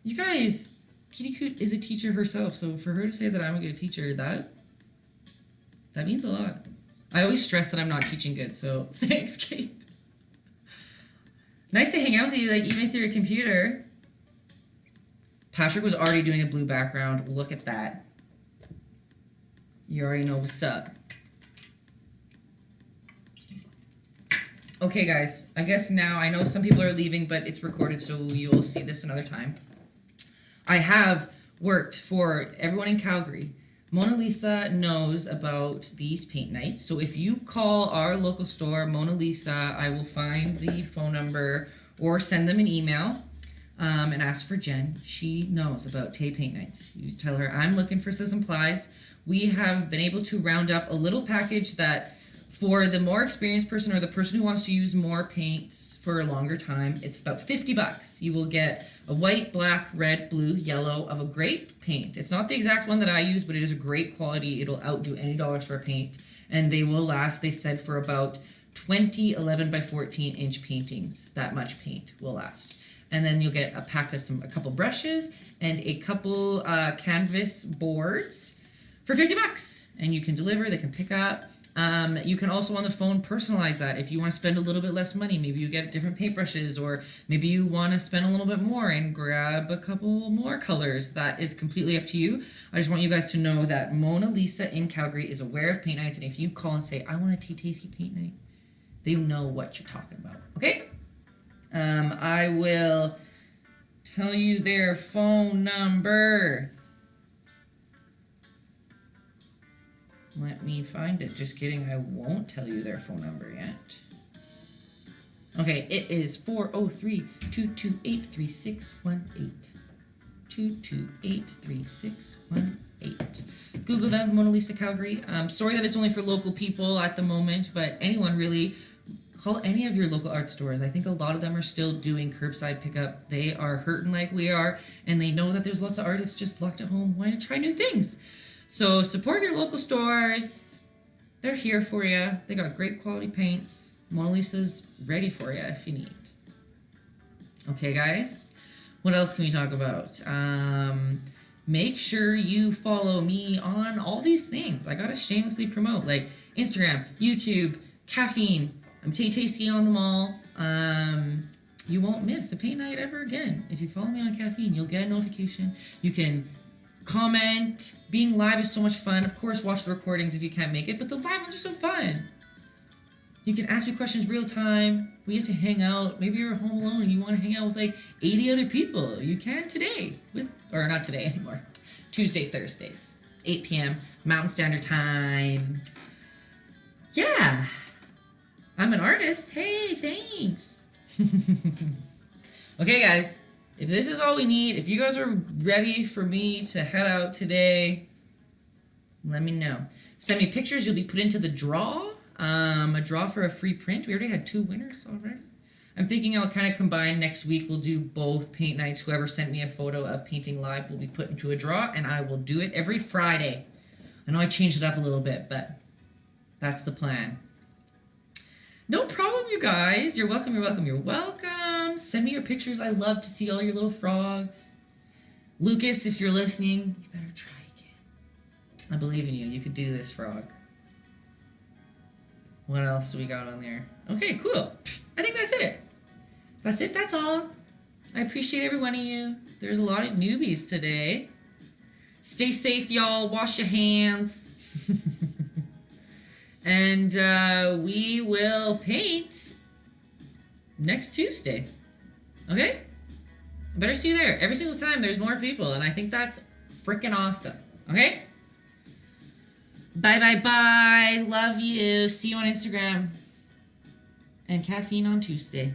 You guys, Kitty Coot is a teacher herself, so for her to say that I'm a good teacher, that means a lot. I always stress that I'm not teaching good, so thanks, Kate. Nice to hang out with you, like, even through a computer. Patrick was already doing a blue background. Look at that. You already know what's up. Okay, guys. I guess now, I know some people are leaving, but it's recorded, so you'll see this another time. I have worked for everyone in Calgary. Mona Lisa knows about these paint nights. So if you call our local store, Mona Lisa, I will find the phone number or send them an email and ask for Jen. She knows about Tay Paint Nights. You tell her, I'm looking for some supplies. We have been able to round up a little package that for the more experienced person or the person who wants to use more paints for a longer time, it's about $50. You will get a white, black, red, blue, yellow of a great paint. It's not the exact one that I use, but it is a great quality. It'll outdo any dollar store paint. And they will last, they said, for about 20 11 by 14 inch paintings. That much paint will last. And then you'll get a pack of a couple brushes and a couple canvas boards for $50. And you can deliver, they can pick up. You can also on the phone personalize that. If you want to spend a little bit less money, maybe you get different paintbrushes, or maybe you want to spend a little bit more and grab a couple more colors. That is completely up to you. I just want you guys to know that Mona Lisa in Calgary is aware of paint nights, and if you call and say, I want a Taytayski paint night, they know what you're talking about. Okay? I will tell you their phone number. Let me find it. Just kidding. I won't tell you their phone number yet. Okay, it is 403-228-3618. 228-3618. Google them, Mona Lisa Calgary. Sorry that it's only for local people at the moment, but anyone really, call any of your local art stores. I think a lot of them are still doing curbside pickup. They are hurting like we are, and they know that there's lots of artists just locked at home wanting to try new things. So support your local stores. They're here for you. They got great quality paints. Mona Lisa's ready for you if you need. Okay, guys. What else can we talk about? Make sure you follow me on all these things. I gotta shamelessly promote, like Instagram, YouTube, Caffeine. I'm Taytayski on them all. You won't miss a paint night ever again. If you follow me on Caffeine, you'll get a notification. You can comment. Being live is so much fun. Of course, watch the recordings if you can't make it, but the live ones are so fun. You can ask me questions real time. We get to hang out. Maybe you're home alone and you want to hang out with like 80 other people. You can today. Or not today anymore. Tuesday, Thursdays. 8 p.m. Mountain Standard Time. Yeah. I'm an artist. Hey, thanks. Okay, guys. If this is all we need, if you guys are ready for me to head out today, let me know. Send me pictures. You'll be put into the draw. A draw for a free print. We already had 2 winners already. I'm thinking I'll kind of combine next week. We'll do both paint nights. Whoever sent me a photo of painting live will be put into a draw, and I will do it every Friday. I know I changed it up a little bit, but that's the plan. No problem, you guys. You're welcome, you're welcome, you're welcome. Send me your pictures. I love to see all your little frogs. Lucas, if you're listening, you better try again. I believe in you. You could do this, frog. What else do we got on there? Okay, cool. I think that's it. That's it. That's all. I appreciate every one of you. There's a lot of newbies today. Stay safe, y'all. Wash your hands. And we will paint next Tuesday. Okay? I better see you there. Every single time there's more people, and I think that's freaking awesome. Okay? Bye, bye, bye. Love you. See you on Instagram. And Caffeine on Tuesday.